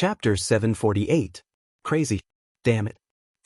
Chapter 748. Crazy. Damn it.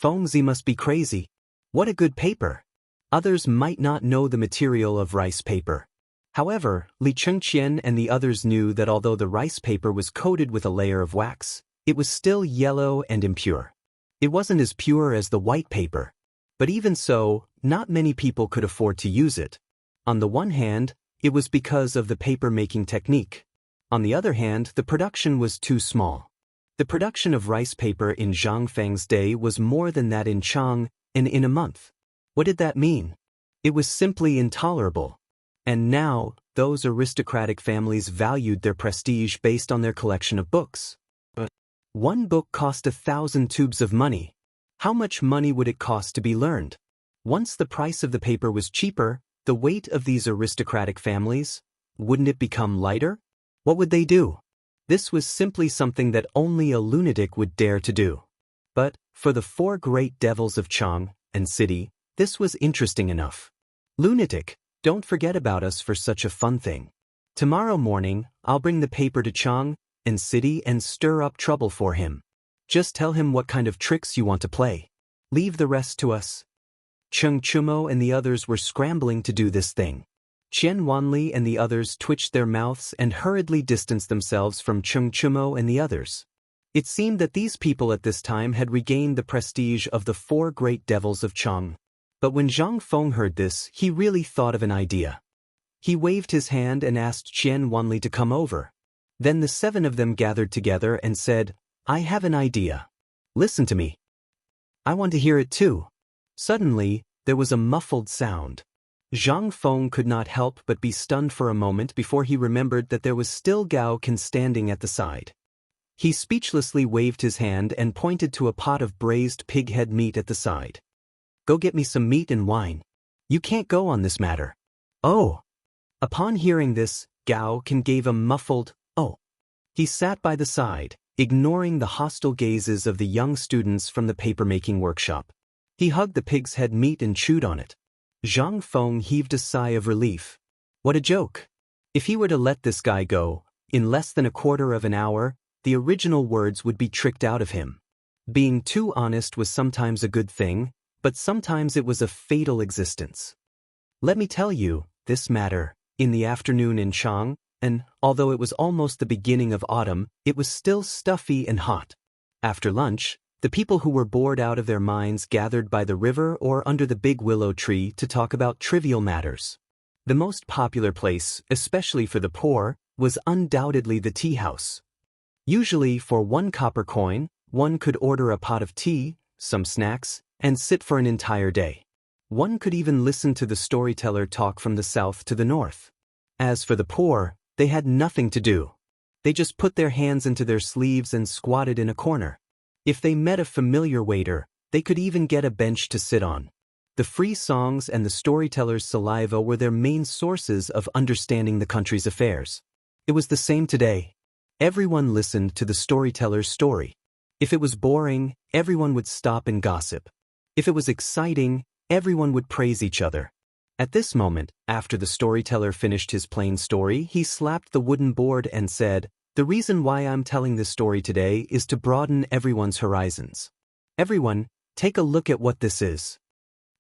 Fengzi must be crazy. What a good paper. Others might not know the material of rice paper. However, Li Chengqian and the others knew that although the rice paper was coated with a layer of wax, it was still yellow and impure. It wasn't as pure as the white paper. But even so, not many people could afford to use it. On the one hand, it was because of the paper-making technique. On the other hand, the production was too small. The production of rice paper in Zhang Feng's day was more than that in Chang'an in a month. What did that mean? It was simply intolerable. And now, those aristocratic families valued their prestige based on their collection of books. But one book cost 1,000 tubes of money. How much money would it cost to be learned? Once the price of the paper was cheaper, the weight of these aristocratic families, wouldn't it become lighter? What would they do? This was simply something that only a lunatic would dare to do. But, for the four great devils of Chang'an city, this was interesting enough. Lunatic, don't forget about us for such a fun thing. Tomorrow morning, I'll bring the paper to Chang'an city and stir up trouble for him. Just tell him what kind of tricks you want to play. Leave the rest to us. Cheng Chumo and the others were scrambling to do this thing. Qian Wanli and the others twitched their mouths and hurriedly distanced themselves from Cheng Chumo and the others. It seemed that these people at this time had regained the prestige of the four great devils of Chang'an. But when Zhang Feng heard this, he really thought of an idea. He waved his hand and asked Qian Wanli to come over. Then the seven of them gathered together and said, "I have an idea. Listen to me. I want to hear it too." Suddenly, there was a muffled sound. Zhang Feng could not help but be stunned for a moment before he remembered that there was still Gao Can standing at the side. He speechlessly waved his hand and pointed to a pot of braised pig head meat at the side. "Go get me some meat and wine. You can't go on this matter." "Oh." Upon hearing this, Gao Can gave a muffled, "Oh." He sat by the side, ignoring the hostile gazes of the young students from the paper-making workshop. He hugged the pig's head meat and chewed on it. Zhang Feng heaved a sigh of relief. What a joke. If he were to let this guy go, in less than a quarter of an hour, the original words would be tricked out of him. Being too honest was sometimes a good thing, but sometimes it was a fatal existence. Let me tell you, this matter, in the afternoon in Chang'an, and although it was almost the beginning of autumn, it was still stuffy and hot. After lunch, the people who were bored out of their minds gathered by the river or under the big willow tree to talk about trivial matters. The most popular place, especially for the poor, was undoubtedly the tea house. Usually, for 1 copper coin, one could order a pot of tea, some snacks, and sit for an entire day. One could even listen to the storyteller talk from the south to the north. As for the poor, they had nothing to do. They just put their hands into their sleeves and squatted in a corner. If they met a familiar waiter, they could even get a bench to sit on. The free songs and the storyteller's saliva were their main sources of understanding the country's affairs. It was the same today. Everyone listened to the storyteller's story. If it was boring, everyone would stop and gossip. If it was exciting, everyone would praise each other. At this moment, after the storyteller finished his plain story, he slapped the wooden board and said, "The reason why I'm telling this story today is to broaden everyone's horizons. Everyone, take a look at what this is."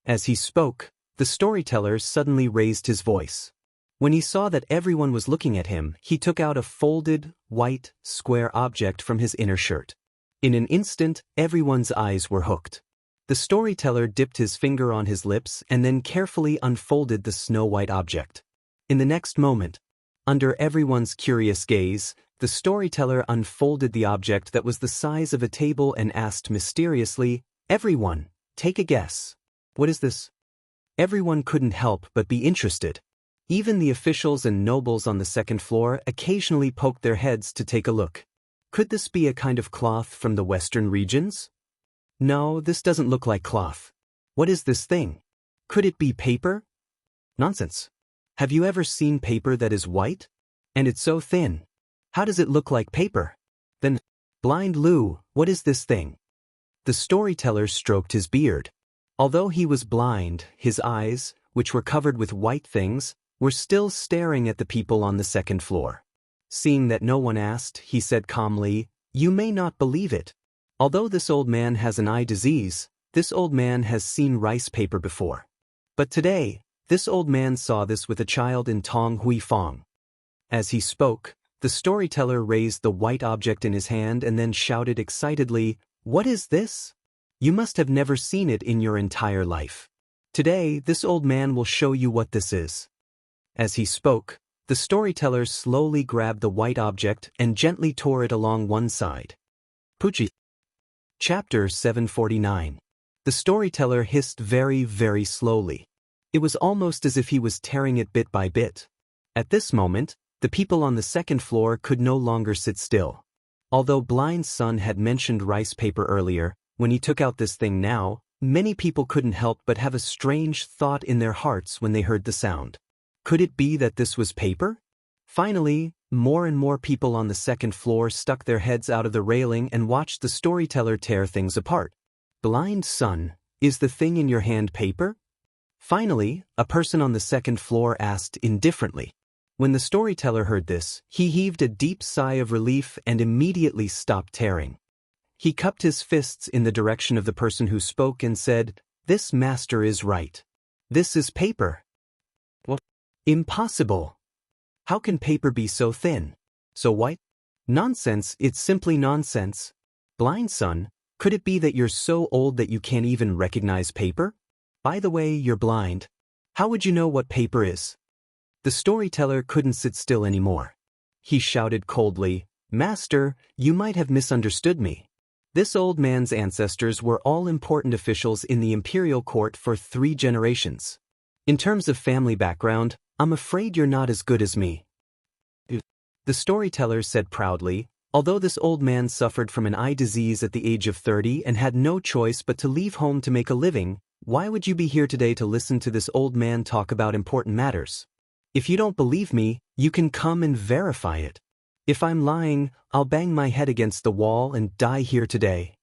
As he spoke, the storyteller suddenly raised his voice. When he saw that everyone was looking at him, he took out a folded, white, square object from his inner shirt. In an instant, everyone's eyes were hooked. The storyteller dipped his finger on his lips and then carefully unfolded the snow-white object. In the next moment, under everyone's curious gaze, the storyteller unfolded the object that was the size of a table and asked mysteriously, "Everyone, take a guess. What is this?" Everyone couldn't help but be interested. Even the officials and nobles on the second floor occasionally poked their heads to take a look. Could this be a kind of cloth from the western regions? No, this doesn't look like cloth. What is this thing? Could it be paper? Nonsense. Have you ever seen paper that is white? And it's so thin. How does it look like paper? Then, Blind Lou, what is this thing? The storyteller stroked his beard. Although he was blind, his eyes, which were covered with white things, were still staring at the people on the second floor. Seeing that no one asked, he said calmly, You may not believe it. Although this old man has an eye disease, this old man has seen rice paper before. But today, this old man saw this with a child in Tong Hui Fong. As he spoke, the storyteller raised the white object in his hand and then shouted excitedly, "What is this? You must have never seen it in your entire life. Today, this old man will show you what this is." As he spoke, the storyteller slowly grabbed the white object and gently tore it along one side. Puchi. Chapter 749. The storyteller hissed very, very slowly. It was almost as if he was tearing it bit by bit. At this moment, the people on the second floor could no longer sit still. Although Blind Sun had mentioned rice paper earlier, when he took out this thing now, many people couldn't help but have a strange thought in their hearts when they heard the sound. Could it be that this was paper? Finally, more and more people on the second floor stuck their heads out of the railing and watched the storyteller tear things apart. "Blind Sun, is the thing in your hand paper?" Finally, a person on the second floor asked indifferently. When the storyteller heard this, he heaved a deep sigh of relief and immediately stopped tearing. He cupped his fists in the direction of the person who spoke and said, "This master is right. This is paper." "What? Impossible. How can paper be so thin? So white? Nonsense, it's simply nonsense. Blind Sun, could it be that you're so old that you can't even recognize paper? By the way, you're blind. How would you know what paper is?" The storyteller couldn't sit still anymore. He shouted coldly, "Master, you might have misunderstood me. This old man's ancestors were all important officials in the imperial court for 3 generations. In terms of family background, I'm afraid you're not as good as me." The storyteller said proudly, "Although this old man suffered from an eye disease at the age of 30 and had no choice but to leave home to make a living, why would you be here today to listen to this old man talk about important matters? If you don't believe me, you can come and verify it. If I'm lying, I'll bang my head against the wall and die here today."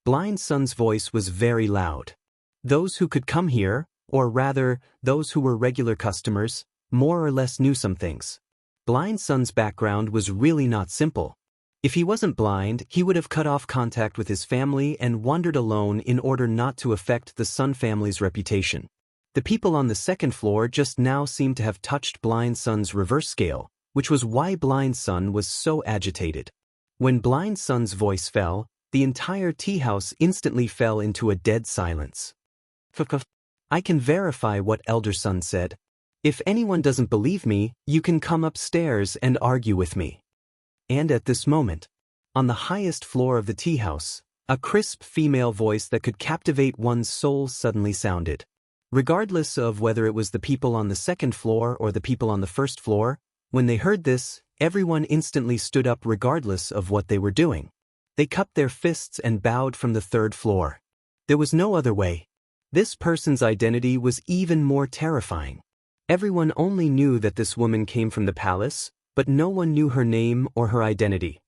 Blind Sun's voice was very loud. Those who could come here, or rather, those who were regular customers, more or less knew some things. Blind Sun's background was really not simple. If he wasn't blind, he would have cut off contact with his family and wandered alone in order not to affect the Sun family's reputation. The people on the second floor just now seemed to have touched Blind Sun's reverse scale, which was why Blind Sun was so agitated. When Blind Sun's voice fell, the entire tea house instantly fell into a dead silence. "I can verify what Elder Sun said. If anyone doesn't believe me, you can come upstairs and argue with me." And at this moment, on the highest floor of the tea house, a crisp female voice that could captivate one's soul suddenly sounded. Regardless of whether it was the people on the second floor or the people on the first floor, when they heard this, everyone instantly stood up regardless of what they were doing. They cupped their fists and bowed from the third floor. There was no other way. This person's identity was even more terrifying. Everyone only knew that this woman came from the palace, but no one knew her name or her identity.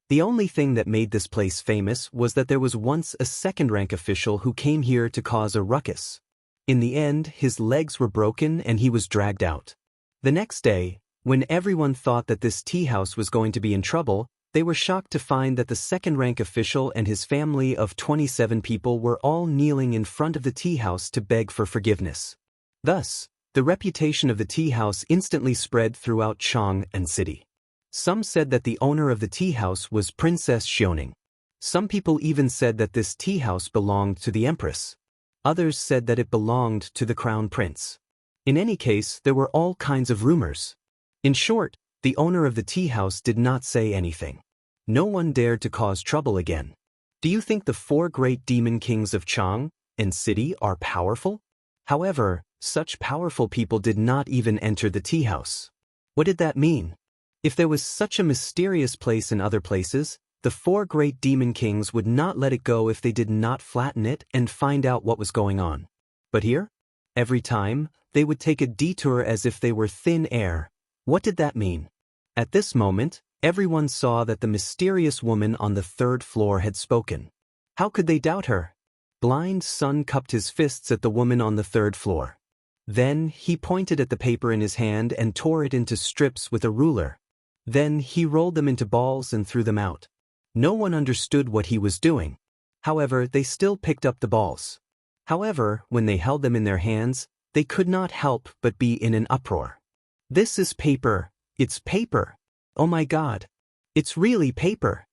The only thing that made this place famous was that there was once a second-rank official who came here to cause a ruckus. In the end, his legs were broken and he was dragged out. The next day, when everyone thought that this tea house was going to be in trouble, they were shocked to find that the second-rank official and his family of 27 people were all kneeling in front of the tea house to beg for forgiveness. Thus, the reputation of the tea house instantly spread throughout Chang'an city. Some said that the owner of the tea house was Princess Xiaoning. Some people even said that this tea house belonged to the Empress. Others said that it belonged to the Crown Prince. In any case, there were all kinds of rumors. In short, the owner of the tea house did not say anything. No one dared to cause trouble again. Do you think the 4 great demon kings of Chang'an city are powerful? However, such powerful people did not even enter the tea house. What did that mean? If there was such a mysterious place in other places, the 4 great demon kings would not let it go if they did not flatten it and find out what was going on. But here? Every time, they would take a detour as if they were thin air. What did that mean? At this moment, everyone saw that the mysterious woman on the 3rd floor had spoken. How could they doubt her? Blind Sun cupped his fists at the woman on the 3rd floor. Then, he pointed at the paper in his hand and tore it into strips with a ruler. Then, he rolled them into balls and threw them out. No one understood what he was doing. However, they still picked up the balls. However, when they held them in their hands, they could not help but be in an uproar. This is paper. It's paper. Oh my God. It's really paper.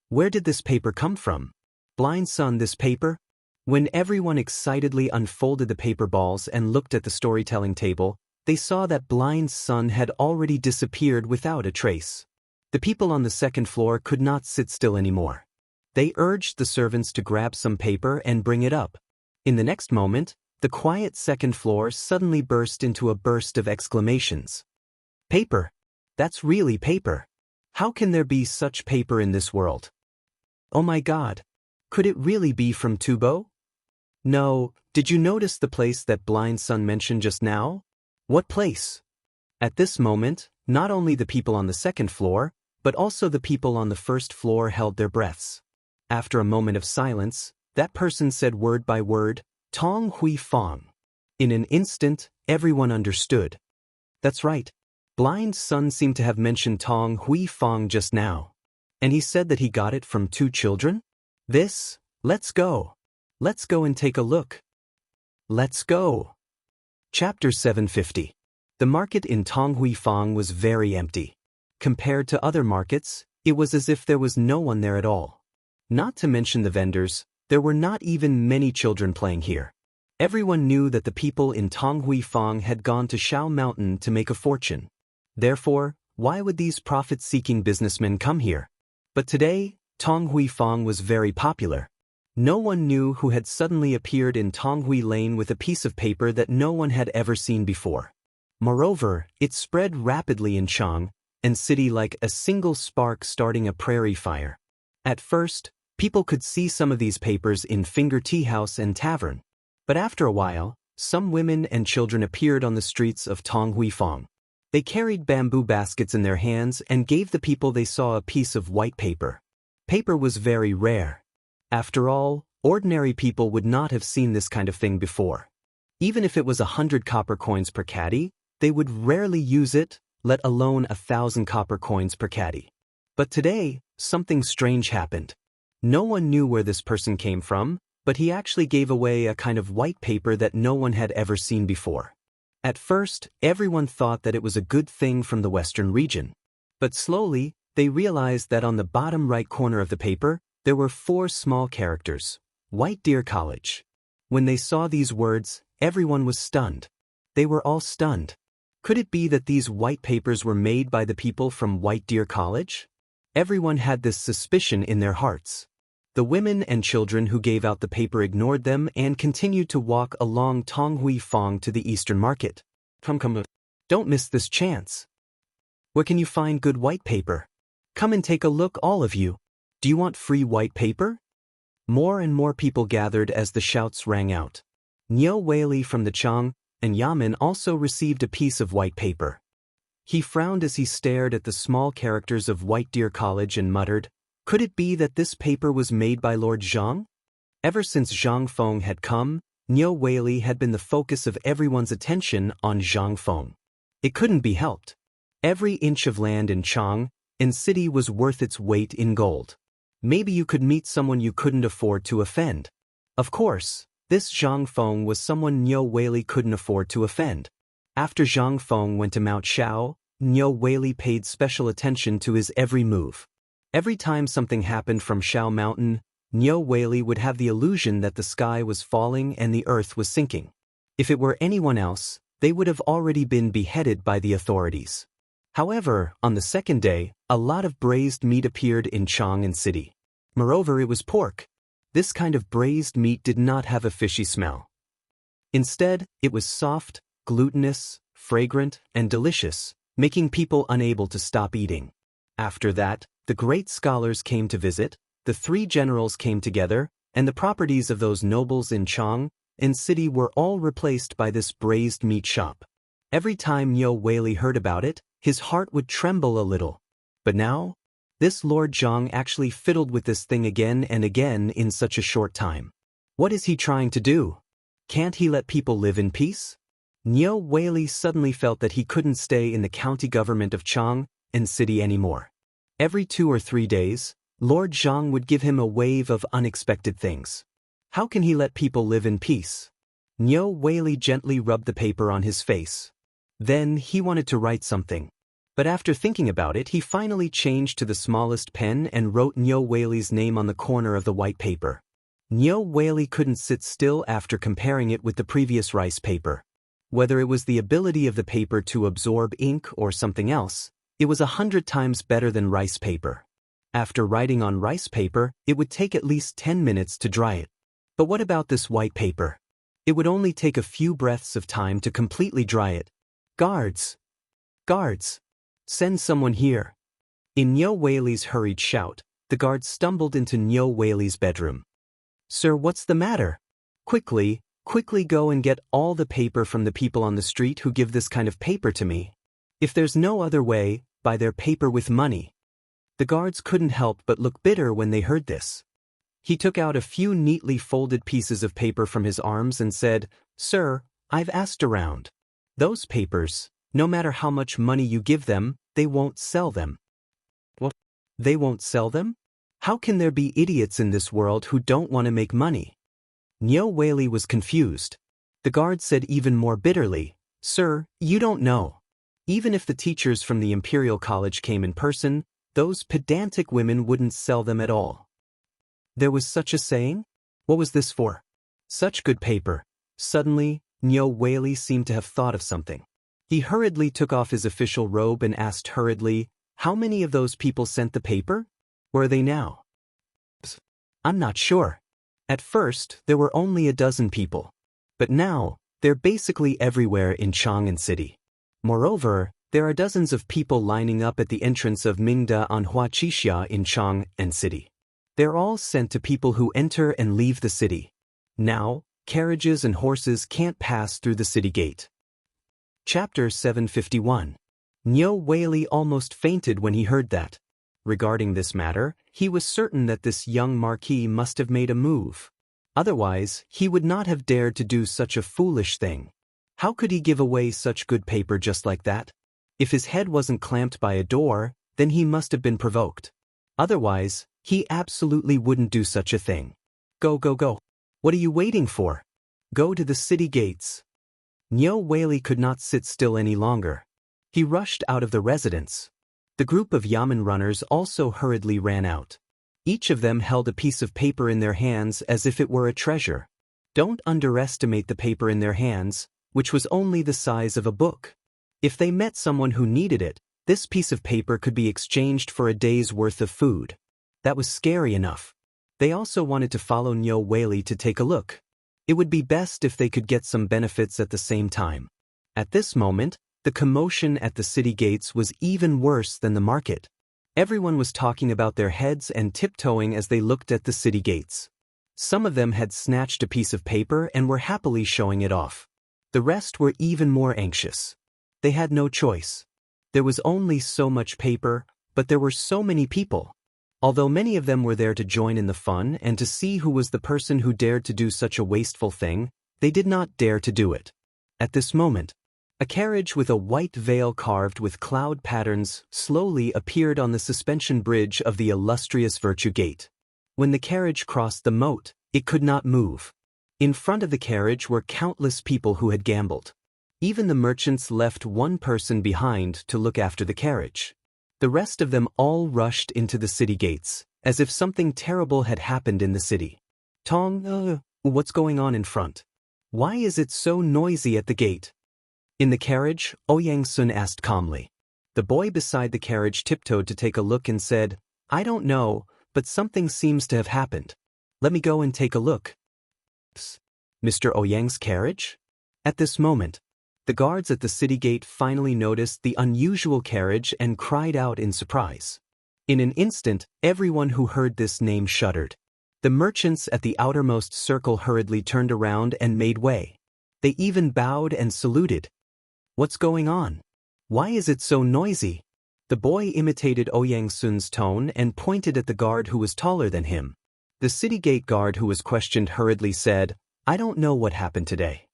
Where did this paper come from? Blind Sun, this paper? When everyone excitedly unfolded the paper balls and looked at the storytelling table, they saw that Blind Sun had already disappeared without a trace. The people on the second floor could not sit still anymore. They urged the servants to grab some paper and bring it up. In the next moment, the quiet second floor suddenly burst into a burst of exclamations. Paper! That's really paper! How can there be such paper in this world? Oh my God! Could it really be from Tubo? No, did you notice the place that Blind Sun mentioned just now? What place? At this moment, not only the people on the second floor, but also the people on the first floor held their breaths. After a moment of silence, that person said word by word, Tong Hui Fong. In an instant, everyone understood. That's right. Blind Sun seemed to have mentioned Tong Hui Fong just now. And he said that he got it from 2 children? Let's go. Let's go and take a look. Let's go. Chapter 750. The market in Tong Hui Fong was very empty. Compared to other markets, it was as if there was no one there at all. Not to mention the vendors, there were not even many children playing here. Everyone knew that the people in Tong Hui Fong had gone to Shao Mountain to make a fortune. Therefore, why would these profit-seeking businessmen come here? But today, Tong Hui Fong was very popular. No one knew who had suddenly appeared in Tong Hui Lane with a piece of paper that no one had ever seen before. Moreover, it spread rapidly in Chang'an city like a single spark starting a prairie fire. At first, people could see some of these papers in Finger Tea House and Tavern. But after a while, some women and children appeared on the streets of Tong Hui Fong. They carried bamboo baskets in their hands and gave the people they saw a piece of white paper. Paper was very rare. After all, ordinary people would not have seen this kind of thing before. Even if it was 100 copper coins per caddy, they would rarely use it, let alone 1,000 copper coins per caddy. But today, something strange happened. No one knew where this person came from, but he actually gave away a kind of white paper that no one had ever seen before. At first, everyone thought that it was a good thing from the Western region. But slowly, they realized that on the bottom right corner of the paper, there were 4 small characters. White Deer College. When they saw these words, everyone was stunned. They were all stunned. Could it be that these white papers were made by the people from White Deer College? Everyone had this suspicion in their hearts. The women and children who gave out the paper ignored them and continued to walk along Tong Hui Fong to the Eastern Market. Come, don't miss this chance. Where can you find good white paper? Come and take a look, all of you. Do you want free white paper? More and more people gathered as the shouts rang out. Niu Weili from the Chang'an Yamen also received a piece of white paper. He frowned as he stared at the small characters of White Deer College and muttered, could it be that this paper was made by Lord Zhang? Ever since Zhang Feng had come, Niu Weili had been the focus of everyone's attention on Zhang Feng. It couldn't be helped. Every inch of land in Chang'an city was worth its weight in gold. Maybe you could meet someone you couldn't afford to offend. Of course, this Zhang Feng was someone Niu Weili couldn't afford to offend. After Zhang Feng went to Mount Shao, Niu Weili paid special attention to his every move. Every time something happened from Shao Mountain, Niu Weili would have the illusion that the sky was falling and the earth was sinking. If it were anyone else, they would have already been beheaded by the authorities. However, on the second day, a lot of braised meat appeared in Chang'an city. Moreover, it was pork. This kind of braised meat did not have a fishy smell. Instead, it was soft, glutinous, fragrant, and delicious, making people unable to stop eating. After that, the great scholars came to visit, the 3 generals came together, and the properties of those nobles in Chang'an city were all replaced by this braised meat shop. Every time Niu Weili heard about it, his heart would tremble a little. But now, this Lord Zhang actually fiddled with this thing again and again in such a short time. What is he trying to do? Can't he let people live in peace? Niu Weili suddenly felt that he couldn't stay in the county government of Chang'an city anymore. Every 2 or 3 days, Lord Zhang would give him a wave of unexpected things. How can he let people live in peace? Niu Weili gently rubbed the paper on his face. Then he wanted to write something. But after thinking about it, he finally changed to the smallest pen and wrote Niu Weili's name on the corner of the white paper. Niu Weili couldn't sit still after comparing it with the previous rice paper. Whether it was the ability of the paper to absorb ink or something else, it was 100 times better than rice paper. After writing on rice paper, it would take at least 10 minutes to dry it. But what about this white paper? It would only take a few breaths of time to completely dry it. Guards! Guards! Send someone here. In Niu Weili's hurried shout, the guards stumbled into Niu Weili's bedroom. Sir, what's the matter? Quickly go and get all the paper from the people on the street who give this kind of paper to me. If there's no other way, buy their paper with money. The guards couldn't help but look bitter when they heard this. He took out a few neatly folded pieces of paper from his arms and said, Sir, I've asked around. Those papers, no matter how much money you give them, they won't sell them. What? They won't sell them? How can there be idiots in this world who don't want to make money? Niu Weili was confused. The guard said even more bitterly, Sir, you don't know. Even if the teachers from the Imperial College came in person, those pedantic women wouldn't sell them at all. There was such a saying? What was this for? Such good paper. Suddenly, Niu Weili seemed to have thought of something. He hurriedly took off his official robe and asked hurriedly, How many of those people sent the paper? Where are they now? I'm not sure. At first, there were only a dozen people. But now, they're basically everywhere in Chang'an City. Moreover, there are dozens of people lining up at the entrance of Mingda on Huaqixia in Chang'an City. They're all sent to people who enter and leave the city. Now, carriages and horses can't pass through the city gate. Chapter 751. Niu Weili almost fainted when he heard that. Regarding this matter, he was certain that this young marquis must have made a move. Otherwise, he would not have dared to do such a foolish thing. How could he give away such good paper just like that? If his head wasn't clamped by a door, then he must have been provoked. Otherwise, he absolutely wouldn't do such a thing. Go, go, go. What are you waiting for? Go to the city gates. Niu Weili could not sit still any longer. He rushed out of the residence. The group of yamen runners also hurriedly ran out. Each of them held a piece of paper in their hands as if it were a treasure. Don't underestimate the paper in their hands, which was only the size of a book. If they met someone who needed it, this piece of paper could be exchanged for a day's worth of food. That was scary enough. They also wanted to follow Niu Weili to take a look. It would be best if they could get some benefits at the same time. At this moment, the commotion at the city gates was even worse than the market. Everyone was talking about their heads and tiptoeing as they looked at the city gates. Some of them had snatched a piece of paper and were happily showing it off. The rest were even more anxious. They had no choice. There was only so much paper, but there were so many people. Although many of them were there to join in the fun and to see who was the person who dared to do such a wasteful thing, they did not dare to do it. At this moment, a carriage with a white veil carved with cloud patterns slowly appeared on the suspension bridge of the illustrious Virtue Gate. When the carriage crossed the moat, it could not move. In front of the carriage were countless people who had gambled. Even the merchants left one person behind to look after the carriage. The rest of them all rushed into the city gates, as if something terrible had happened in the city. What's going on in front? Why is it so noisy at the gate? In the carriage, Ouyang asked calmly. The boy beside the carriage tiptoed to take a look and said, I don't know, but something seems to have happened. Let me go and take a look. Mr. Ouyang's carriage? At this moment, the guards at the city gate finally noticed the unusual carriage and cried out in surprise. In an instant, everyone who heard this name shuddered. The merchants at the outermost circle hurriedly turned around and made way. They even bowed and saluted. What's going on? Why is it so noisy? The boy imitated Ouyang-sun's tone and pointed at the guard who was taller than him. The city gate guard who was questioned hurriedly said, I don't know what happened today.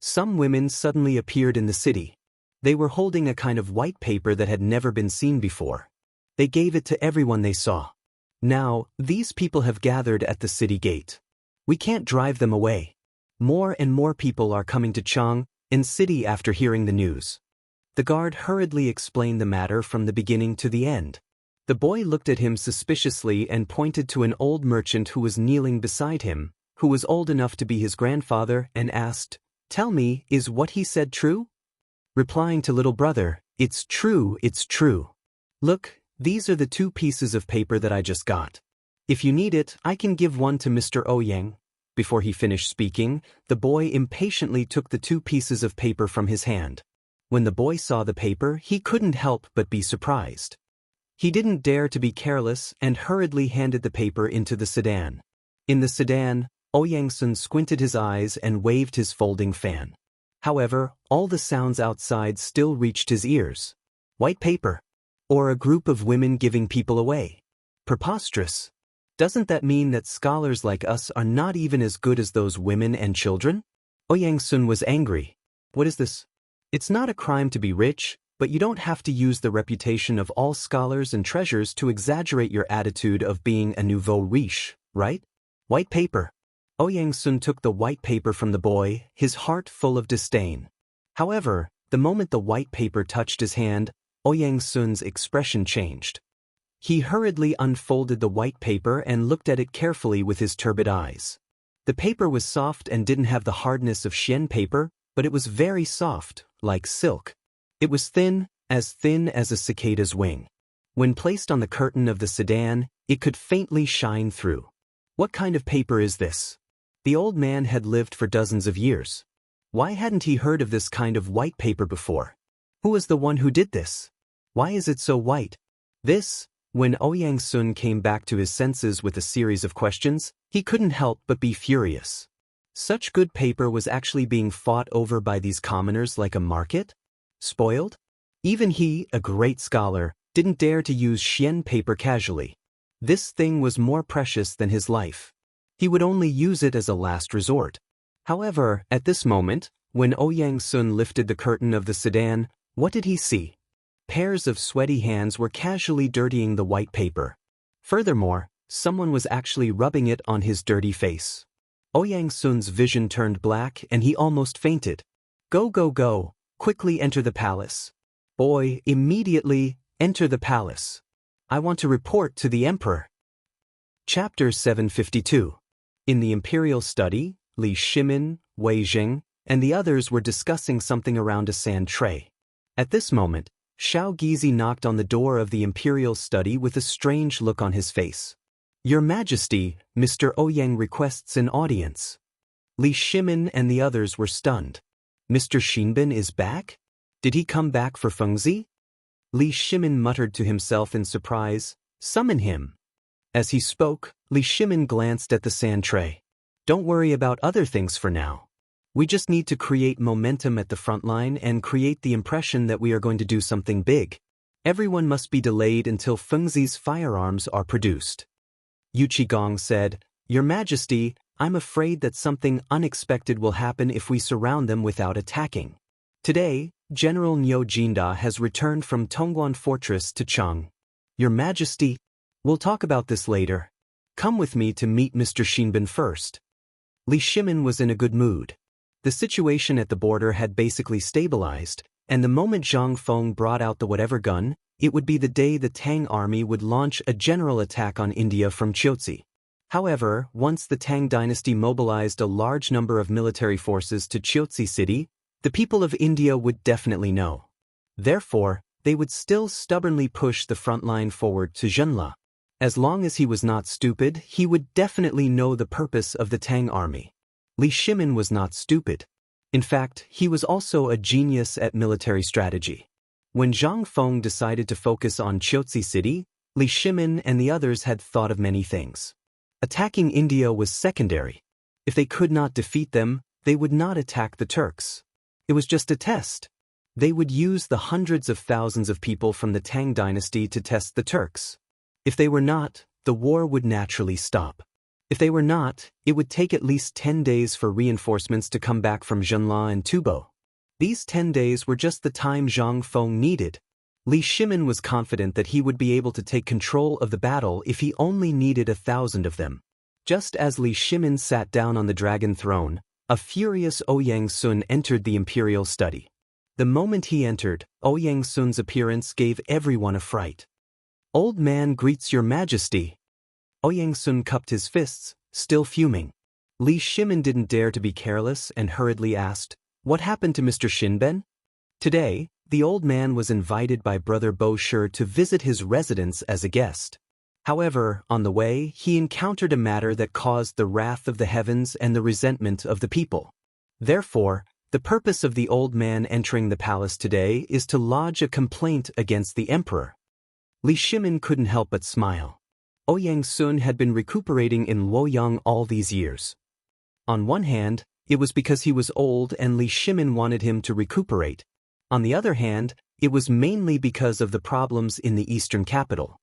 Some women suddenly appeared in the city. They were holding a kind of white paper that had never been seen before. They gave it to everyone they saw. Now, these people have gathered at the city gate. We can't drive them away. More and more people are coming to Chang'an city after hearing the news. The guard hurriedly explained the matter from the beginning to the end. The boy looked at him suspiciously and pointed to an old merchant who was kneeling beside him, who was old enough to be his grandfather, and asked, "Tell me, is what he said true?" Replying to little brother, "It's true, it's true. Look, these are the 2 pieces of paper that I just got. If you need it, I can give one to Mr. Ouyang." Before he finished speaking, the boy impatiently took the 2 pieces of paper from his hand. When the boy saw the paper, he couldn't help but be surprised. He didn't dare to be careless and hurriedly handed the paper into the sedan. In the sedan, Ouyang squinted his eyes and waved his folding fan. However, all the sounds outside still reached his ears. White paper. Or a group of women giving people away. Preposterous. Doesn't that mean that scholars like us are not even as good as those women and children? Ouyang was angry. What is this? It's not a crime to be rich, but you don't have to use the reputation of all scholars and treasures to exaggerate your attitude of being a nouveau riche, right? White paper. Ouyang took the white paper from the boy, his heart full of disdain. However, the moment the white paper touched his hand, Ouyang expression changed. He hurriedly unfolded the white paper and looked at it carefully with his turbid eyes. The paper was soft and didn't have the hardness of Xian paper, but it was very soft, like silk. It was thin as a cicada's wing. When placed on the curtain of the sedan, it could faintly shine through. What kind of paper is this? The old man had lived for dozens of years. Why hadn't he heard of this kind of white paper before? Who was the one who did this? Why is it so white? When Ouyang came back to his senses with a series of questions, he couldn't help but be furious. Such good paper was actually being fought over by these commoners like a market? Spoiled? Even he, a great scholar, didn't dare to use Xian paper casually. This thing was more precious than his life. He would only use it as a last resort. However, at this moment, when Ouyang lifted the curtain of the sedan, what did he see? Pairs of sweaty hands were casually dirtying the white paper. Furthermore, someone was actually rubbing it on his dirty face. Ouyang vision turned black and he almost fainted. Go, go, go, quickly enter the palace. Boy, immediately, enter the palace. I want to report to the emperor. Chapter 752. In the imperial study, Li Shimin, Wei Jing, and the others were discussing something around a sand tray. At this moment, Xiao Gizi knocked on the door of the imperial study with a strange look on his face. Your Majesty, Mr. Ouyang requests an audience. Li Shimin and the others were stunned. Mr. Xinbin is back? Did he come back for Fengzi? Li Shimin muttered to himself in surprise, summon him. As he spoke, Li Shimin glanced at the sand tray. Don't worry about other things for now. We just need to create momentum at the front line and create the impression that we are going to do something big. Everyone must be delayed until Fengzi's firearms are produced. Yu Qigong said, Your Majesty, I'm afraid that something unexpected will happen if we surround them without attacking. Today, General Niu Jinda has returned from Tongguan Fortress to Chang'an. Your Majesty, we'll talk about this later. Come with me to meet Mr. Xinbin first. Li Shimin was in a good mood. The situation at the border had basically stabilized, and the moment Zhang Feng brought out the whatever gun, it would be the day the Tang army would launch a general attack on India from Chiuzi. However, once the Tang dynasty mobilized a large number of military forces to Chiuzi city, the people of India would definitely know. Therefore, they would still stubbornly push the front line forward to Zhenla. As long as he was not stupid, he would definitely know the purpose of the Tang army. Li Shimin was not stupid. In fact, he was also a genius at military strategy. When Zhang Feng decided to focus on Chiuzi city, Li Shimin and the others had thought of many things. Attacking India was secondary. If they could not defeat them, they would not attack the Turks. It was just a test. They would use the hundreds of thousands of people from the Tang dynasty to test the Turks. If they were not, the war would naturally stop. If they were not, it would take at least 10 days for reinforcements to come back from Zhenla and Tubo. These 10 days were just the time Zhang Feng needed. Li Shimin was confident that he would be able to take control of the battle if he only needed 1,000 of them. Just as Li Shimin sat down on the dragon throne, a furious Ouyang Sun entered the imperial study. The moment he entered, Ouyang Sun's appearance gave everyone a fright. "Old man greets your majesty." Ouyang Sun cupped his fists, still fuming. Li Shimin didn't dare to be careless and hurriedly asked, "What happened to Mr. Shinben?" Today, the old man was invited by Brother Bo Shi to visit his residence as a guest. However, on the way, he encountered a matter that caused the wrath of the heavens and the resentment of the people. Therefore, the purpose of the old man entering the palace today is to lodge a complaint against the emperor. Li Shimin couldn't help but smile. Ouyang Sun had been recuperating in Luoyang all these years. On one hand, it was because he was old and Li Shimin wanted him to recuperate. On the other hand, it was mainly because of the problems in the eastern capital.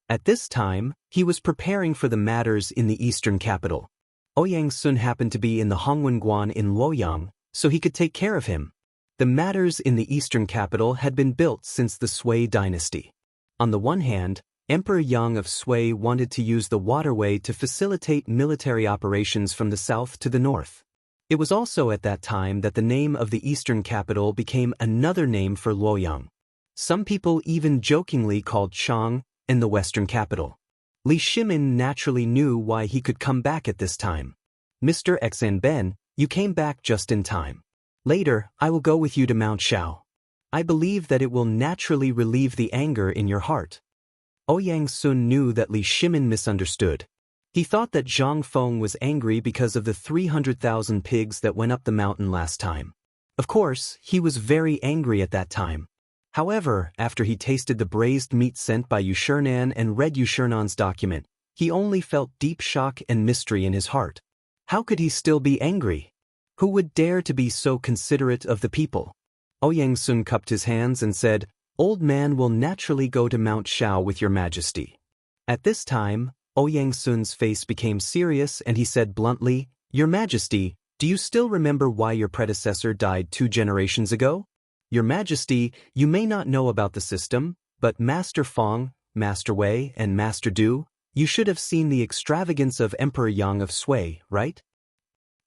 At this time, he was preparing for the matters in the eastern capital. Ouyang Sun happened to be in the Hongwenguan in Luoyang, so he could take care of him. The matters in the eastern capital had been built since the Sui dynasty. On the one hand, Emperor Yang of Sui wanted to use the waterway to facilitate military operations from the south to the north. It was also at that time that the name of the eastern capital became another name for Luoyang. Some people even jokingly called Chang'an in the western capital. Li Shimin naturally knew why he could come back at this time. "Mr. Xanben, you came back just in time. Later, I will go with you to Mount Shao. I believe that it will naturally relieve the anger in your heart." Ouyang Sun knew that Li Shimin misunderstood. He thought that Zhang Feng was angry because of the 300,000 pigs that went up the mountain last time. Of course, he was very angry at that time. However, after he tasted the braised meat sent by Yushernan and read Yushernan's document, he only felt deep shock and mystery in his heart. How could he still be angry? Who would dare to be so considerate of the people? Ouyang Sun cupped his hands and said, "Old man will naturally go to Mount Shao with your majesty." At this time, Ouyang Sun's face became serious and he said bluntly, "Your majesty, do you still remember why your predecessor died 2 generations ago? Your majesty, you may not know about the system, but Master Feng, Master Wei, and Master Du, you should have seen the extravagance of Emperor Yang of Sui, right?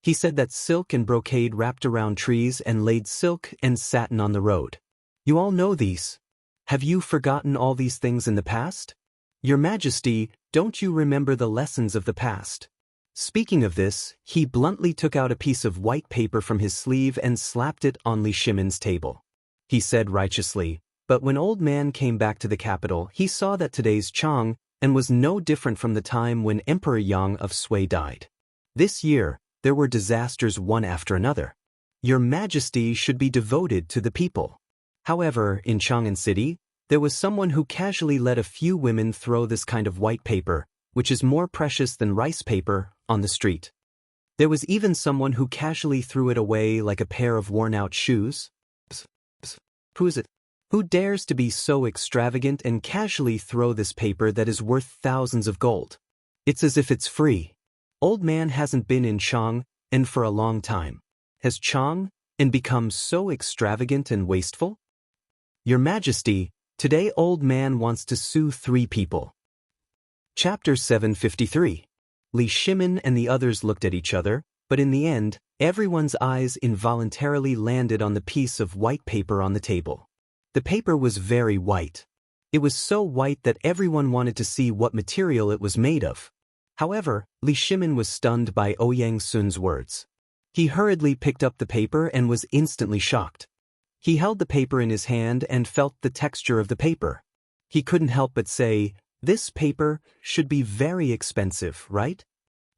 He said that silk and brocade wrapped around trees and laid silk and satin on the road. You all know these. Have you forgotten all these things in the past? Your majesty, don't you remember the lessons of the past?" Speaking of this, he bluntly took out a piece of white paper from his sleeve and slapped it on Li Shimin's table. He said righteously, but when old man came back to the capital, he saw that today's Chang'an was no different from the time when Emperor Yang of Sui died. This year, there were disasters one after another. Your majesty should be devoted to the people. However, in Chang'an City, there was someone who casually let a few women throw this kind of white paper, which is more precious than rice paper, on the street. There was even someone who casually threw it away like a pair of worn-out shoes. Who is it? Who dares to be so extravagant and casually throw this paper that is worth thousands of gold? It's as if it's free. Old man hasn't been in Chang'an for a long time. Has Chang'an become so extravagant and wasteful? Your majesty, today old man wants to sue 3 people. Chapter 753. Li Shimin and the others looked at each other, but in the end, everyone's eyes involuntarily landed on the piece of white paper on the table. The paper was very white. It was so white that everyone wanted to see what material it was made of. However, Li Shimin was stunned by Ouyang Sun's words. He hurriedly picked up the paper and was instantly shocked. He held the paper in his hand and felt the texture of the paper. He couldn't help but say, "This paper should be very expensive, right?"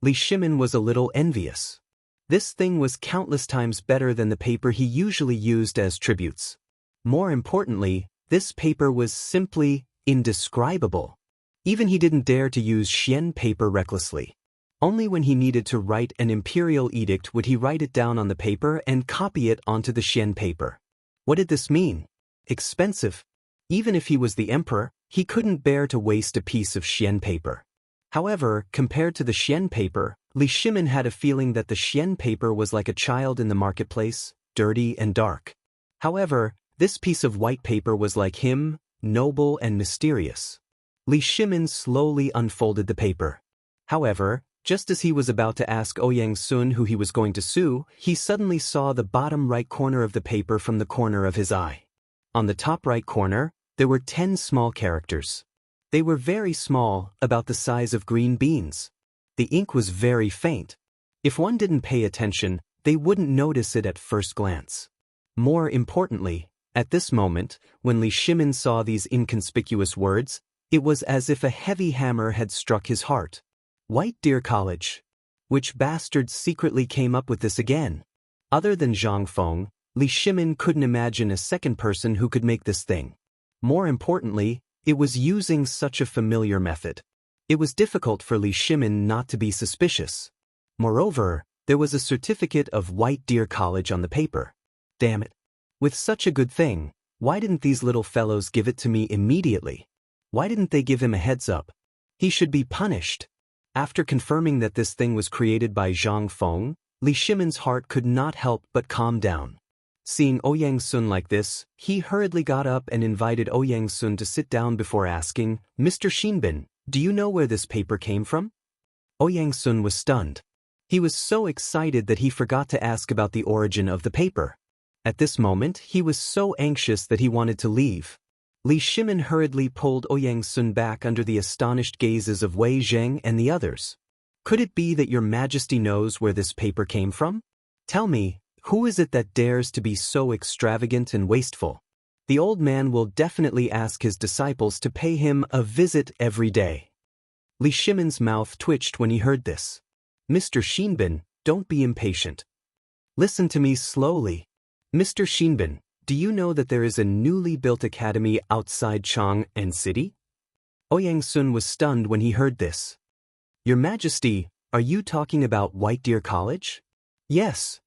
Li Shimin was a little envious. This thing was countless times better than the paper he usually used as tributes. More importantly, this paper was simply indescribable. Even he didn't dare to use Xian paper recklessly. Only when he needed to write an imperial edict would he write it down on the paper and copy it onto the Xian paper. What did this mean? Expensive. Even if he was the emperor, he couldn't bear to waste a piece of Xian paper. However, compared to the Xian paper, Li Shimin had a feeling that the Xian paper was like a child in the marketplace, dirty and dark. However, this piece of white paper was like him, noble and mysterious. Li Shimin slowly unfolded the paper. However, just as he was about to ask Ouyang Sun who he was going to sue, he suddenly saw the bottom right corner of the paper from the corner of his eye. On the top right corner, there were 10 small characters. They were very small, about the size of green beans. The ink was very faint. If one didn't pay attention, they wouldn't notice it at first glance. More importantly, at this moment, when Li Shimin saw these inconspicuous words, it was as if a heavy hammer had struck his heart. White Deer College. Which bastard secretly came up with this again? Other than Zhang Feng, Li Shimin couldn't imagine a second person who could make this thing. More importantly, it was using such a familiar method. It was difficult for Li Shimin not to be suspicious. Moreover, there was a certificate of White Deer College on the paper. Damn it. With such a good thing, why didn't these little fellows give it to me immediately? Why didn't they give him a heads up? He should be punished. After confirming that this thing was created by Zhang Feng, Li Shimin's heart could not help but calm down. Seeing Ouyang Sun like this, he hurriedly got up and invited Ouyang Sun to sit down before asking, "Mr. Xinbin, do you know where this paper came from?" Ouyang Sun was stunned. He was so excited that he forgot to ask about the origin of the paper. At this moment, he was so anxious that he wanted to leave. Li Shimin hurriedly pulled Ouyang Sun back under the astonished gazes of Wei Zheng and the others. "Could it be that your majesty knows where this paper came from? Tell me, who is it that dares to be so extravagant and wasteful? The old man will definitely ask his disciples to pay him a visit every day." Li Shimin's mouth twitched when he heard this. "Mr. Xinbin, don't be impatient. Listen to me slowly. Mr. Xinbin, do you know that there is a newly built academy outside Chang'an city?" Ouyang Sun was stunned when he heard this. "Your Majesty, are you talking about White Deer College?" "Yes."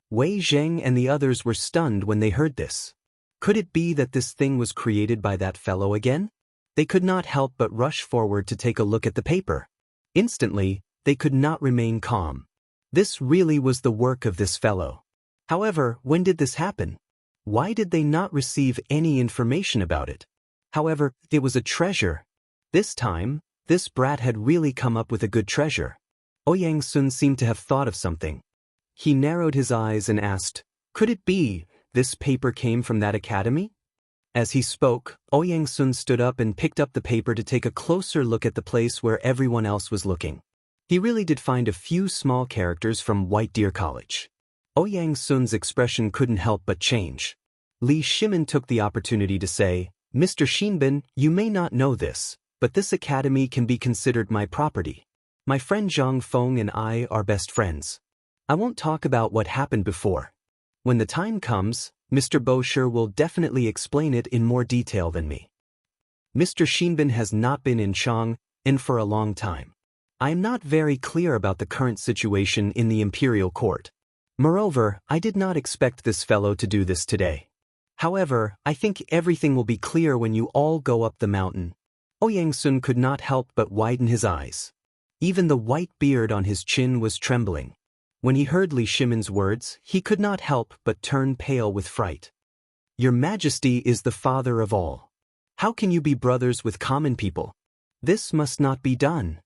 Wei Zheng and the others were stunned when they heard this. Could it be that this thing was created by that fellow again? They could not help but rush forward to take a look at the paper. Instantly, they could not remain calm. This really was the work of this fellow. However, when did this happen? Why did they not receive any information about it? However, it was a treasure. This time, this brat had really come up with a good treasure. Ouyang Sun seemed to have thought of something. He narrowed his eyes and asked, "Could it be this paper came from that academy?" As he spoke, Ouyang Sun stood up and picked up the paper to take a closer look at the place where everyone else was looking. He really did find a few small characters from White Deer College. Ouyang Sun's expression couldn't help but change. Li Shimin took the opportunity to say, "Mr. Xinbin, you may not know this, but this academy can be considered my property. My friend Zhang Feng and I are best friends. I won't talk about what happened before. When the time comes, Mr. Bosher will definitely explain it in more detail than me. Mr. Xinbin has not been in Chang'an for a long time. I am not very clear about the current situation in the imperial court. Moreover, I did not expect this fellow to do this today. However, I think everything will be clear when you all go up the mountain." Ouyang Sun could not help but widen his eyes. Even the white beard on his chin was trembling. When he heard Li Shimin's words, he could not help but turn pale with fright. "Your Majesty is the father of all. How can you be brothers with common people? This must not be done."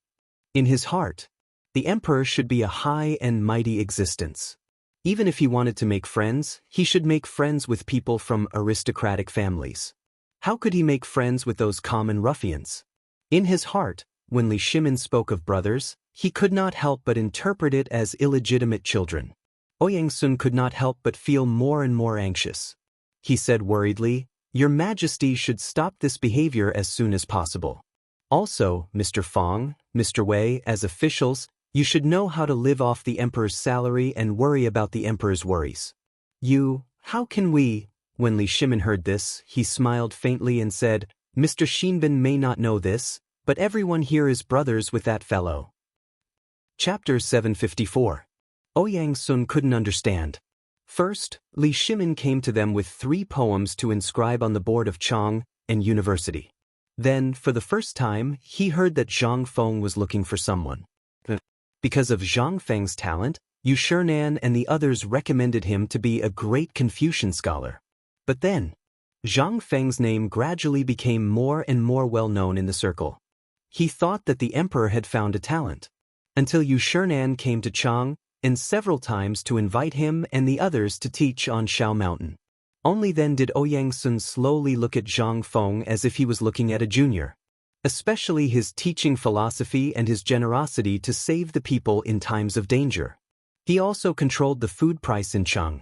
In his heart, the emperor should be a high and mighty existence. Even if he wanted to make friends, he should make friends with people from aristocratic families. How could he make friends with those common ruffians? In his heart, when Li Shimin spoke of brothers, he could not help but interpret it as illegitimate children. Ouyang Sun could not help but feel more and more anxious. He said worriedly, "Your Majesty should stop this behavior as soon as possible. Also, Mr. Fong, Mr. Wei, as officials, you should know how to live off the emperor's salary and worry about the emperor's worries. How can we?" When Li Shimin heard this, he smiled faintly and said, "Mr. Xinbin may not know this, but everyone here is brothers with that fellow." Chapter 754. Ouyang Sun couldn't understand. First, Li Shimin came to them with 3 poems to inscribe on the board of Chang'an University. Then, for the first time, he heard that Zhang Feng was looking for someone. Because of Zhang Feng's talent, Yu Shinan and the others recommended him to be a great Confucian scholar. But then, Zhang Feng's name gradually became more and more well-known in the circle. He thought that the emperor had found a talent. Until Chang'an came to Chang'an several times to invite him and the others to teach on Shao Mountain. Only then did Ouyang Sun slowly look at Zhang Feng as if he was looking at a junior. Especially his teaching philosophy and his generosity to save the people in times of danger. He also controlled the food price in Chang'an.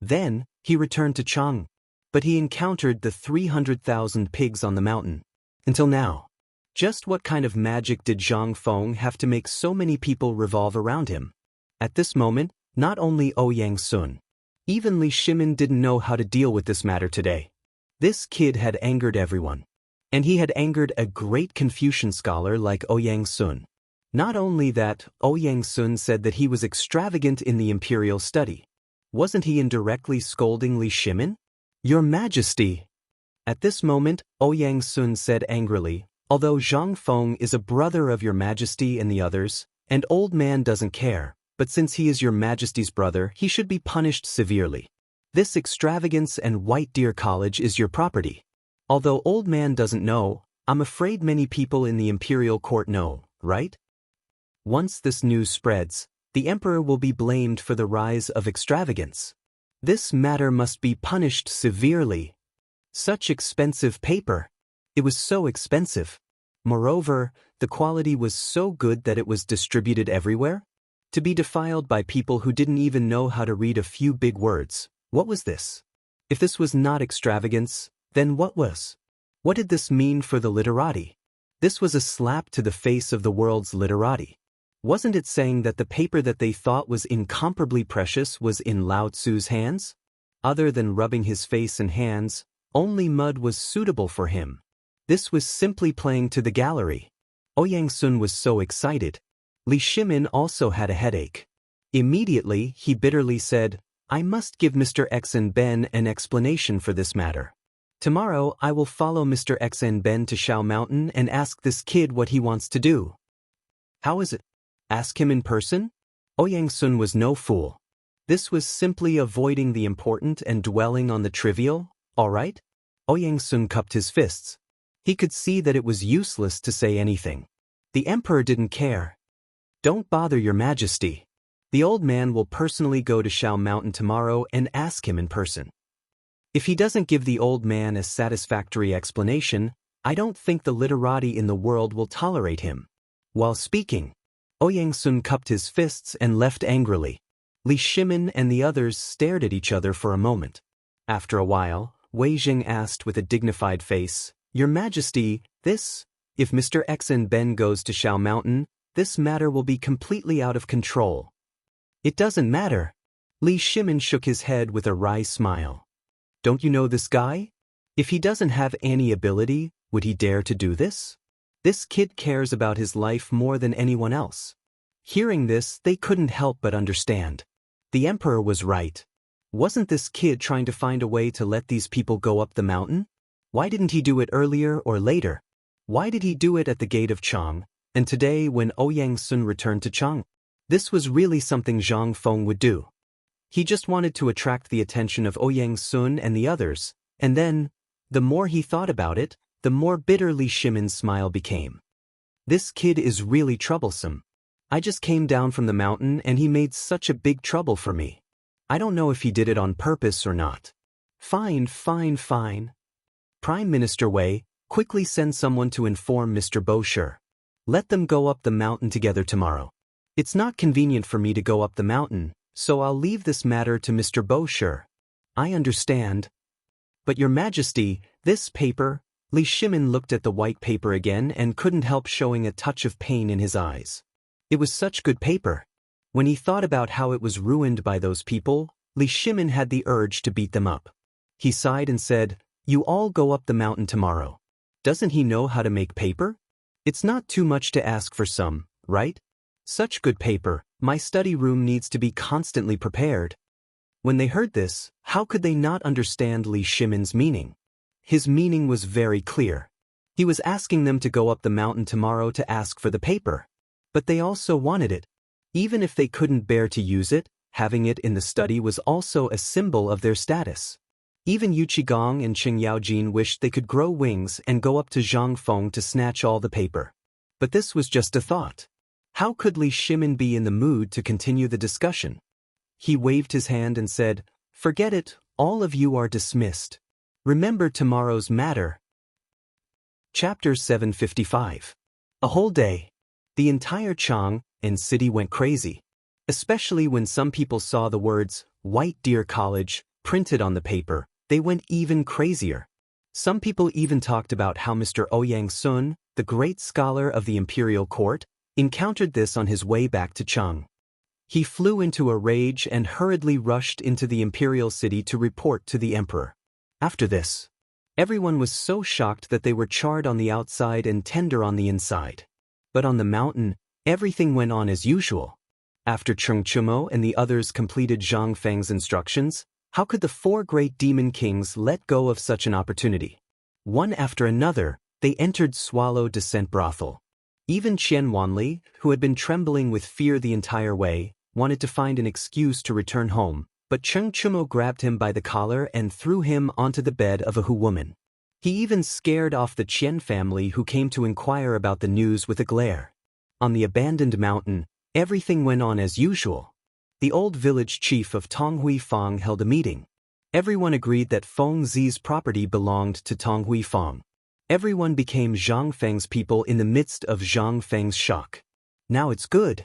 Then, he returned to Chang'an. But he encountered the 300,000 pigs on the mountain. Until now. Just what kind of magic did Zhang Feng have to make so many people revolve around him? At this moment, not only Ouyang Sun, even Li Shimin didn't know how to deal with this matter today. This kid had angered everyone. And he had angered a great Confucian scholar like Ouyang Sun. Not only that, Ouyang Sun said that he was extravagant in the imperial study. Wasn't he indirectly scolding Li Shimin? Your Majesty! At this moment, Ouyang Sun said angrily, although Zhang Feng is a brother of your Majesty and the others, and old man doesn't care, but since he is your Majesty's brother, he should be punished severely. This extravagance and White Deer College is your property. Although old man doesn't know, I'm afraid many people in the imperial court know, right? Once this news spreads, the emperor will be blamed for the rise of extravagance. This matter must be punished severely. Such expensive paper. It was so expensive. Moreover, the quality was so good that it was distributed everywhere. To be defiled by people who didn't even know how to read a few big words. What was this? If this was not extravagance, then what was? What did this mean for the literati? This was a slap to the face of the world's literati. Wasn't it saying that the paper that they thought was incomparably precious was in Lao Tzu's hands? Other than rubbing his face and hands, only mud was suitable for him. This was simply playing to the gallery. Ouyang Sun was so excited. Li Shimin also had a headache. Immediately, he bitterly said, I must give Mr. Xn Ben an explanation for this matter. Tomorrow I will follow Mr. Xn Ben to Shao Mountain and ask this kid what he wants to do. How is it? Ask him in person? Ouyang Sun was no fool. This was simply avoiding the important and dwelling on the trivial, all right? Ouyang Sun cupped his fists. He could see that it was useless to say anything. The emperor didn't care. Don't bother your Majesty. The old man will personally go to Shao Mountain tomorrow and ask him in person. If he doesn't give the old man a satisfactory explanation, I don't think the literati in the world will tolerate him. While speaking, Ouyang Sun cupped his fists and left angrily. Li Shimin and the others stared at each other for a moment. After a while, Wei Jing asked with a dignified face, Your Majesty, if Mr. Xn Ben goes to Shao Mountain, this matter will be completely out of control. It doesn't matter. Li Shimin shook his head with a wry smile. Don't you know this guy? If he doesn't have any ability, would he dare to do this? This kid cares about his life more than anyone else. Hearing this, they couldn't help but understand. The emperor was right. Wasn't this kid trying to find a way to let these people go up the mountain? Why didn't he do it earlier or later? Why did he do it at the gate of Chang'an, and today when Ouyang Sun returned to Chang'an? This was really something Zhang Feng would do. He just wanted to attract the attention of Ouyang Sun and the others, and then, the more he thought about it, the more bitter Li Shimin's smile became. This kid is really troublesome. I just came down from the mountain and he made such a big trouble for me. I don't know if he did it on purpose or not. Fine. Prime Minister Wei, quickly send someone to inform Mr. Bosher. Let them go up the mountain together tomorrow. It's not convenient for me to go up the mountain, so I'll leave this matter to Mr. Bosher. I understand. But Your Majesty, this paper, Li Shimin looked at the white paper again and couldn't help showing a touch of pain in his eyes. It was such good paper. When he thought about how it was ruined by those people, Li Shimin had the urge to beat them up. He sighed and said, You all go up the mountain tomorrow. Doesn't he know how to make paper? It's not too much to ask for some, right? Such good paper, my study room needs to be constantly prepared. When they heard this, how could they not understand Li Shimin's meaning? His meaning was very clear. He was asking them to go up the mountain tomorrow to ask for the paper. But they also wanted it. Even if they couldn't bear to use it, having it in the study was also a symbol of their status. Even Yuqigong and Qing Yaojin wished they could grow wings and go up to Zhang Feng to snatch all the paper. But this was just a thought. How could Li Shimin be in the mood to continue the discussion? He waved his hand and said, "Forget it, all of you are dismissed. Remember tomorrow's matter." Chapter 755. A whole day. The entire Chang'an city went crazy. Especially when some people saw the words, "White Deer College," printed on the paper, they went even crazier. Some people even talked about how Mr. Ouyang Sun, the great scholar of the imperial court, encountered this on his way back to Chang. He flew into a rage and hurriedly rushed into the imperial city to report to the emperor. After this, everyone was so shocked that they were charred on the outside and tender on the inside. But on the mountain, everything went on as usual. After Chengchumo and the others completed Zhang Feng's instructions, how could the 4 great demon kings let go of such an opportunity? One after another, they entered Swallow Descent Brothel. Even Qian Wanli, who had been trembling with fear the entire way, wanted to find an excuse to return home, but Chengchumo grabbed him by the collar and threw him onto the bed of a Hu woman. He even scared off the Qian family who came to inquire about the news with a glare. On the abandoned mountain, everything went on as usual. The old village chief of Tonghui Fang held a meeting. Everyone agreed that Feng Zi's property belonged to Tonghui Fang. Everyone became Zhang Feng's people in the midst of Zhang Feng's shock. Now it's good.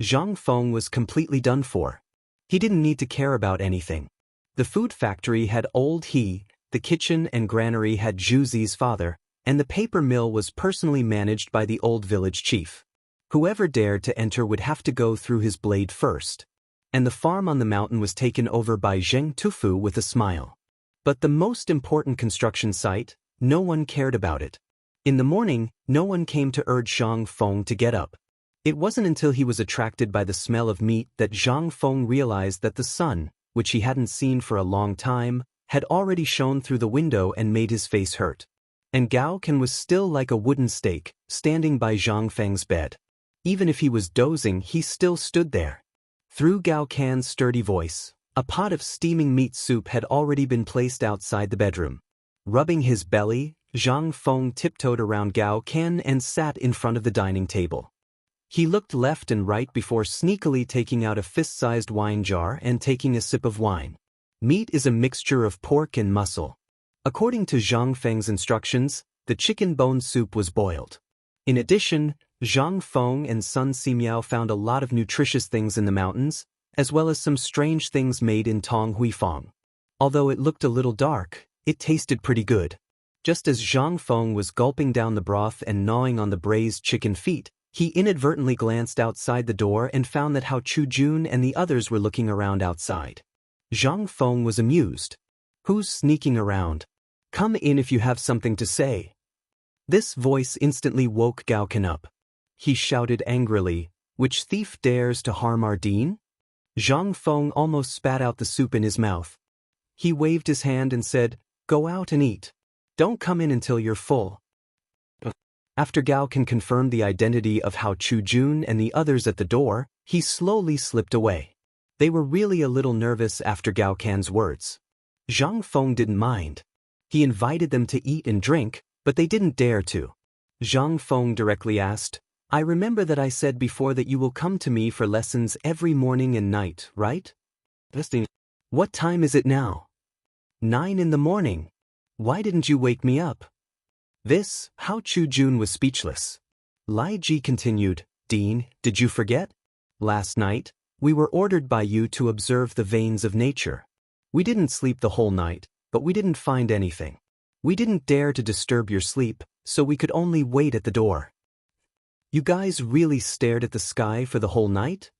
Zhang Feng was completely done for. He didn't need to care about anything. The food factory had old He, the kitchen and granary had Zhu Zi's father, and the paper mill was personally managed by the old village chief. Whoever dared to enter would have to go through his blade first. And the farm on the mountain was taken over by Zheng Tufu with a smile. But the most important construction site, no one cared about it. In the morning, no one came to urge Zhang Feng to get up. It wasn't until he was attracted by the smell of meat that Zhang Feng realized that the sun, which he hadn't seen for a long time, had already shone through the window and made his face hurt. And Gao Can was still like a wooden stake, standing by Zhang Feng's bed. Even if he was dozing, he still stood there. Through Gao Can's sturdy voice, a pot of steaming meat soup had already been placed outside the bedroom. Rubbing his belly, Zhang Feng tiptoed around Gao Can and sat in front of the dining table. He looked left and right before sneakily taking out a fist-sized wine jar and taking a sip of wine. Meat is a mixture of pork and muscle. According to Zhang Feng's instructions, the chicken bone soup was boiled. In addition, Zhang Feng and Sun Simiao found a lot of nutritious things in the mountains, as well as some strange things made in Tonghui Fang. Although it looked a little dark, it tasted pretty good. Just as Zhang Feng was gulping down the broth and gnawing on the braised chicken feet, he inadvertently glanced outside the door and found that Hao Chujun and the others were looking around outside. Zhang Feng was amused. "Who's sneaking around? Come in if you have something to say." This voice instantly woke Gao Can up. He shouted angrily, "Which thief dares to harm our dean?" Zhang Feng almost spat out the soup in his mouth. He waved his hand and said, "Go out and eat. Don't come in until you're full." After Gao Can confirmed the identity of Hao Chujun and the others at the door, he slowly slipped away. They were really a little nervous after Gao Can's words. Zhang Feng didn't mind. He invited them to eat and drink, but they didn't dare to. Zhang Feng directly asked, "I remember that I said before that you will come to me for lessons every morning and night, right? What time is it now?" 9 in the morning. Why didn't you wake me up?" Hao Chujun was speechless. Lai Ji continued, "Dean, did you forget? Last night, we were ordered by you to observe the veins of nature. We didn't sleep the whole night, but we didn't find anything. We didn't dare to disturb your sleep, so we could only wait at the door." "You guys really stared at the sky for the whole night?"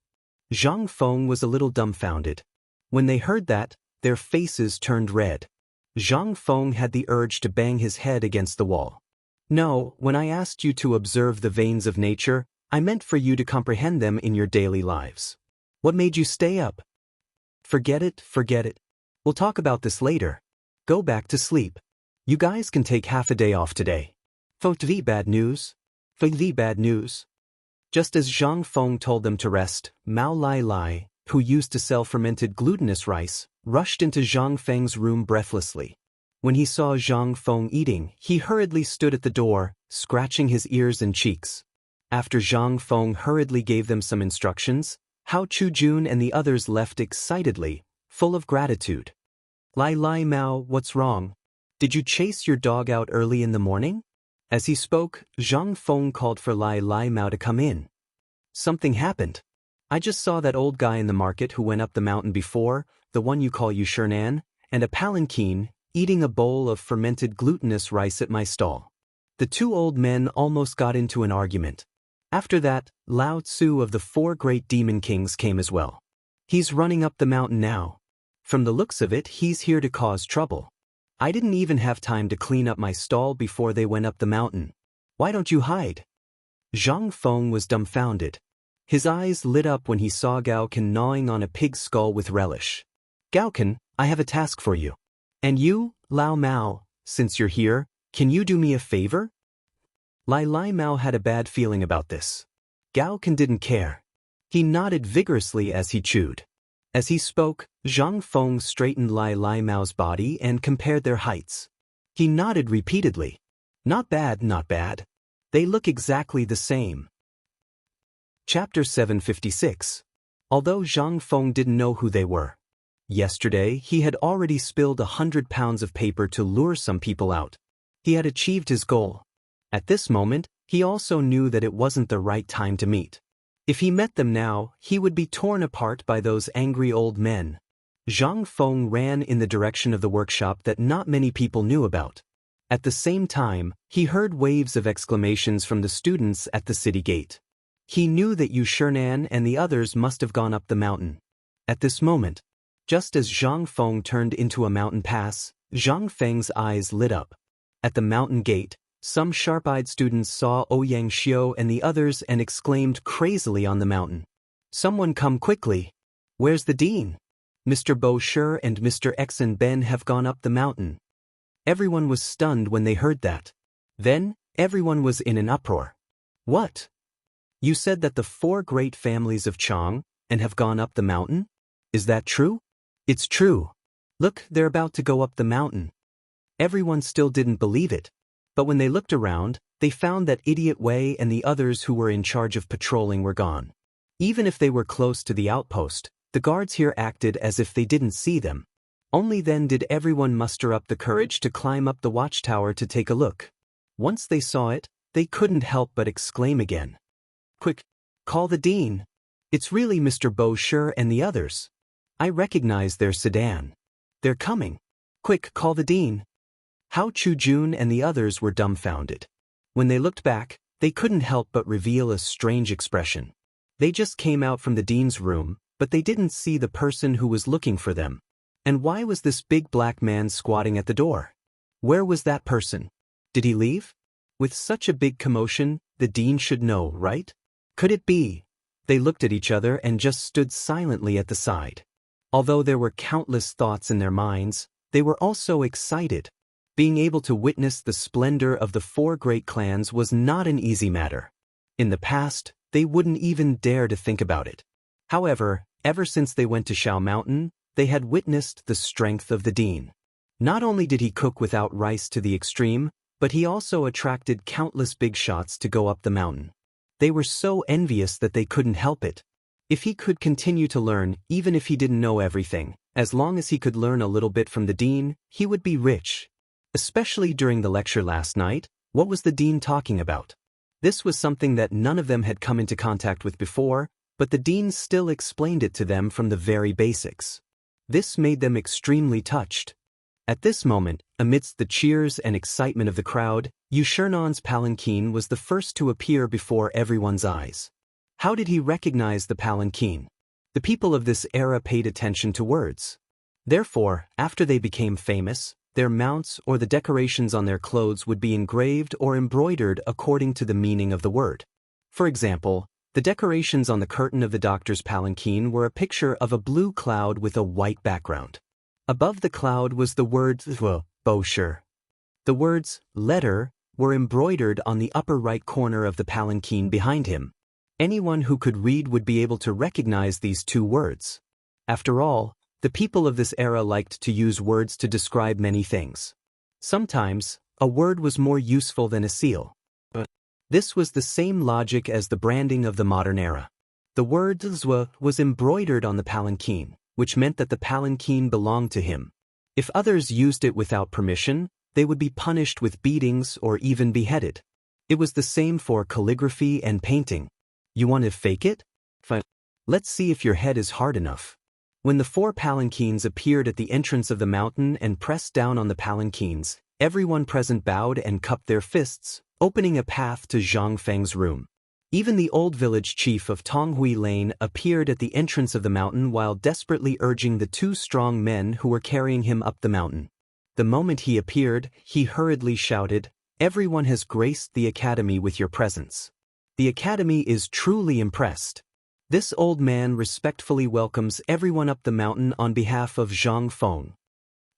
Zhang Feng was a little dumbfounded. When they heard that, their faces turned red. Zhang Feng had the urge to bang his head against the wall. "No, when I asked you to observe the veins of nature, I meant for you to comprehend them in your daily lives. What made you stay up?" Forget it. We'll talk about this later. Go back to sleep. You guys can take half a day off today." Bad news. Just as Zhang Feng told them to rest, Mao Lai Lai, who used to sell fermented glutinous rice, rushed into Zhang Feng's room breathlessly. When he saw Zhang Feng eating, he hurriedly stood at the door, scratching his ears and cheeks. After Zhang Feng hurriedly gave them some instructions, Hao Chujun and the others left excitedly, full of gratitude. Lai Lai Mao, what's wrong? Did you chase your dog out early in the morning? As he spoke, Zhang Feng called for Lai Lai Mao to come in. Something happened. I just saw that old guy in the market who went up the mountain before, the one you call Chang'an, and a palanquin, eating a bowl of fermented glutinous rice at my stall. The two old men almost got into an argument. After that, Lao Tzu of the 4 great demon kings came as well. He's running up the mountain now. From the looks of it, he's here to cause trouble. I didn't even have time to clean up my stall before they went up the mountain. Why don't you hide? Zhang Feng was dumbfounded. His eyes lit up when he saw Gaoken gnawing on a pig's skull with relish. Gaoken, I have a task for you. And you, Lao Mao, since you're here, can you do me a favor? Lai Lai Mao had a bad feeling about this. Gaoken didn't care. He nodded vigorously as he chewed. As he spoke, Zhang Feng straightened Lai Lai Mao's body and compared their heights. He nodded repeatedly. Not bad, not bad. They look exactly the same. Chapter 756. Although Zhang Feng didn't know who they were. Yesterday, he had already spilled 100 pounds of paper to lure some people out. He had achieved his goal. At this moment, he also knew that it wasn't the right time to meet. If he met them now, he would be torn apart by those angry old men. Zhang Feng ran in the direction of the workshop that not many people knew about. At the same time, he heard waves of exclamations from the students at the city gate. He knew that Shernan and the others must have gone up the mountain. At this moment, just as Zhang Feng turned into a mountain pass, Zhang Feng's eyes lit up. At the mountain gate, some sharp-eyed students saw Ouyang Xiu and the others and exclaimed crazily on the mountain. Someone come quickly. Where's the dean? Mr. Bo Shi and Mr. Exen Ben have gone up the mountain. Everyone was stunned when they heard that. Then, everyone was in an uproar. What? You said that the 4 great families of Chang and have gone up the mountain? Is that true? It's true. Look, they're about to go up the mountain. Everyone still didn't believe it. But when they looked around, they found that Idiot Wei and the others who were in charge of patrolling were gone. Even if they were close to the outpost, the guards here acted as if they didn't see them. Only then did everyone muster up the courage to climb up the watchtower to take a look. Once they saw it, they couldn't help but exclaim again. Quick, call the dean. It's really Mr. Bo Shi and the others. I recognize their sedan. They're coming. Quick, call the dean. Hao Chujun and the others were dumbfounded. When they looked back, they couldn't help but reveal a strange expression. They just came out from the dean's room, but they didn't see the person who was looking for them. And why was this big black man squatting at the door? Where was that person? Did he leave? With such a big commotion, the dean should know, right? Could it be? They looked at each other and just stood silently at the side. Although there were countless thoughts in their minds, they were also excited. Being able to witness the splendor of the 4 great clans was not an easy matter. In the past, they wouldn't even dare to think about it. However, ever since they went to Shao Mountain, they had witnessed the strength of the dean. Not only did he cook without rice to the extreme, but he also attracted countless big shots to go up the mountain. They were so envious that they couldn't help it. If he could continue to learn, even if he didn't know everything, as long as he could learn a little bit from the dean, he would be rich. Especially during the lecture last night, what was the dean talking about? This was something that none of them had come into contact with before, but the dean still explained it to them from the very basics. This made them extremely touched. At this moment, amidst the cheers and excitement of the crowd, Shernan's palanquin was the first to appear before everyone's eyes. How did he recognize the palanquin? The people of this era paid attention to words. Therefore, after they became famous, their mounts or the decorations on their clothes would be engraved or embroidered according to the meaning of the word. For example, the decorations on the curtain of the doctor's palanquin were a picture of a blue cloud with a white background. Above the cloud was the word Bo Shi. The words letter were embroidered on the upper right corner of the palanquin behind him. Anyone who could read would be able to recognize these 2 words. After all, The people of this era liked to use words to describe many things. Sometimes, a word was more useful than a seal. But this was the same logic as the branding of the modern era. The word zwa was embroidered on the palanquin, which meant that the palanquin belonged to him. If others used it without permission, they would be punished with beatings or even beheaded. It was the same for calligraphy and painting. You want to fake it? Fine. Let's see if your head is hard enough. When the 4 palanquins appeared at the entrance of the mountain and pressed down on the palanquins, everyone present bowed and cupped their fists, opening a path to Zhang Feng's room. Even the old village chief of Tonghui Lane appeared at the entrance of the mountain while desperately urging the 2 strong men who were carrying him up the mountain. The moment he appeared, he hurriedly shouted, "Everyone has graced the academy with your presence. The academy is truly impressed. This old man respectfully welcomes everyone up the mountain on behalf of Zhang Feng."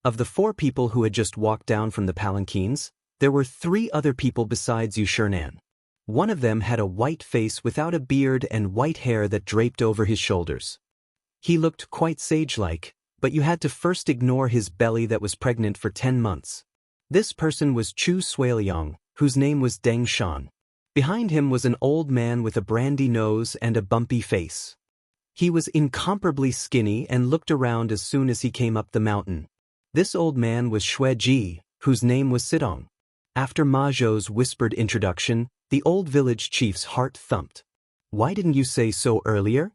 Of the 4 people who had just walked down from the palanquins, there were 3 other people besides Yu Shernan. One of them had a white face without a beard and white hair that draped over his shoulders. He looked quite sage-like, but you had to first ignore his belly that was pregnant for 10 months. This person was Chu Suiliang, whose name was Deng Shan. Behind him was an old man with a brandy nose and a bumpy face. He was incomparably skinny and looked around as soon as he came up the mountain. This old man was Xue Ji, whose name was Sidong. After Ma Zhou's whispered introduction, the old village chief's heart thumped. "Why didn't you say so earlier?"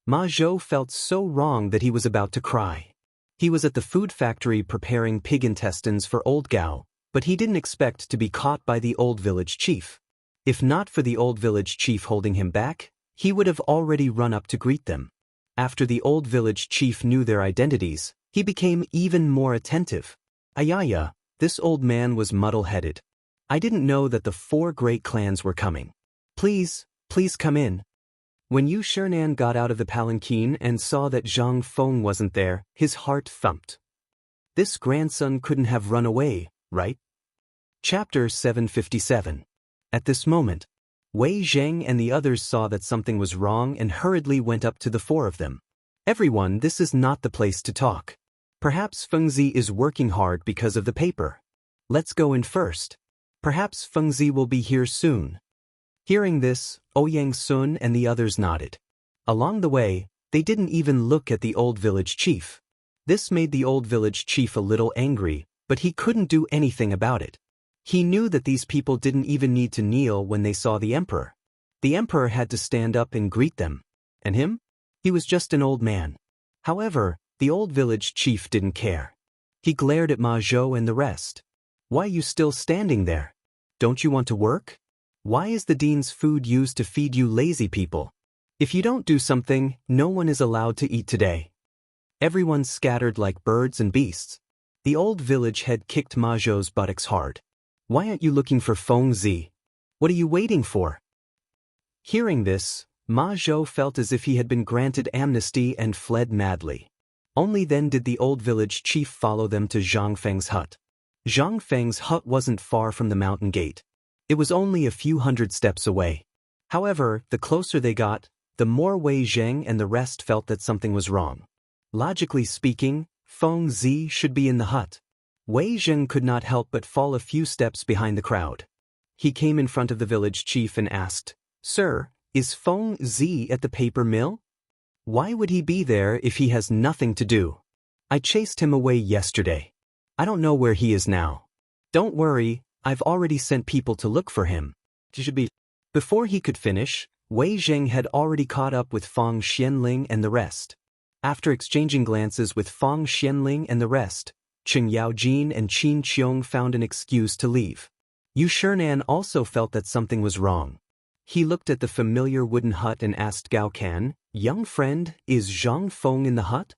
Ma Zhou felt so wrong that he was about to cry. He was at the food factory preparing pig intestines for old Gao, but he didn't expect to be caught by the old village chief. If not for the old village chief holding him back, he would have already run up to greet them. After the old village chief knew their identities, he became even more attentive. "Ayaya, this old man was muddle-headed. I didn't know that the 4 great clans were coming. Please come in." When Yu Shernan got out of the palanquin and saw that Zhang Feng wasn't there, his heart thumped. This grandson couldn't have run away, right? Chapter 757. At this moment, Wei Zheng and the others saw that something was wrong and hurriedly went up to the 4 of them. "Everyone, this is not the place to talk. Perhaps Fengzi is working hard because of the paper. Let's go in first. Perhaps Fengzi will be here soon." Hearing this, Ouyang Sun and the others nodded. Along the way, they didn't even look at the old village chief. This made the old village chief a little angry, but he couldn't do anything about it. He knew that these people didn't even need to kneel when they saw the emperor. The emperor had to stand up and greet them. And him? He was just an old man. However, the old village chief didn't care. He glared at Ma Zhou and the rest. "Why are you still standing there? Don't you want to work? Why is the dean's food used to feed you lazy people? If you don't do something, no one is allowed to eat today." Everyone scattered like birds and beasts. The old village head kicked Ma Zhou's buttocks hard. "Why aren't you looking for Fengzi? What are you waiting for?" Hearing this, Ma Zhou felt as if he had been granted amnesty and fled madly. Only then did the old village chief follow them to Zhang Feng's hut. Zhang Feng's hut wasn't far from the mountain gate. It was only a few hundred steps away. However, the closer they got, the more Wei Zheng and the rest felt that something was wrong. Logically speaking, Fengzi should be in the hut. Wei Zheng could not help but fall a few steps behind the crowd. He came in front of the village chief and asked, "Sir, is Fengzi at the paper mill? Why would he be there if he has nothing to do? I chased him away yesterday. I don't know where he is now." "Don't worry, I've already sent people to look for him. He should be." Before he could finish, Wei Zheng had already caught up with Fang Xianling and the rest. After exchanging glances with Fang Xianling and the rest, Cheng Yaojin and Qin Qiong found an excuse to leave. Yu Shernan also felt that something was wrong. He looked at the familiar wooden hut and asked Gao Can, "Young friend, is Zhang Feng in the hut?"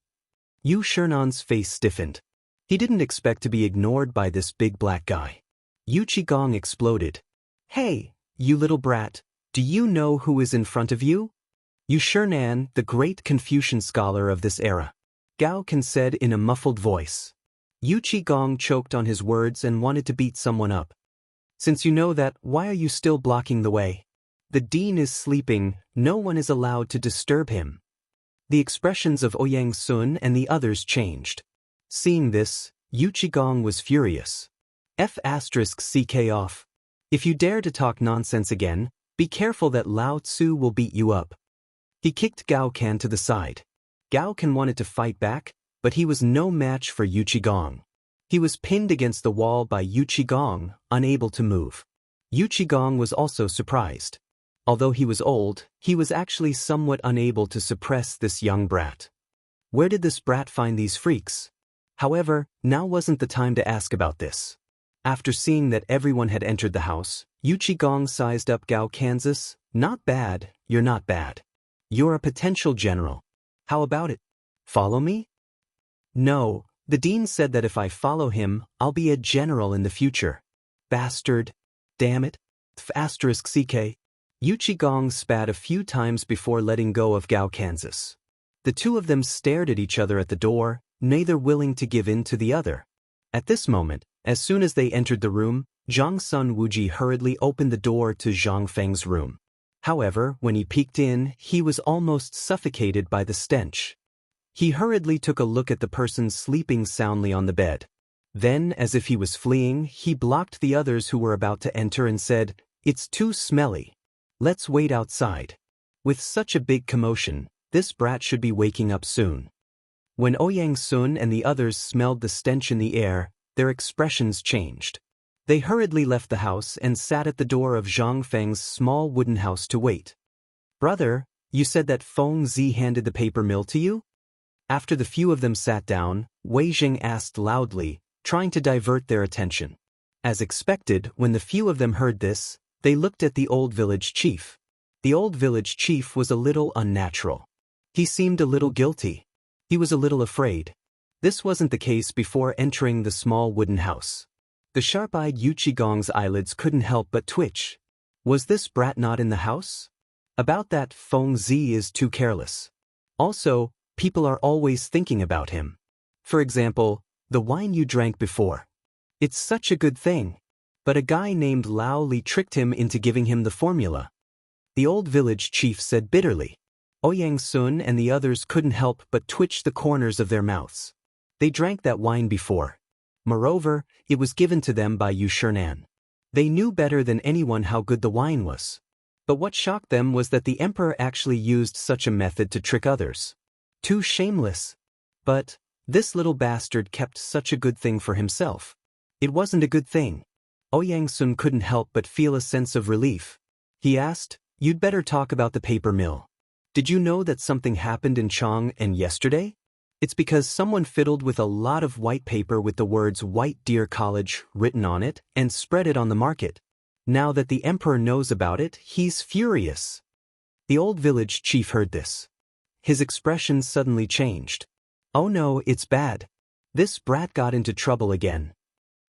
Yu Shernan's face stiffened. He didn't expect to be ignored by this big black guy. Yu Qigong exploded. "Hey, you little brat, do you know who is in front of you?" Yu Shernan, the great Confucian scholar of this era. Gao Can said in a muffled voice. Yu Qigong choked on his words and wanted to beat someone up. "Since you know that, why are you still blocking the way? The dean is sleeping, no one is allowed to disturb him." The expressions of Ouyang Sun and the others changed. Seeing this, Yu Qigong was furious. F***ck off. If you dare to talk nonsense again, be careful that Lao Tzu will beat you up. He kicked Gao Can to the side. Gao Can wanted to fight back, but he was no match for Yu Qigong. He was pinned against the wall by Yu Qigong, unable to move. Yu Qigong was also surprised. Although he was old, he was actually somewhat unable to suppress this young brat. Where did this brat find these freaks? However, now wasn't the time to ask about this. After seeing that everyone had entered the house, Yu Qigong sized up Gao Kansas. Not bad, you're not bad. You're a potential general. How about it? Follow me? No, the dean said that if I follow him, I'll be a general in the future. Bastard. Damn it. **ck. Yu Qigong spat a few times before letting go of Gao Kansas. The two of them stared at each other at the door, neither willing to give in to the other. At this moment, as soon as they entered the room, Zhang Sun Wuji hurriedly opened the door to Zhang Feng's room. However, when he peeked in, he was almost suffocated by the stench. He hurriedly took a look at the person sleeping soundly on the bed. Then, as if he was fleeing, he blocked the others who were about to enter and said, "It's too smelly. Let's wait outside." With such a big commotion, this brat should be waking up soon. When Ouyang Sun and the others smelled the stench in the air, their expressions changed. They hurriedly left the house and sat at the door of Zhang Feng's small wooden house to wait. "Brother, you said that Feng Zi handed the paper mill to you?" After the few of them sat down, Wei Jing asked loudly, trying to divert their attention. As expected, when the few of them heard this, they looked at the old village chief. The old village chief was a little unnatural. He seemed a little guilty. He was a little afraid. This wasn't the case before entering the small wooden house. The sharp-eyed Yu Qigong's eyelids couldn't help but twitch. Was this brat not in the house? About that, Feng Zi is too careless. Also, people are always thinking about him. For example, the wine you drank before. It's such a good thing. But a guy named Lao Li tricked him into giving him the formula. The old village chief said bitterly. Ouyang Sun and the others couldn't help but twitch the corners of their mouths. They drank that wine before. Moreover, it was given to them by Yu Shernan. They knew better than anyone how good the wine was. But what shocked them was that the emperor actually used such a method to trick others. Too shameless. But this little bastard kept such a good thing for himself. It wasn't a good thing. Ouyang Sun couldn't help but feel a sense of relief. He asked, "You'd better talk about the paper mill. Did you know that something happened in Chang'an yesterday? It's because someone fiddled with a lot of white paper with the words White Deer College written on it and spread it on the market. Now that the emperor knows about it, he's furious." The old village chief heard this. His expression suddenly changed. "Oh no, it's bad. This brat got into trouble again."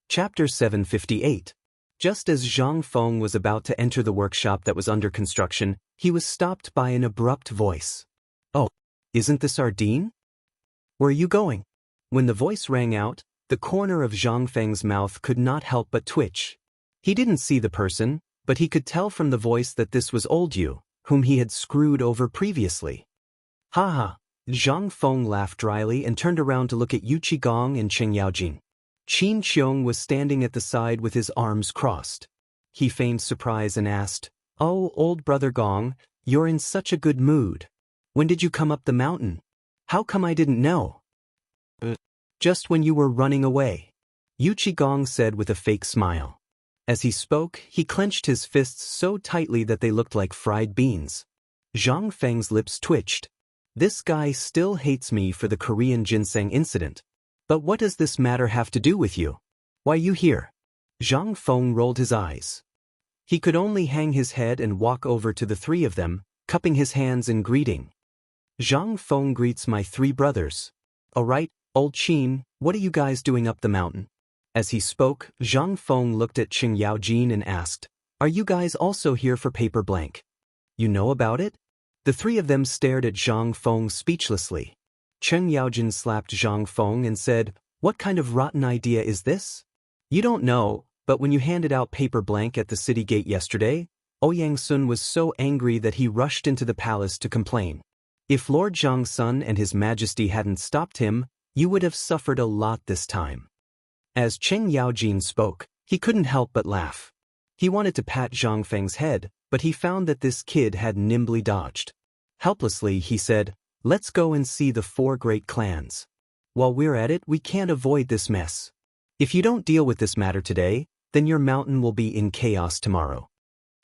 Chapter 758. Just as Zhang Feng was about to enter the workshop that was under construction, he was stopped by an abrupt voice. "Oh, isn't this our dean? Where are you going?" When the voice rang out, the corner of Zhang Feng's mouth could not help but twitch. He didn't see the person, but he could tell from the voice that this was old Yu, whom he had screwed over previously. "Ha ha!" Zhang Feng laughed dryly and turned around to look at Yu Qigong and Cheng Yaojin. Qin Qiong was standing at the side with his arms crossed. He feigned surprise and asked, "Oh, old brother Gong, you're in such a good mood. When did you come up the mountain? How come I didn't know?" "Just when you were running away," Yu Qigong said with a fake smile. As he spoke, he clenched his fists so tightly that they looked like fried beans. Zhang Feng's lips twitched. This guy still hates me for the Korean ginseng incident. But what does this matter have to do with you? Why you here? Zhang Feng rolled his eyes. He could only hang his head and walk over to the three of them, cupping his hands in greeting. "Zhang Feng greets my three brothers. All right, old Qin, what are you guys doing up the mountain?" As he spoke, Zhang Feng looked at Cheng Yaojin and asked, "Are you guys also here for paper blank? You know about it?" The three of them stared at Zhang Feng speechlessly. Cheng Yaojin slapped Zhang Feng and said, "What kind of rotten idea is this? You don't know, but when you handed out paper blank at the city gate yesterday, Ouyang Sun was so angry that he rushed into the palace to complain. If Lord Zhangsun and His Majesty hadn't stopped him, you would have suffered a lot this time. As Cheng Yaojin spoke, he couldn't help but laugh. He wanted to pat Zhang Feng's head, but he found that this kid had nimbly dodged. Helplessly, he said, "Let's go and see the 4 great clans. While we're at it, we can't avoid this mess. If you don't deal with this matter today, then your mountain will be in chaos tomorrow."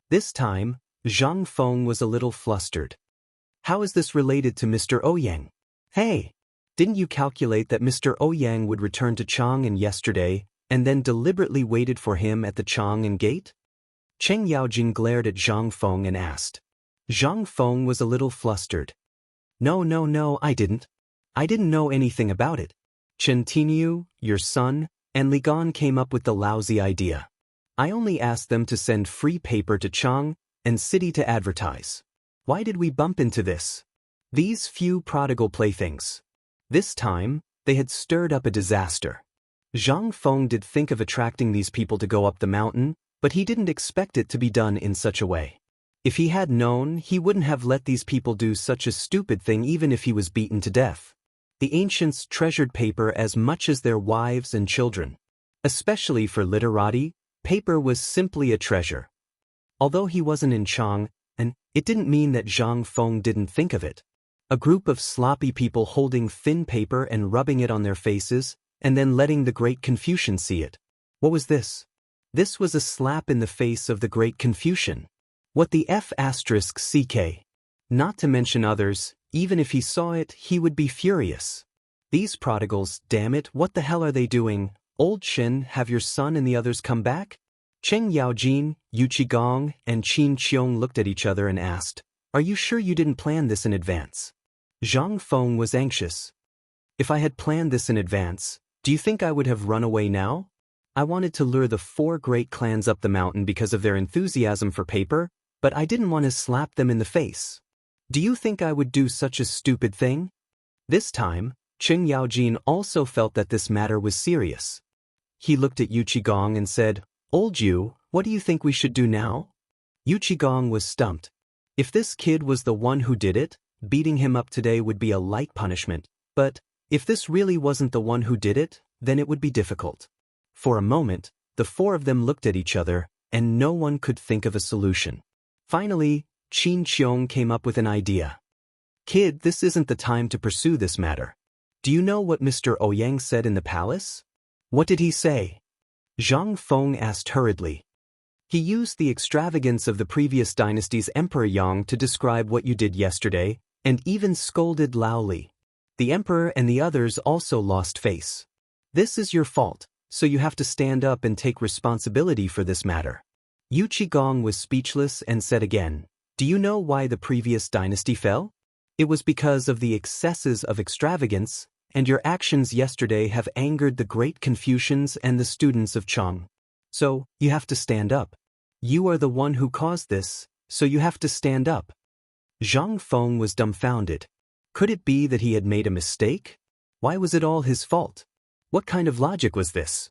This time, Zhang Feng was a little flustered. "How is this related to Mr. Ouyang? Hey, didn't you calculate that Mr. Ouyang would return to Chang'an yesterday and then deliberately waited for him at the Chang'an gate?" Cheng Yaojin glared at Zhang Feng and asked. Zhang Feng was a little flustered. No, I didn't. I didn't know anything about it. Chen Tinyu, your son, and Li Gan came up with the lousy idea. I only asked them to send free paper to Chang and city to advertise. Why did we bump into this? These few prodigal playthings. This time, they had stirred up a disaster. Zhang Feng did think of attracting these people to go up the mountain, but he didn't expect it to be done in such a way. If he had known, he wouldn't have let these people do such a stupid thing even if he was beaten to death. The ancients treasured paper as much as their wives and children. Especially for literati, paper was simply a treasure. Although he wasn't in Chang'an, it didn't mean that Zhang Feng didn't think of it. A group of sloppy people holding thin paper and rubbing it on their faces, and then letting the Great Confucian see it. What was this? This was a slap in the face of the Great Confucian. What the F***ck? Not to mention others, even if he saw it, he would be furious. These prodigals, damn it, what the hell are they doing? Old Chen, have your son and the others come back? Cheng Yaojin, Yu Qigong, and Qin Qiong looked at each other and asked, "Are you sure you didn't plan this in advance?" Zhang Feng was anxious. "If I had planned this in advance, do you think I would have run away now? I wanted to lure the 4 great clans up the mountain because of their enthusiasm for paper, but I didn't want to slap them in the face. Do you think I would do such a stupid thing?" This time, Cheng Yaojin also felt that this matter was serious. He looked at Yu Qigong and said, "Old Yu, what do you think we should do now?" Yu Qigong was stumped. If this kid was the one who did it, beating him up today would be a light punishment, but if this really wasn't the one who did it, then it would be difficult. For a moment, the 4 of them looked at each other, and no one could think of a solution. Finally, Qin Qiong came up with an idea. "Kid, this isn't the time to pursue this matter. Do you know what Mr. Ouyang said in the palace?" "What did he say?" Zhang Feng asked hurriedly. "He used the extravagance of the previous dynasty's Emperor Yang to describe what you did yesterday, and even scolded loudly. The Emperor and the others also lost face. This is your fault, so you have to stand up and take responsibility for this matter." Yu Qigong was speechless and said again, "Do you know why the previous dynasty fell? It was because of the excesses of extravagance, and your actions yesterday have angered the great Confucians and the students of Chang. So, you have to stand up. You are the one who caused this, so you have to stand up." Zhang Feng was dumbfounded. Could it be that he had made a mistake? Why was it all his fault? What kind of logic was this?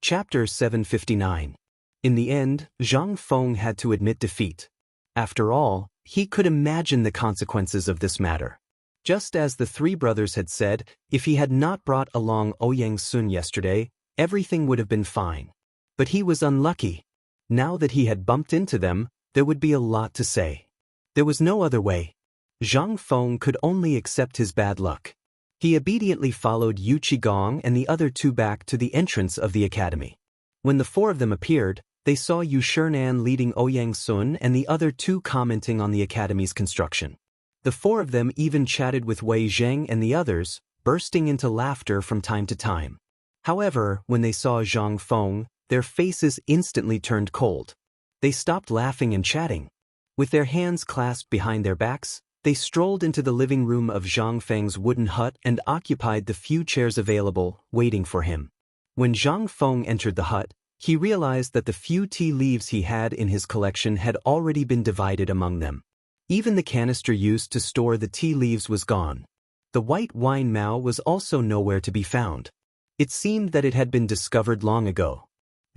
Chapter 759. In the end, Zhang Feng had to admit defeat. After all, he could imagine the consequences of this matter. Just as the 3 brothers had said, if he had not brought along Ouyang Sun yesterday, everything would have been fine. But he was unlucky. Now that he had bumped into them, there would be a lot to say. There was no other way. Zhang Feng could only accept his bad luck. He obediently followed Yu Qigong and the other 2 back to the entrance of the academy. When the 4 of them appeared, they saw Yu Shernan leading Ouyang Sun and the other 2 commenting on the academy's construction. The 4 of them even chatted with Wei Zheng and the others, bursting into laughter from time to time. However, when they saw Zhang Feng, their faces instantly turned cold. They stopped laughing and chatting. With their hands clasped behind their backs, they strolled into the living room of Zhang Feng's wooden hut and occupied the few chairs available, waiting for him. When Zhang Feng entered the hut, he realized that the few tea leaves he had in his collection had already been divided among them. Even the canister used to store the tea leaves was gone. The white wine mao was also nowhere to be found. It seemed that it had been discovered long ago.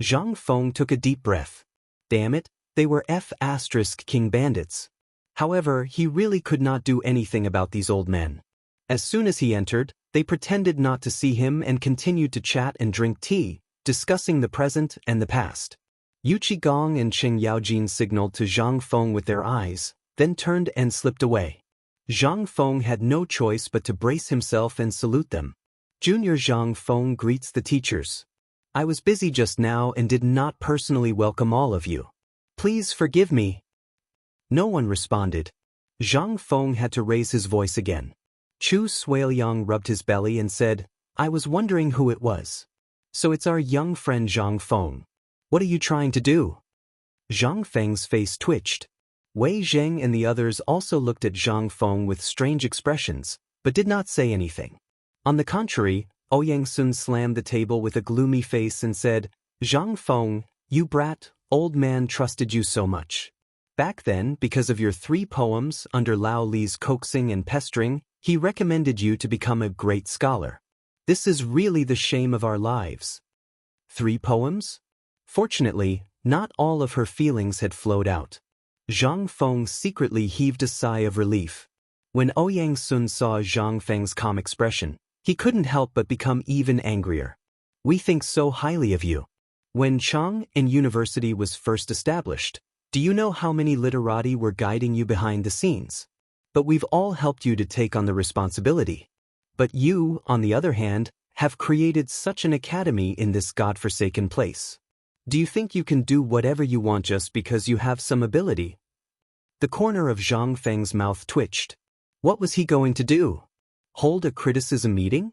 Zhang Feng took a deep breath. Damn it, they were F*** king bandits. However, he really could not do anything about these old men. As soon as he entered, they pretended not to see him and continued to chat and drink tea, discussing the present and the past. Yu Qigong and Cheng Yaojin signaled to Zhang Feng with their eyes, then turned and slipped away. Zhang Feng had no choice but to brace himself and salute them. Junior Zhang Feng greets the teachers. I was busy just now and did not personally welcome all of you. Please forgive me. No one responded. Zhang Feng had to raise his voice again. Chu Suiliang rubbed his belly and said, I was wondering who it was. So it's our young friend Zhang Feng. What are you trying to do? Zhang Feng's face twitched. Wei Zheng and the others also looked at Zhang Feng with strange expressions, but did not say anything. On the contrary, Ouyang Sun slammed the table with a gloomy face and said, Zhang Feng, you brat, old man trusted you so much. Back then, because of your 3 poems under Lao Li's coaxing and pestering, he recommended you to become a great scholar. This is really the shame of our lives. 3 poems? Fortunately, not all of her feelings had flowed out. Zhang Feng secretly heaved a sigh of relief. When Ouyang Sun saw Zhang Feng's calm expression, he couldn't help but become even angrier. We think so highly of you. When Chang'an University was first established, do you know how many literati were guiding you behind the scenes? But we've all helped you to take on the responsibility. But you, on the other hand, have created such an academy in this godforsaken place. Do you think you can do whatever you want just because you have some ability? The corner of Zhang Feng's mouth twitched. What was he going to do? Hold a criticism meeting?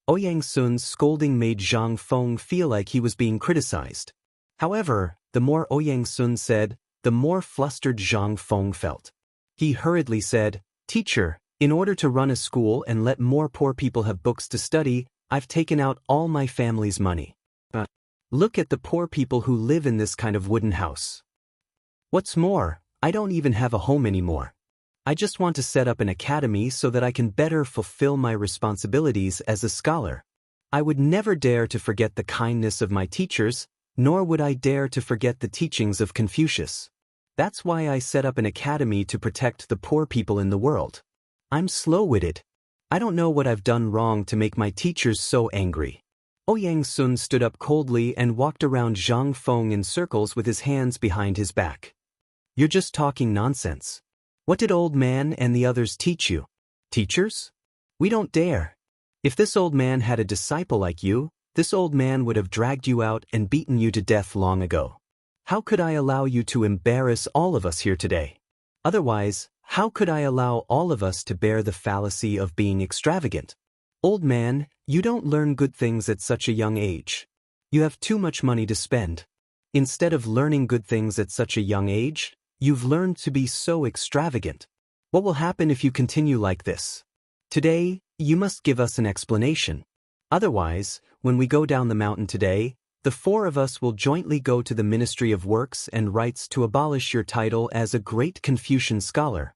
Ouyang Sun's scolding made Zhang Feng feel like he was being criticized. However, the more Ouyang Sun said, the more flustered Zhang Feng felt. He hurriedly said, Teacher, in order to run a school and let more poor people have books to study, I've taken out all my family's money. Look at the poor people who live in this kind of wooden house. What's more, I don't even have a home anymore. I just want to set up an academy so that I can better fulfill my responsibilities as a scholar. I would never dare to forget the kindness of my teachers, nor would I dare to forget the teachings of Confucius. That's why I set up an academy to protect the poor people in the world. I'm slow-witted. I don't know what I've done wrong to make my teachers so angry. Ouyang Sun stood up coldly and walked around Zhang Feng in circles with his hands behind his back. You're just talking nonsense. What did old man and the others teach you? Teachers? We don't dare. If this old man had a disciple like you, this old man would have dragged you out and beaten you to death long ago. How could I allow you to embarrass all of us here today? Otherwise, how could I allow all of us to bear the fallacy of being extravagant? Old man, you don't learn good things at such a young age. You have too much money to spend. Instead of learning good things at such a young age, you've learned to be so extravagant. What will happen if you continue like this? Today, you must give us an explanation. Otherwise, when we go down the mountain today, the 4 of us will jointly go to the Ministry of Works and Rights to abolish your title as a great Confucian scholar.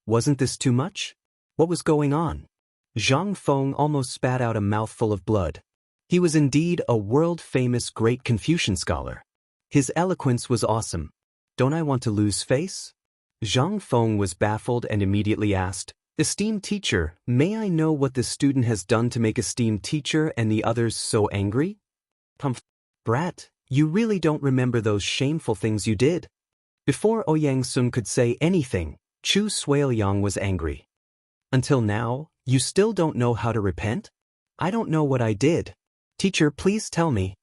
Wasn't this too much? What was going on? Zhang Feng almost spat out a mouthful of blood. He was indeed a world-famous great Confucian scholar. His eloquence was awesome. Don't I want to lose face? Zhang Feng was baffled and immediately asked, Esteemed teacher, may I know what the student has done to make esteemed teacher and the others so angry? Brat, you really don't remember those shameful things you did? Before Ouyang Sun could say anything, Chu Suiliang was angry. Until now, you still don't know how to repent? I don't know what I did. Teacher, please tell me.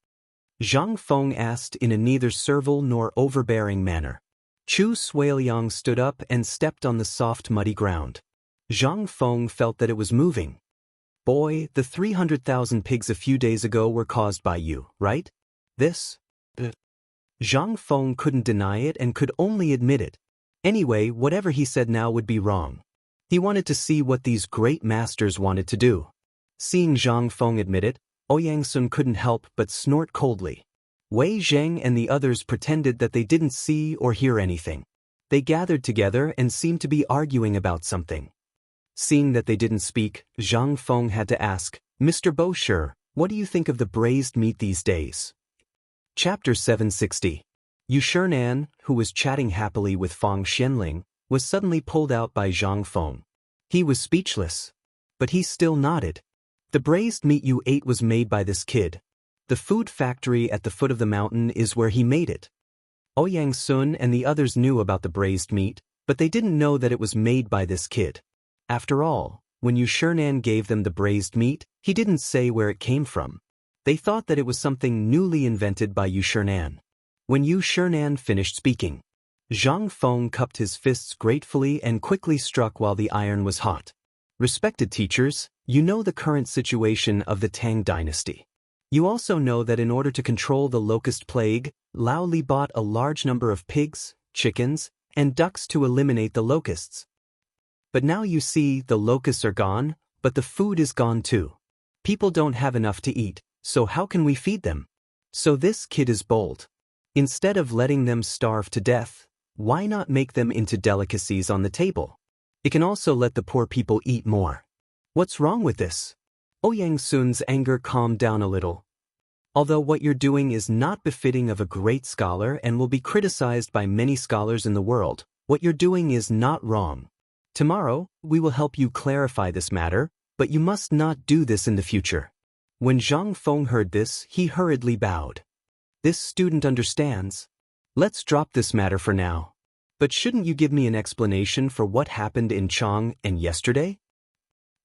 Zhang Feng asked in a neither servile nor overbearing manner. Chu Suiliang stood up and stepped on the soft muddy ground. Zhang Feng felt that it was moving. Boy, the 300,000 pigs a few days ago were caused by you, right? This? Zhang Feng couldn't deny it and could only admit it. Anyway, whatever he said now would be wrong. He wanted to see what these great masters wanted to do. Seeing Zhang Feng admit it, Ouyang Sun couldn't help but snort coldly. Wei Zheng and the others pretended that they didn't see or hear anything. They gathered together and seemed to be arguing about something. Seeing that they didn't speak, Zhang Feng had to ask, Mr. Bosher, what do you think of the braised meat these days? Chapter 760. Yu Shernan, who was chatting happily with Fang Xianling, was suddenly pulled out by Zhang Feng. He was speechless. But he still nodded. The braised meat you ate was made by this kid. The food factory at the foot of the mountain is where he made it. Ouyang Sun and the others knew about the braised meat, but they didn't know that it was made by this kid. After all, when Xernan gave them the braised meat, he didn't say where it came from. They thought that it was something newly invented by Xernan. When Xernan finished speaking, Zhang Feng cupped his fists gratefully and quickly struck while the iron was hot. Respected teachers, you know the current situation of the Tang dynasty. You also know that in order to control the locust plague, Lao Li bought a large number of pigs, chickens, and ducks to eliminate the locusts. But now you see the locusts are gone, but the food is gone too. People don't have enough to eat, so how can we feed them? So this kid is bold. Instead of letting them starve to death, why not make them into delicacies on the table? It can also let the poor people eat more. What's wrong with this? Ouyang Sun's anger calmed down a little. Although what you're doing is not befitting of a great scholar and will be criticized by many scholars in the world, what you're doing is not wrong. Tomorrow, we will help you clarify this matter, but you must not do this in the future. When Zhang Feng heard this, he hurriedly bowed. This student understands. Let's drop this matter for now. But shouldn't you give me an explanation for what happened in Chang'an yesterday?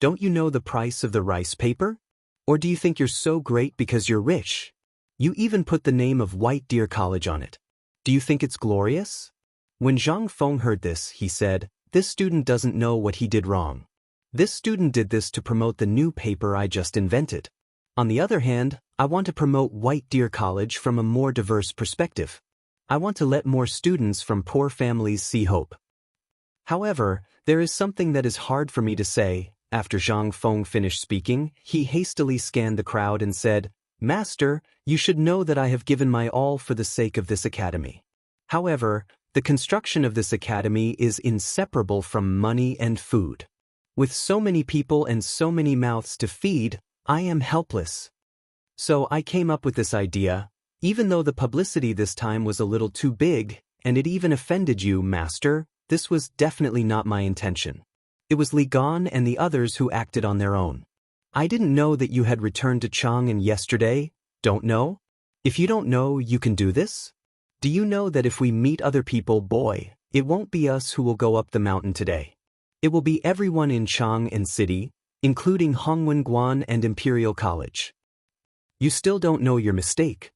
Don't you know the price of the rice paper? Or do you think you're so great because you're rich? You even put the name of White Deer College on it. Do you think it's glorious? When Zhang Feng heard this, he said, this student doesn't know what he did wrong. This student did this to promote the new paper I just invented. On the other hand, I want to promote White Deer College from a more diverse perspective. I want to let more students from poor families see hope. However, there is something that is hard for me to say. After Zhang Feng finished speaking, he hastily scanned the crowd and said, Master, you should know that I have given my all for the sake of this academy. However, the construction of this academy is inseparable from money and food. With so many people and so many mouths to feed, I am helpless. So I came up with this idea. Even though the publicity this time was a little too big, and it even offended you, Master, this was definitely not my intention. It was Li Gan and the others who acted on their own. I didn't know that you had returned to Chang'an yesterday. Don't know? If you don't know, you can do this? Do you know that if we meet other people, boy, it won't be us who will go up the mountain today. It will be everyone in Chang'an City, including Hongwen Guan and Imperial College. You still don't know your mistake.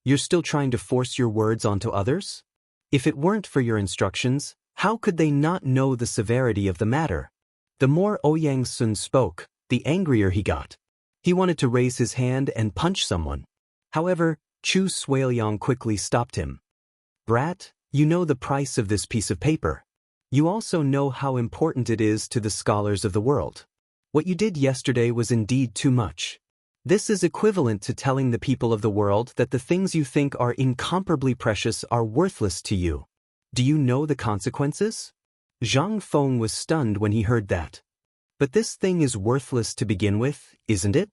You're still trying to force your words onto others? If it weren't for your instructions, how could they not know the severity of the matter? The more Ouyang Sun spoke, the angrier he got. He wanted to raise his hand and punch someone. However, Chu Suiliang quickly stopped him. Brat, you know the price of this piece of paper. You also know how important it is to the scholars of the world. What you did yesterday was indeed too much. This is equivalent to telling the people of the world that the things you think are incomparably precious are worthless to you. Do you know the consequences? Zhang Feng was stunned when he heard that. But this thing is worthless to begin with, isn't it?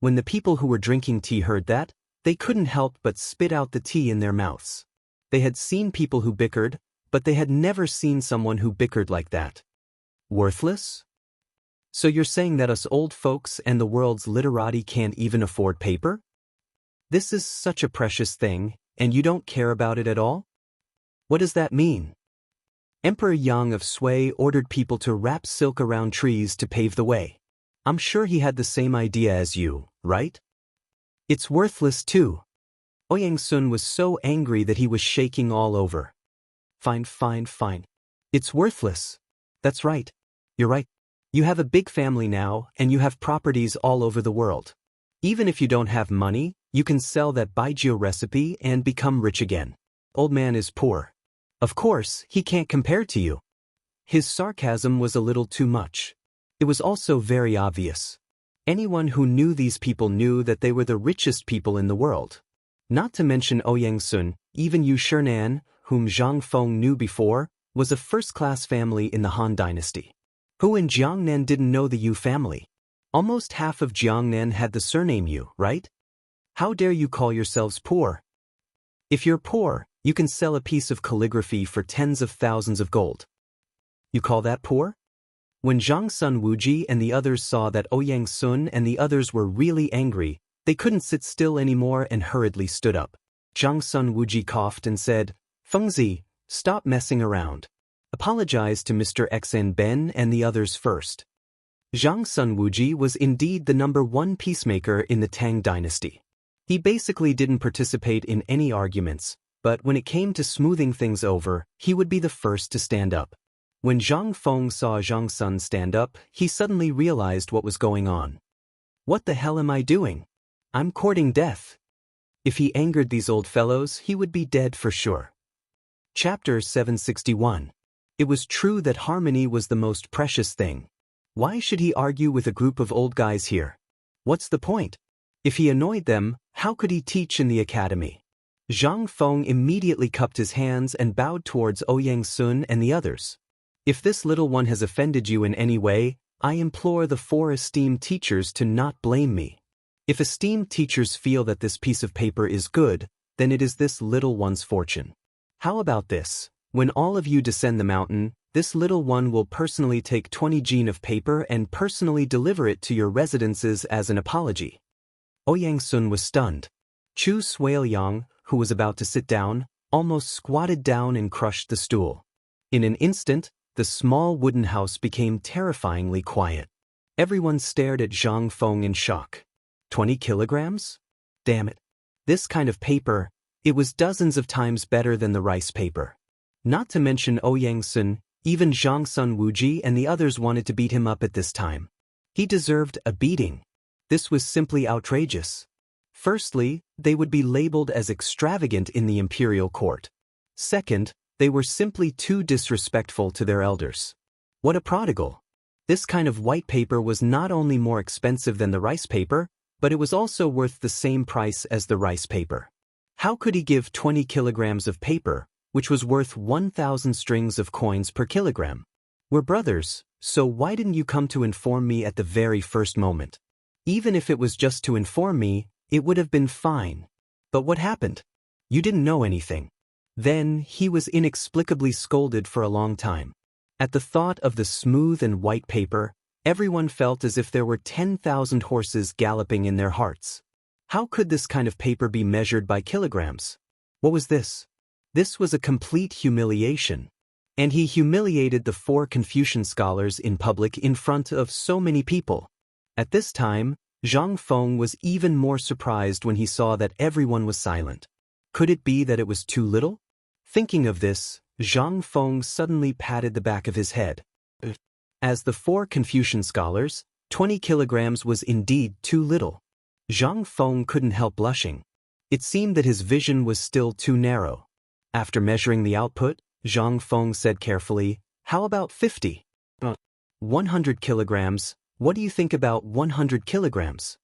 When the people who were drinking tea heard that, they couldn't help but spit out the tea in their mouths. They had seen people who bickered, but they had never seen someone who bickered like that. Worthless? So you're saying that us old folks and the world's literati can't even afford paper? This is such a precious thing, and you don't care about it at all? What does that mean? Emperor Yang of Sui ordered people to wrap silk around trees to pave the way. I'm sure he had the same idea as you, right? It's worthless too. Ouyang Sun was so angry that he was shaking all over. Fine. It's worthless. That's right. You're right. You have a big family now, and you have properties all over the world. Even if you don't have money, you can sell that Baijiu recipe and become rich again. Old man is poor. Of course, he can't compare to you. His sarcasm was a little too much. It was also very obvious. Anyone who knew these people knew that they were the richest people in the world. Not to mention Ouyang Sun, even Xernan, whom Zhang Feng knew before, was a first-class family in the Han dynasty. Who in Jiangnan didn't know the Yu family? Almost half of Jiangnan had the surname Yu, right? How dare you call yourselves poor? If you're poor, You can sell a piece of calligraphy for tens of thousands of gold. You call that poor? When Zhang Sun Wuji and the others saw that Ouyang Sun and the others were really angry, they couldn't sit still anymore and hurriedly stood up. Zhang Sun Wuji coughed and said, "Fengzi, stop messing around. Apologize to Mr. Xn Ben and the others first." Zhang Sun Wuji was indeed the #1 peacemaker in the Tang dynasty. He basically didn't participate in any arguments, but when it came to smoothing things over, he would be the first to stand up. When Zhang Feng saw Zhang Sun stand up, he suddenly realized what was going on. What the hell am I doing? I'm courting death. If he angered these old fellows, he would be dead for sure. Chapter 761. It was true that harmony was the most precious thing. Why should he argue with a group of old guys here? What's the point? If he annoyed them, how could he teach in the academy? Zhang Feng immediately cupped his hands and bowed towards Ouyang Sun and the others. If this little one has offended you in any way, I implore the 4 esteemed teachers to not blame me. If esteemed teachers feel that this piece of paper is good, then it is this little one's fortune. How about this? When all of you descend the mountain, this little one will personally take 20 jin of paper and personally deliver it to your residences as an apology. Ouyang Sun was stunned. Chu Suiliang, who was about to sit down, almost squatted down and crushed the stool. In an instant, the small wooden house became terrifyingly quiet. Everyone stared at Zhang Feng in shock. 20 kilograms? Damn it. This kind of paper, it was dozens of times better than the rice paper. Not to mention Ouyang Sun, even Zhang Sun Wuji and the others wanted to beat him up at this time. He deserved a beating. This was simply outrageous. Firstly, they would be labeled as extravagant in the imperial court. Second, they were simply too disrespectful to their elders. What a prodigal. This kind of white paper was not only more expensive than the rice paper, but it was also worth the same price as the rice paper. How could he give 20 kilograms of paper, which was worth 1,000 strings of coins per kilogram? We're brothers, so why didn't you come to inform me at the very first moment? Even if it was just to inform me, it would have been fine. But what happened? You didn't know anything. Then, he was inexplicably scolded for a long time. At the thought of the smooth and white paper, everyone felt as if there were 10,000 horses galloping in their hearts. How could this kind of paper be measured by kilograms? What was this? This was a complete humiliation. And he humiliated the 4 Confucian scholars in public in front of so many people. At this time, Zhang Feng was even more surprised when he saw that everyone was silent. Could it be that it was too little? Thinking of this, Zhang Feng suddenly patted the back of his head. As the 4 Confucian scholars, 20 kilograms was indeed too little. Zhang Feng couldn't help blushing. It seemed that his vision was still too narrow. After measuring the output, Zhang Feng said carefully, "How about 50? 100 kilograms, what do you think about 100 kilograms?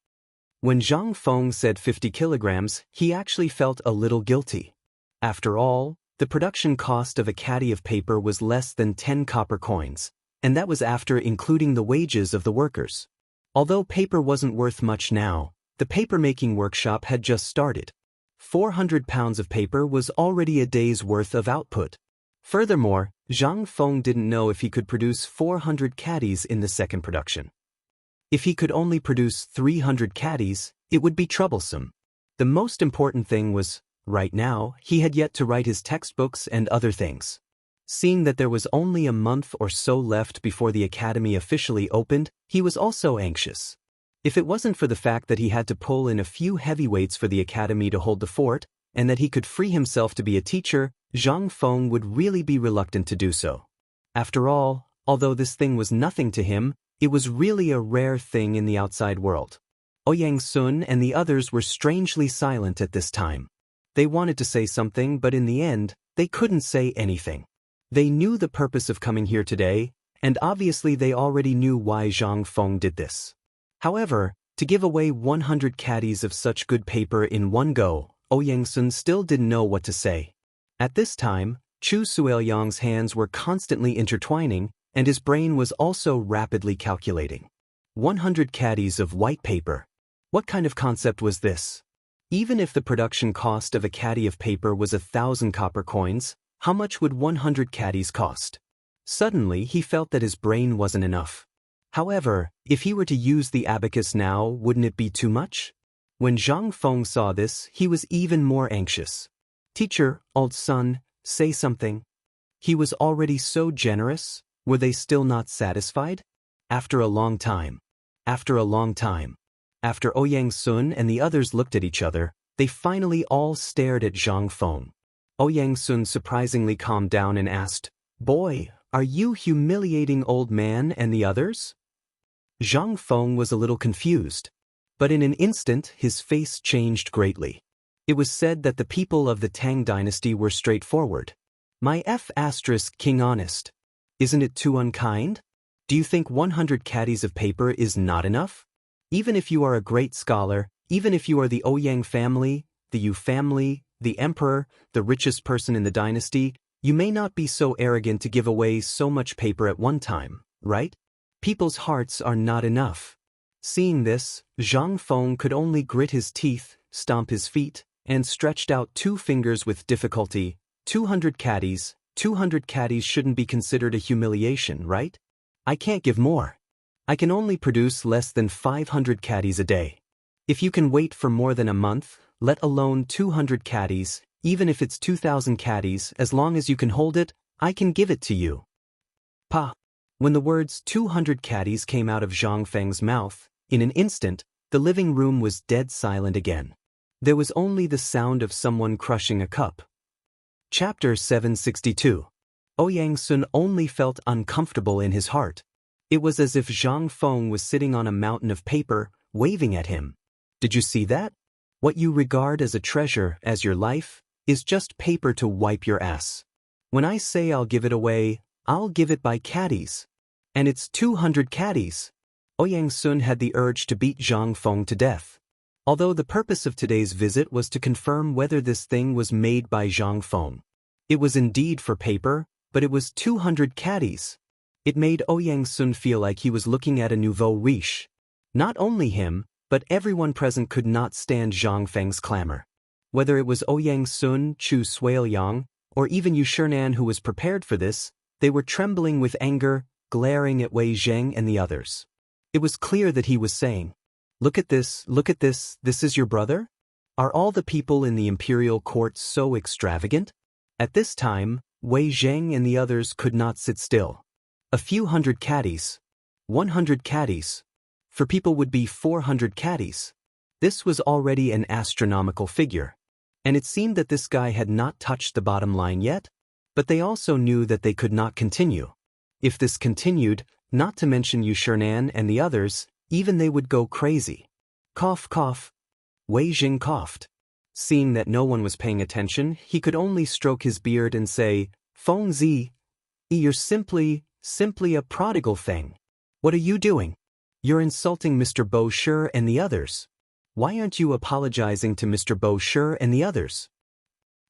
When Zhang Feng said 50 kilograms, he actually felt a little guilty. After all, the production cost of a caddy of paper was less than 10 copper coins, and that was after including the wages of the workers. Although paper wasn't worth much now, the paper-making workshop had just started. 400 pounds of paper was already a day's worth of output. Furthermore, Zhang Feng didn't know if he could produce 400 caddies in the second production. If he could only produce 300 caddies, it would be troublesome. The most important thing was, right now, he had yet to write his textbooks and other things. Seeing that there was only a month or so left before the academy officially opened, he was also anxious. If it wasn't for the fact that he had to pull in a few heavyweights for the academy to hold the fort, and that he could free himself to be a teacher, Zhang Feng would really be reluctant to do so. After all, although this thing was nothing to him, it was really a rare thing in the outside world. Ouyang Sun and the others were strangely silent at this time. They wanted to say something, but in the end, they couldn't say anything. They knew the purpose of coming here today, and obviously they already knew why Zhang Feng did this. However, to give away 100 caddies of such good paper in one go, Ouyang Sun still didn't know what to say. At this time, Chu Suiliang's hands were constantly intertwining, and his brain was also rapidly calculating. 100 caddies of white paper. What kind of concept was this? Even if the production cost of a caddy of paper was 1,000 copper coins, how much would 100 caddies cost? Suddenly he felt that his brain wasn't enough. However, if he were to use the abacus now, wouldn't it be too much? When Zhang Feng saw this, he was even more anxious. Teacher, old son, say something. He was already so generous. Were they still not satisfied? After a long time. After Ouyang Sun and the others looked at each other, they finally all stared at Zhang Feng. Ouyang Sun surprisingly calmed down and asked, "Boy, are you humiliating old man and the others?" Zhang Feng was a little confused. But in an instant his face changed greatly. It was said that the people of the Tang dynasty were straightforward. My King honest. Isn't it too unkind? Do you think 100 caddies of paper is not enough? Even if you are a great scholar, even if you are the Ouyang family, the Yu family, the emperor, the richest person in the dynasty, you may not be so arrogant to give away so much paper at one time, right? People's hearts are not enough. Seeing this, Zhang Feng could only grit his teeth, stomp his feet, and stretched out 2 fingers with difficulty. 200 caddies shouldn't be considered a humiliation, right? I can't give more. I can only produce less than 500 caddies a day. If you can wait for more than a month, let alone 200 caddies, even if it's 2,000 caddies, as long as you can hold it, I can give it to you. Pa. When the words 200 caddies came out of Zhang Feng's mouth, in an instant, the living room was dead silent again. There was only the sound of someone crushing a cup. Chapter 762. Ouyang Sun only felt uncomfortable in his heart. It was as if Zhang Feng was sitting on a mountain of paper, waving at him. Did you see that? What you regard as a treasure, as your life, is just paper to wipe your ass. When I say I'll give it away, I'll give it by caddies. And it's 200 caddies. Ouyang Sun had the urge to beat Zhang Feng to death. Although the purpose of today's visit was to confirm whether this thing was made by Zhang Feng. It was indeed for paper, but it was 200 caddies. It made Ouyang Sun feel like he was looking at a nouveau riche. Not only him, but everyone present could not stand Zhang Feng's clamor. Whether it was Ouyang Sun, Chu Suiliang, or even Yushernan who was prepared for this, they were trembling with anger, glaring at Wei Zheng and the others. It was clear that he was saying, look at this, this is your brother? Are all the people in the imperial court so extravagant? At this time, Wei Zheng and the others could not sit still. A few hundred caddies. 100 caddies. For people would be 400 caddies. This was already an astronomical figure. And it seemed that this guy had not touched the bottom line yet. But they also knew that they could not continue. If this continued, not to mention Yushernan and the others, even they would go crazy. Cough, cough. Wei Zheng coughed. Seeing that no one was paying attention, he could only stroke his beard and say, Feng Zi, you're simply a prodigal thing. What are you doing? You're insulting Mr. Bo Shi and the others. Why aren't you apologizing to Mr. Bo Shi and the others?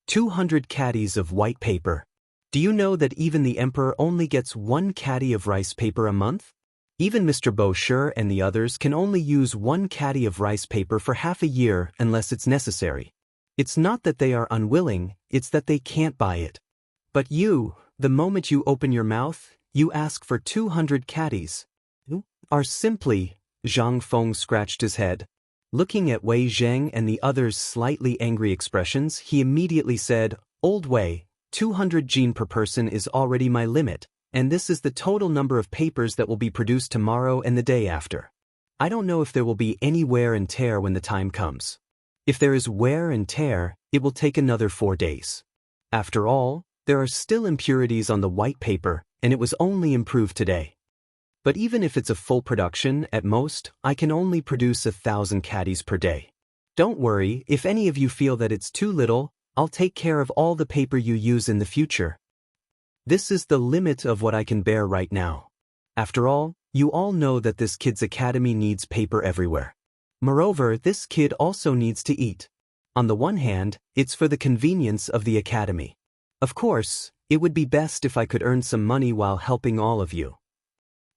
200 caddies of white paper. Do you know that even the emperor only gets 1 caddy of rice paper a month? Even Mr. Bo Shi and the others can only use 1 caddy of rice paper for half a year unless it's necessary. It's not that they are unwilling, it's that they can't buy it. But you, the moment you open your mouth, you ask for 200 caddies. Are simply, Zhang Feng scratched his head. Looking at Wei Zheng and the others' slightly angry expressions, he immediately said, Old Wei, 200 gene per person is already my limit, and this is the total number of papers that will be produced tomorrow and the day after. I don't know if there will be any wear and tear when the time comes. If there is wear and tear, it will take another 4 days. After all, there are still impurities on the white paper, and it was only improved today. But even if it's a full production, at most, I can only produce 1,000 caddies per day. Don't worry, if any of you feel that it's too little, I'll take care of all the paper you use in the future. This is the limit of what I can bear right now. After all, you all know that this kid's academy needs paper everywhere. Moreover, this kid also needs to eat. On the one hand, it's for the convenience of the academy. Of course, it would be best if I could earn some money while helping all of you.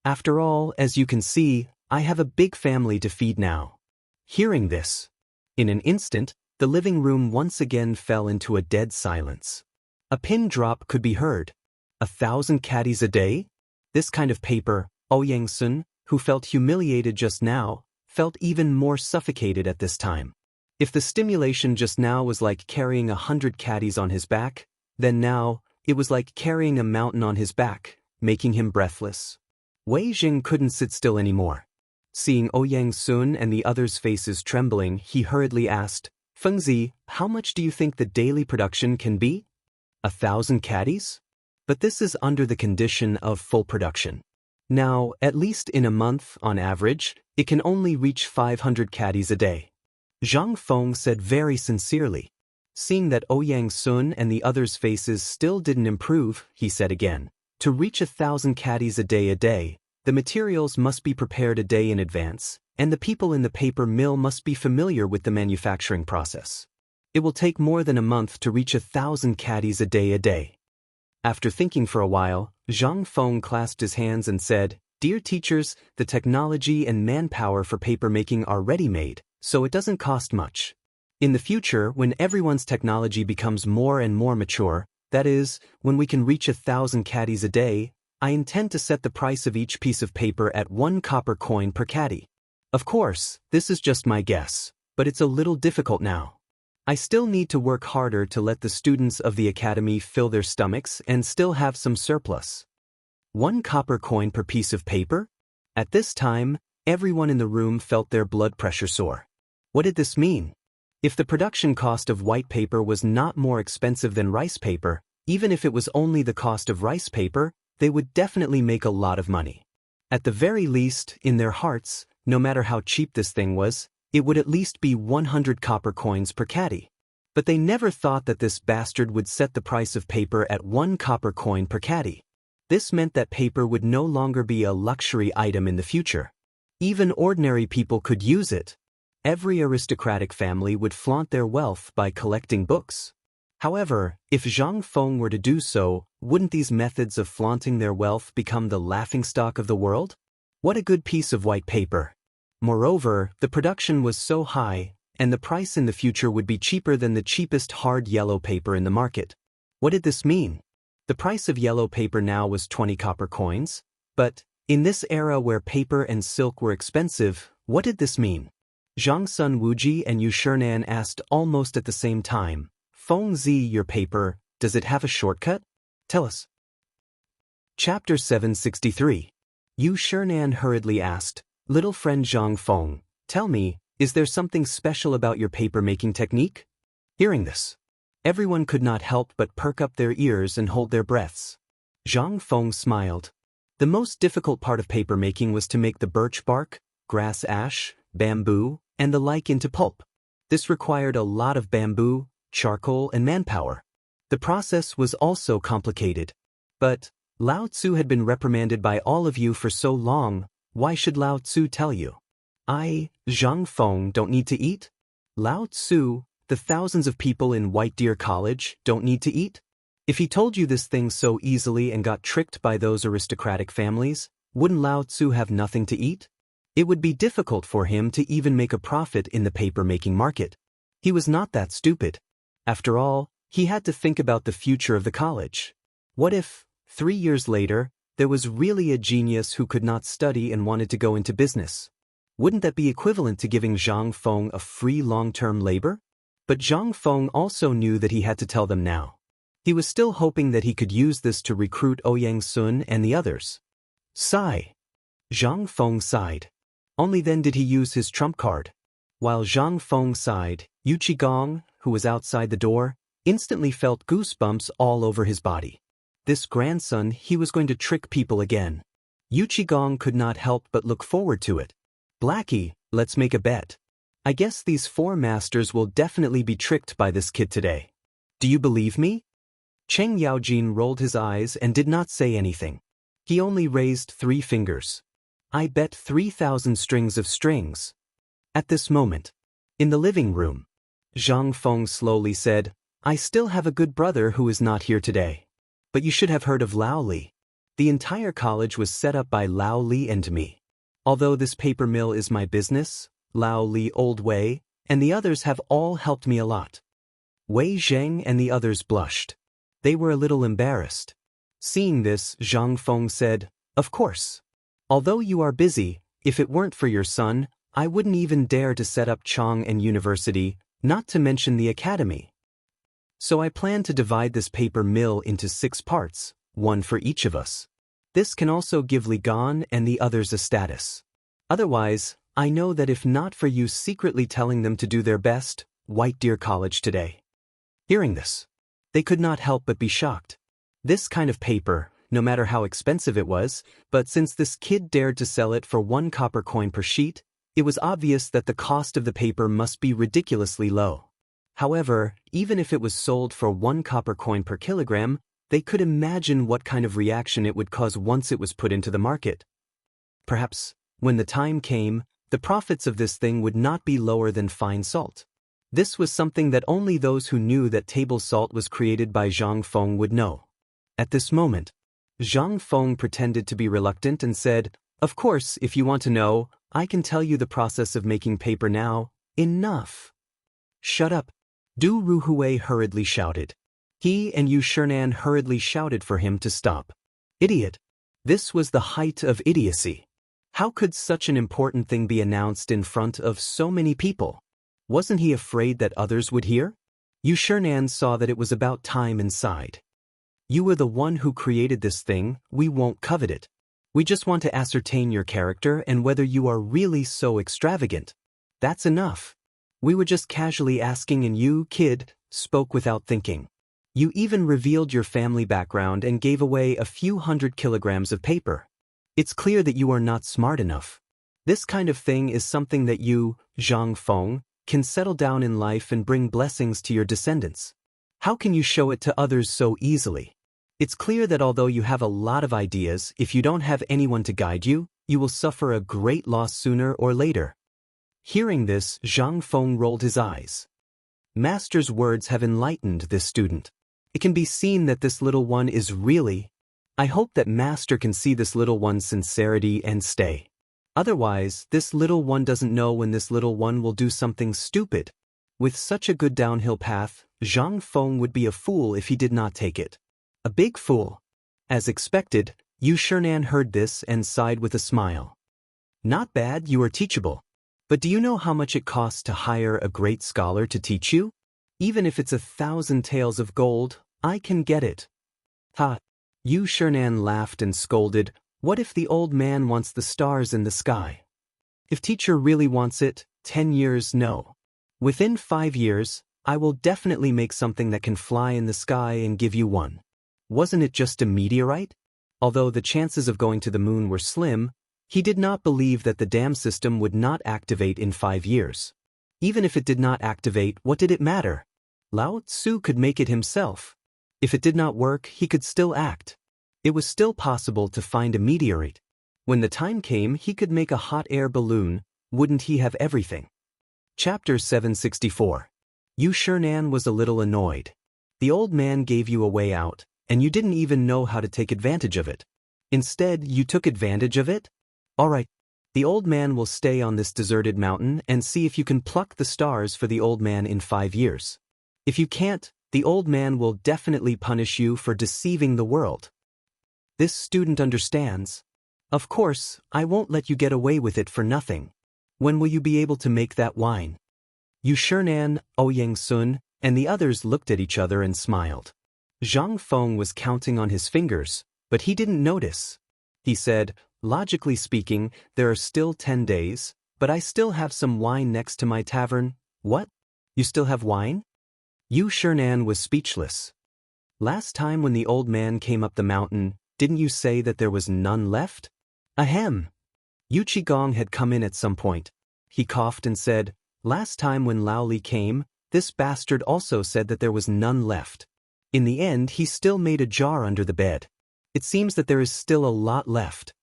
After all, as you can see, I have a big family to feed now. Hearing this, in an instant, The living room once again fell into a dead silence. A pin drop could be heard. 1,000 caddies a day? This kind of paper, Ouyang Sun, who felt humiliated just now, felt even more suffocated at this time. If the stimulation just now was like carrying 100 caddies on his back, then now, it was like carrying a mountain on his back, making him breathless. Wei Jing couldn't sit still anymore. Seeing Ouyang Sun and the others' faces trembling, he hurriedly asked, Fengzi, how much do you think the daily production can be? 1,000 caddies? But this is under the condition of full production. Now, at least in a month, on average, it can only reach 500 caddies a day. Zhang Feng said very sincerely. Seeing that Ouyang Sun and the others' faces still didn't improve, he said again, to reach 1,000 caddies a day, the materials must be prepared a day in advance, and the people in the paper mill must be familiar with the manufacturing process. It will take more than a month to reach 1,000 caddies a day. After thinking for a while, Zhang Feng clasped his hands and said, Dear teachers, the technology and manpower for paper making are ready-made, so it doesn't cost much. In the future, when everyone's technology becomes more and more mature, that is, when we can reach 1,000 caddies a day, I intend to set the price of each piece of paper at 1 copper coin per caddy. Of course, this is just my guess, but it's a little difficult now. I still need to work harder to let the students of the academy fill their stomachs and still have some surplus. 1 copper coin per piece of paper? At this time, everyone in the room felt their blood pressure soar. What did this mean? If the production cost of white paper was not more expensive than rice paper, even if it was only the cost of rice paper, they would definitely make a lot of money. At the very least, in their hearts, no matter how cheap this thing was, it would at least be 100 copper coins per caddy. But they never thought that this bastard would set the price of paper at 1 copper coin per caddy. This meant that paper would no longer be a luxury item in the future. Even ordinary people could use it. Every aristocratic family would flaunt their wealth by collecting books. However, if Zhang Feng were to do so, wouldn't these methods of flaunting their wealth become the laughingstock of the world? What a good piece of white paper. Moreover, the production was so high, and the price in the future would be cheaper than the cheapest hard yellow paper in the market. What did this mean? The price of yellow paper now was 20 copper coins, but, in this era where paper and silk were expensive, what did this mean? Zhang Sun Wuji and Yu Shernan asked almost at the same time, Feng Zi, your paper, does it have a shortcut? Tell us. Chapter 763. Yu Shernan hurriedly asked, Little friend Zhang Feng, tell me, is there something special about your paper-making technique? Hearing this, everyone could not help but perk up their ears and hold their breaths. Zhang Feng smiled. The most difficult part of paper-making was to make the birch bark, grass ash, bamboo, and the like into pulp. This required a lot of bamboo, charcoal, and manpower. The process was also complicated. But Lao Tzu had been reprimanded by all of you for so long, why should Lao Tzu tell you? I, Zhang Feng, don't need to eat? Lao Tzu, the thousands of people in White Deer College, don't need to eat? If he told you this thing so easily and got tricked by those aristocratic families, wouldn't Lao Tzu have nothing to eat? It would be difficult for him to even make a profit in the paper-making market. He was not that stupid. After all, he had to think about the future of the college. What if, 3 years later, there was really a genius who could not study and wanted to go into business? Wouldn't that be equivalent to giving Zhang Feng a free long-term labor? But Zhang Feng also knew that he had to tell them now. He was still hoping that he could use this to recruit Ouyang Sun and the others. Sigh. Zhang Feng sighed. Only then did he use his trump card. While Zhang Feng sighed, Yu Qigong, who was outside the door, instantly felt goosebumps all over his body. This grandson, he was going to trick people again. Yu Qigong could not help but look forward to it. Blackie, let's make a bet. I guess these 4 masters will definitely be tricked by this kid today. Do you believe me? Cheng Yaojin rolled his eyes and did not say anything. He only raised 3 fingers. I bet 3,000 strings of strings. At this moment, in the living room, Zhang Feng slowly said, I still have a good brother who is not here today. But you should have heard of Lao Li. The entire college was set up by Lao Li and me. Although this paper mill is my business, Lao Li Old Way, and the others have all helped me a lot." Wei Zheng and the others blushed. They were a little embarrassed. Seeing this, Zhang Feng said, "Of course. Although you are busy, if it weren't for your son, I wouldn't even dare to set up Chang'an University, not to mention the academy. So I plan to divide this paper mill into 6 parts, one for each of us. This can also give Li Gan and the others a status. Otherwise, I know that if not for you secretly telling them to do their best, White Deer College today." Hearing this, they could not help but be shocked. This kind of paper, no matter how expensive it was, but since this kid dared to sell it for 1 copper coin per sheet, it was obvious that the cost of the paper must be ridiculously low. However, even if it was sold for 1 copper coin per kilogram, they could imagine what kind of reaction it would cause once it was put into the market. Perhaps, when the time came, the profits of this thing would not be lower than fine salt. This was something that only those who knew that table salt was created by Zhang Feng would know. At this moment, Zhang Feng pretended to be reluctant and said, "Of course, if you want to know, I can tell you the process of making paper now." "Enough." "Shut up," Du Ruhui hurriedly shouted. He and Yu Shernan hurriedly shouted for him to stop. Idiot. This was the height of idiocy. How could such an important thing be announced in front of so many people? Wasn't he afraid that others would hear? Yu Shernan saw that it was about time and sighed. "You were the one who created this thing, we won't covet it. We just want to ascertain your character and whether you are really so extravagant. That's enough. We were just casually asking and you, kid, spoke without thinking. You even revealed your family background and gave away a few hundred kilograms of paper. It's clear that you are not smart enough. This kind of thing is something that you, Zhang Feng, can settle down in life and bring blessings to your descendants. How can you show it to others so easily? It's clear that although you have a lot of ideas, if you don't have anyone to guide you, you will suffer a great loss sooner or later." Hearing this, Zhang Feng rolled his eyes. Master's words have enlightened this student. It can be seen that this little one is really... I hope that Master can see this little one's sincerity and stay. Otherwise, this little one doesn't know when this little one will do something stupid. With such a good downhill path, Zhang Feng would be a fool if he did not take it. A big fool. As expected, Yu Shernan heard this and sighed with a smile. "Not bad, you are teachable. But do you know how much it costs to hire a great scholar to teach you? Even if it's 1,000 taels of gold, I can get it." "Ha!" Yu Shernan laughed and scolded, "What if the old man wants the stars in the sky? If teacher really wants it, 10 years no. Within 5 years, I will definitely make something that can fly in the sky and give you one. Wasn't it just a meteorite?" Although the chances of going to the moon were slim, he did not believe that the dam system would not activate in 5 years. Even if it did not activate, what did it matter? Lao Tzu could make it himself. If it did not work, he could still act. It was still possible to find a meteorite. When the time came, he could make a hot air balloon. Wouldn't he have everything? Chapter 764. Yu Shernan was a little annoyed. The old man gave you a way out, and you didn't even know how to take advantage of it. Instead, you took advantage of it? All right. The old man will stay on this deserted mountain and see if you can pluck the stars for the old man in 5 years. If you can't, the old man will definitely punish you for deceiving the world. This student understands. Of course, I won't let you get away with it for nothing. When will you be able to make that wine? Yu Shernan, Ouyang Sun, and the others looked at each other and smiled. Zhang Feng was counting on his fingers, but he didn't notice. He said, "Logically speaking, there are still 10 days, but I still have some wine next to my tavern." "What? You still have wine?" Yu Shernan was speechless. "Last time when the old man came up the mountain, didn't you say that there was none left?" "Ahem." Yu Qigong had come in at some point. He coughed and said, "Last time when Lao Li came, this bastard also said that there was none left. In the end, he still made a jar under the bed. It seems that there is still a lot left."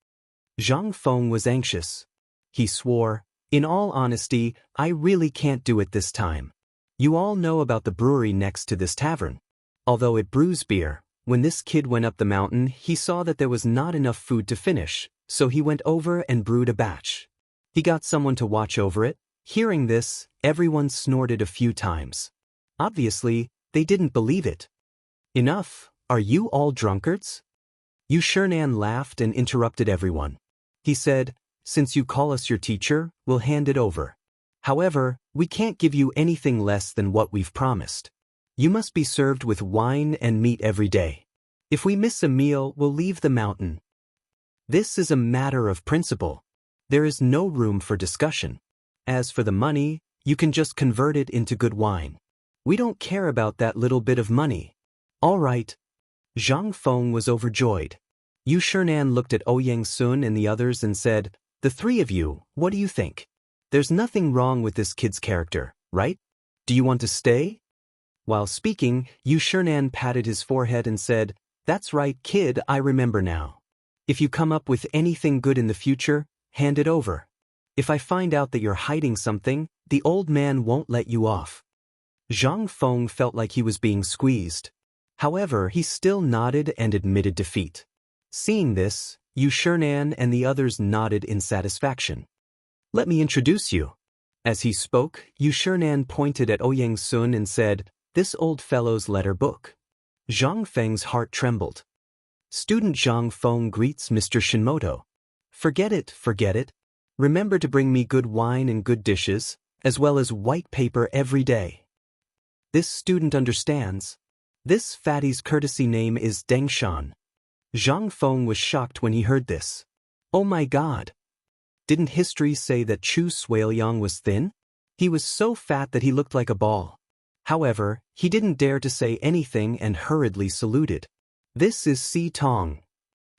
Zhang Feng was anxious. He swore, "In all honesty, I really can't do it this time. You all know about the brewery next to this tavern. Although it brews beer, when this kid went up the mountain, he saw that there was not enough food to finish, so he went over and brewed a batch. He got someone to watch over it, Hearing this, everyone snorted a few times. Obviously, they didn't believe it. Enough, are you all drunkards? Xianxia laughed and interrupted everyone. He said, since you call us your teacher, we'll hand it over. However, we can't give you anything less than what we've promised. You must be served with wine and meat every day. If we miss a meal, we'll leave the mountain. This is a matter of principle. There is no room for discussion. As for the money, you can just convert it into good wine. We don't care about that little bit of money. All right. Zhang Feng was overjoyed. Xianxia looked at Ouyang Sun and the others and said, the three of you, what do you think? There's nothing wrong with this kid's character, right? Do you want to stay? While speaking, Xianxia patted his forehead and said, that's right, kid, I remember now. If you come up with anything good in the future, hand it over. If I find out that you're hiding something, the old man won't let you off. Zhang Feng felt like he was being squeezed. However, he still nodded and admitted defeat. Seeing this, Xianxia and the others nodded in satisfaction. Let me introduce you. As he spoke, Xianxia pointed at Ouyang Sun and said, this old fellow's letter book. Zhang Feng's heart trembled. Student Zhang Feng greets Mr. Shinmoto. Forget it, forget it. Remember to bring me good wine and good dishes, as well as white paper every day. This student understands. This fatty's courtesy name is Dengshan. Zhang Feng was shocked when he heard this. Oh my god. Didn't history say that Chu Suiliang was thin? He was so fat that he looked like a ball. However, he didn't dare to say anything and hurriedly saluted. This is Si Tong.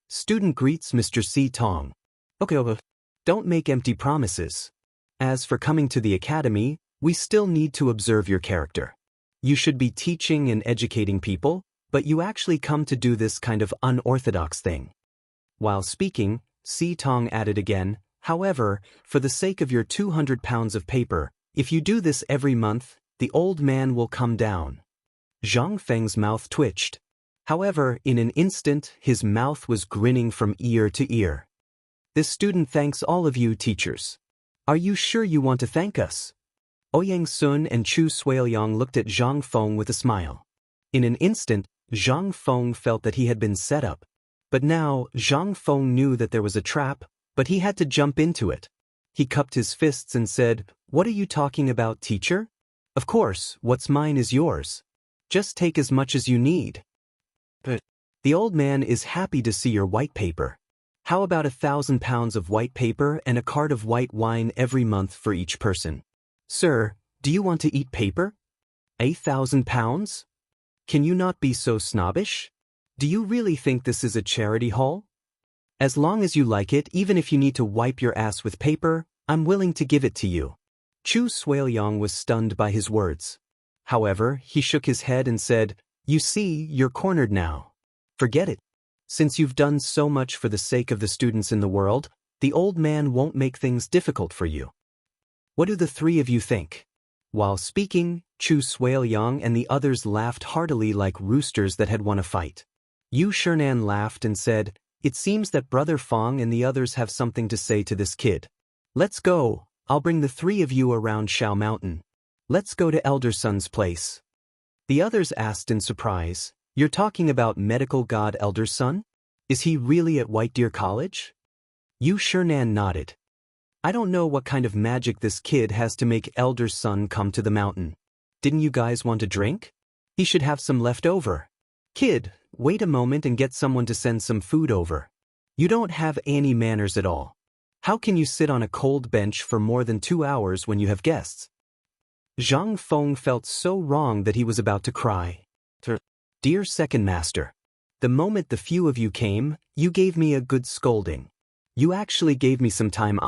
Student greets Mr. Si Tong. Okay, don't make empty promises. As for coming to the academy, we still need to observe your character. You should be teaching and educating people, but you actually come to do this kind of unorthodox thing. While speaking, Si Tong added again, however, for the sake of your 200 pounds of paper, if you do this every month, the old man will come down. Zhang Feng's mouth twitched. However, in an instant, his mouth was grinning from ear to ear. This student thanks all of you teachers. Are you sure you want to thank us? Ouyang Sun and Chu Suiliang looked at Zhang Feng with a smile. In an instant, Zhang Feng felt that he had been set up. But now, Zhang Feng knew that there was a trap, but he had to jump into it. He cupped his fists and said, what are you talking about, teacher? Of course, what's mine is yours. Just take as much as you need. But the old man is happy to see your white paper. How about 1,000 pounds of white paper and a cart of white wine every month for each person? Sir, do you want to eat paper? 8,000 pounds? Can you not be so snobbish? Do you really think this is a charity hall? As long as you like it, even if you need to wipe your ass with paper, I'm willing to give it to you. Chu Suiliang was stunned by his words. However, he shook his head and said, you see, you're cornered now. Forget it. Since you've done so much for the sake of the students in the world, the old man won't make things difficult for you. What do the three of you think? While speaking, Chu Suiliang and the others laughed heartily like roosters that had won a fight. Xianxia laughed and said, it seems that Brother Fong and the others have something to say to this kid. Let's go, I'll bring the three of you around Shao Mountain. Let's go to Elder Sun's place. The others asked in surprise, you're talking about medical god Elder Sun? Is he really at White Deer College? Xianxia nodded. I don't know what kind of magic this kid has to make Elder Sun come to the mountain. Didn't you guys want a drink? He should have some left over. Kid, wait a moment and get someone to send some food over. You don't have any manners at all. How can you sit on a cold bench for more than 2 hours when you have guests? Zhang Feng felt so wrong that he was about to cry. Dear second master, the moment the few of you came, you gave me a good scolding. You actually gave me some time.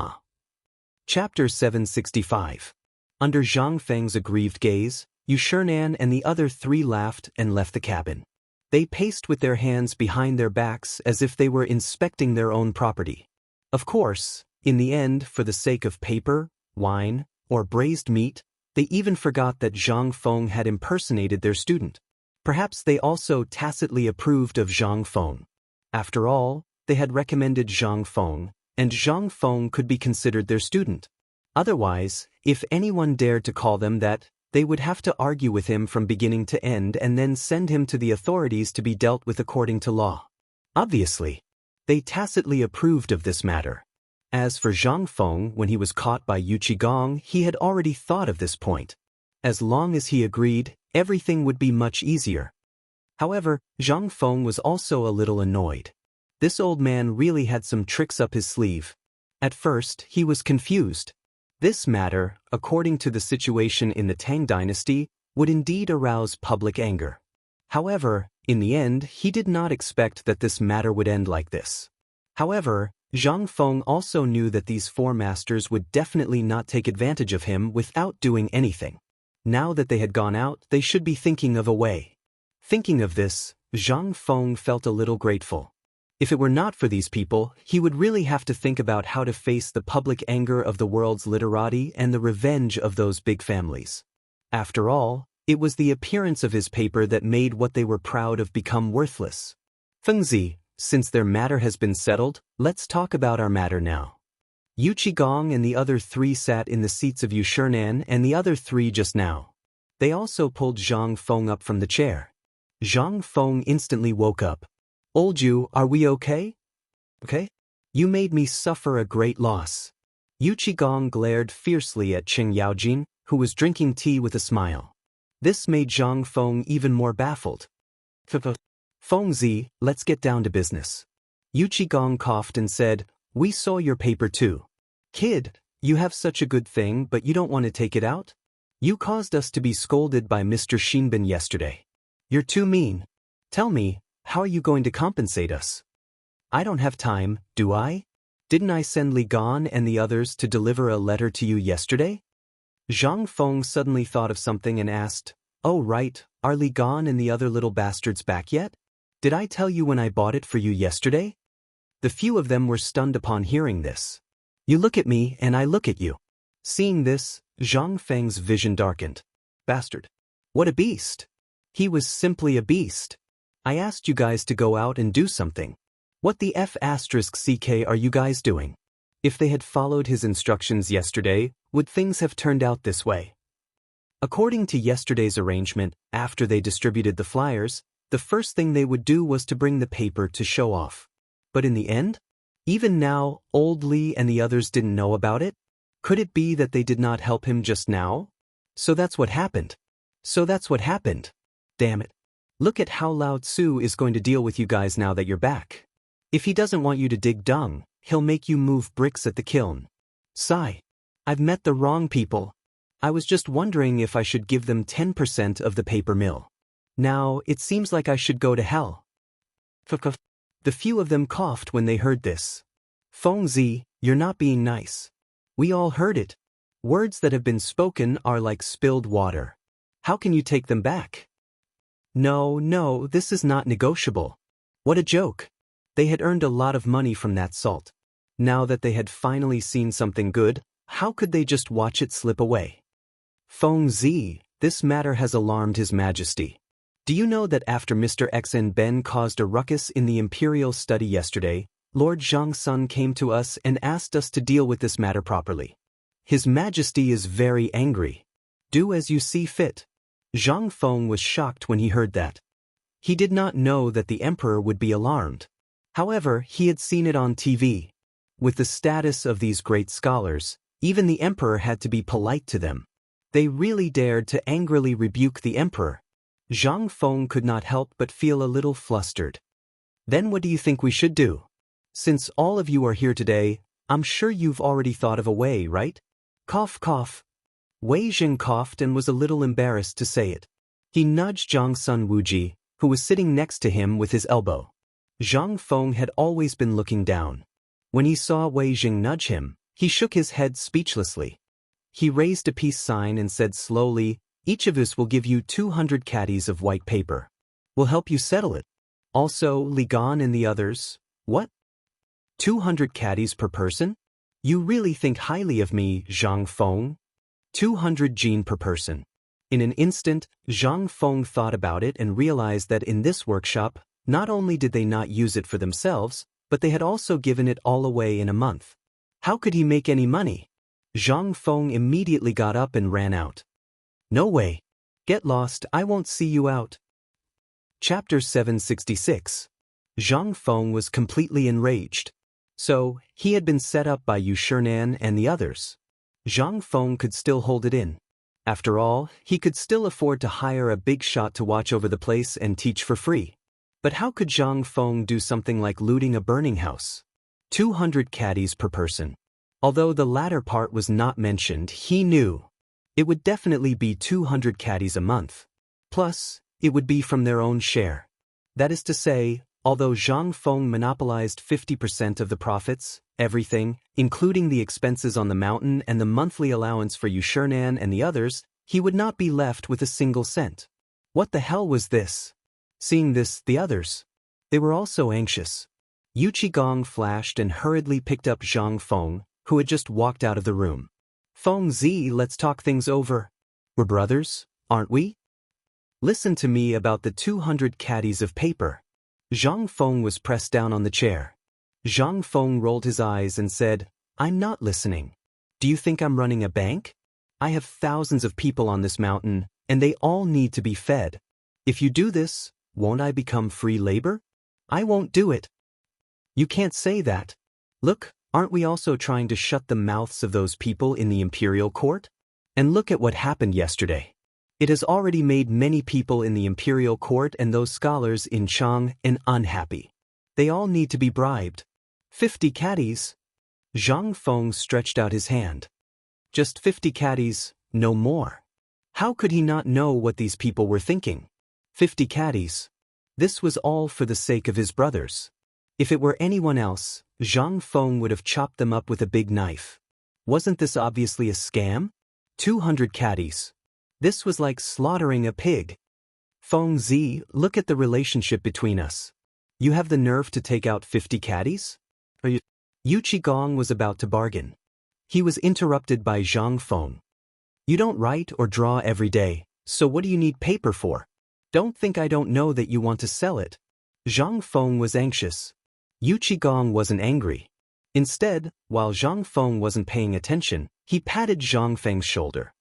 Chapter 765. Under Zhang Feng's aggrieved gaze, Xianxia and the other three laughed and left the cabin. They paced with their hands behind their backs as if they were inspecting their own property. Of course, in the end, for the sake of paper, wine, or braised meat, they even forgot that Zhang Feng had impersonated their student. Perhaps they also tacitly approved of Zhang Feng. After all, they had recommended Zhang Feng, and Zhang Feng could be considered their student. Otherwise, If anyone dared to call them that, they would have to argue with him from beginning to end and then send him to the authorities to be dealt with according to law. Obviously, they tacitly approved of this matter. As for Zhang Feng, when he was caught by Yu Qigong, he had already thought of this point. As long as he agreed, everything would be much easier. However, Zhang Feng was also a little annoyed. This old man really had some tricks up his sleeve. At first, he was confused. This matter, according to the situation in the Tang dynasty, would indeed arouse public anger. However, in the end, he did not expect that this matter would end like this. However, Zhang Feng also knew that these four masters would definitely not take advantage of him without doing anything. Now that they had gone out, they should be thinking of a way. Thinking of this, Zhang Feng felt a little grateful. If it were not for these people, he would really have to think about how to face the public anger of the world's literati and the revenge of those big families. After all, it was the appearance of his paper that made what they were proud of become worthless. Fengzi, since their matter has been settled, let's talk about our matter now. Yu Qigong and the other three sat in the seats of Yu Shernan and the other three just now. They also pulled Zhang Feng up from the chair. Zhang Feng instantly woke up. Old Yu, are we okay? Okay? You made me suffer a great loss. Yu Qigong glared fiercely at Qing Yaojin, who was drinking tea with a smile. This made Zhang Feng even more baffled. Fengzi, let's get down to business. Yu Qigong coughed and said, we saw your paper too. Kid, you have such a good thing but you don't want to take it out? You caused us to be scolded by Mr. Xinbin yesterday. You're too mean. Tell me, how are you going to compensate us? I don't have time, do I? Didn't I send Li Gan and the others to deliver a letter to you yesterday? Zhang Feng suddenly thought of something and asked, oh right, are Li Gan and the other little bastards back yet? Did I tell you when I bought it for you yesterday? The few of them were stunned upon hearing this. You look at me and I look at you. Seeing this, Zhang Feng's vision darkened. Bastard. What a beast. He was simply a beast. I asked you guys to go out and do something. What the F***ck are you guys doing? If they had followed his instructions yesterday, would things have turned out this way? According to yesterday's arrangement, after they distributed the flyers, the first thing they would do was to bring the paper to show off. But in the end? Even now, old Li and the others didn't know about it? Could it be that they did not help him just now? So that's what happened. Damn it. Look at how Lao Tzu is going to deal with you guys now that you're back. If he doesn't want you to dig dung, he'll make you move bricks at the kiln. Sigh. I've met the wrong people. I was just wondering if I should give them 10% of the paper mill. Now, it seems like I should go to hell. The few of them coughed when they heard this. Fengzi, you're not being nice. We all heard it. Words that have been spoken are like spilled water. How can you take them back? No, this is not negotiable. What a joke. They had earned a lot of money from that salt. Now that they had finally seen something good, how could they just watch it slip away? Fengzi, this matter has alarmed His Majesty. Do you know that after Mr. Xn Ben caused a ruckus in the imperial study yesterday, Lord Zhang Sun came to us and asked us to deal with this matter properly. His Majesty is very angry. Do as you see fit. Zhang Feng was shocked when he heard that. He did not know that the emperor would be alarmed. However, he had seen it on TV. With the status of these great scholars, even the emperor had to be polite to them. They really dared to angrily rebuke the emperor. Zhang Feng could not help but feel a little flustered. Then what do you think we should do? Since all of you are here today, I'm sure you've already thought of a way, right? Cough, cough. Wei Jing coughed and was a little embarrassed to say it. He nudged Zhang Sun Wuji, who was sitting next to him with his elbow. Zhang Feng had always been looking down. When he saw Wei Jing nudge him, he shook his head speechlessly. He raised a peace sign and said slowly, each of us will give you 200 caddies of white paper. We'll help you settle it. Also, Li Gan and the others. What? 200 caddies per person? You really think highly of me, Zhang Feng? 200 jin per person. In an instant, Zhang Feng thought about it and realized that in this workshop, not only did they not use it for themselves, but they had also given it all away in a month. How could he make any money? Zhang Feng immediately got up and ran out. No way. Get lost, I won't see you out. Chapter 766. Zhang Feng was completely enraged. So, he had been set up by Chang'an and the others. Zhang Feng could still hold it in. After all, he could still afford to hire a big shot to watch over the place and teach for free. But how could Zhang Feng do something like looting a burning house? 200 caddies per person. Although the latter part was not mentioned, he knew. It would definitely be 200 caddies a month. Plus, it would be from their own share. That is to say, although Zhang Feng monopolized 50% of the profits, everything, including the expenses on the mountain and the monthly allowance for Chang'an and the others, he would not be left with a single cent. What the hell was this? Seeing this, the others. They were also anxious. Yu Qigong flashed and hurriedly picked up Zhang Feng, who had just walked out of the room. Feng Zi, let's talk things over. We're brothers, aren't we? Listen to me about the 200 caddies of paper. Zhang Feng was pressed down on the chair. Zhang Feng rolled his eyes and said, I'm not listening. Do you think I'm running a bank? I have thousands of people on this mountain, and they all need to be fed. If you do this, won't I become free labor? I won't do it. You can't say that. Look, aren't we also trying to shut the mouths of those people in the imperial court? And look at what happened yesterday. It has already made many people in the imperial court and those scholars in Chang'an unhappy. They all need to be bribed. 50 caddies? Zhang Feng stretched out his hand. Just 50 caddies, no more. How could he not know what these people were thinking? 50 caddies. This was all for the sake of his brothers. If it were anyone else, Zhang Feng would have chopped them up with a big knife. Wasn't this obviously a scam? 200 caddies. This was like slaughtering a pig. Feng Zi, look at the relationship between us. You have the nerve to take out 50 caddies? Yu Qigong was about to bargain. He was interrupted by Zhang Feng. You don't write or draw every day, so what do you need paper for? Don't think I don't know that you want to sell it. Zhang Feng was anxious. Yu Qigong wasn't angry. Instead, while Zhang Feng wasn't paying attention, he patted Zhang Feng's shoulder.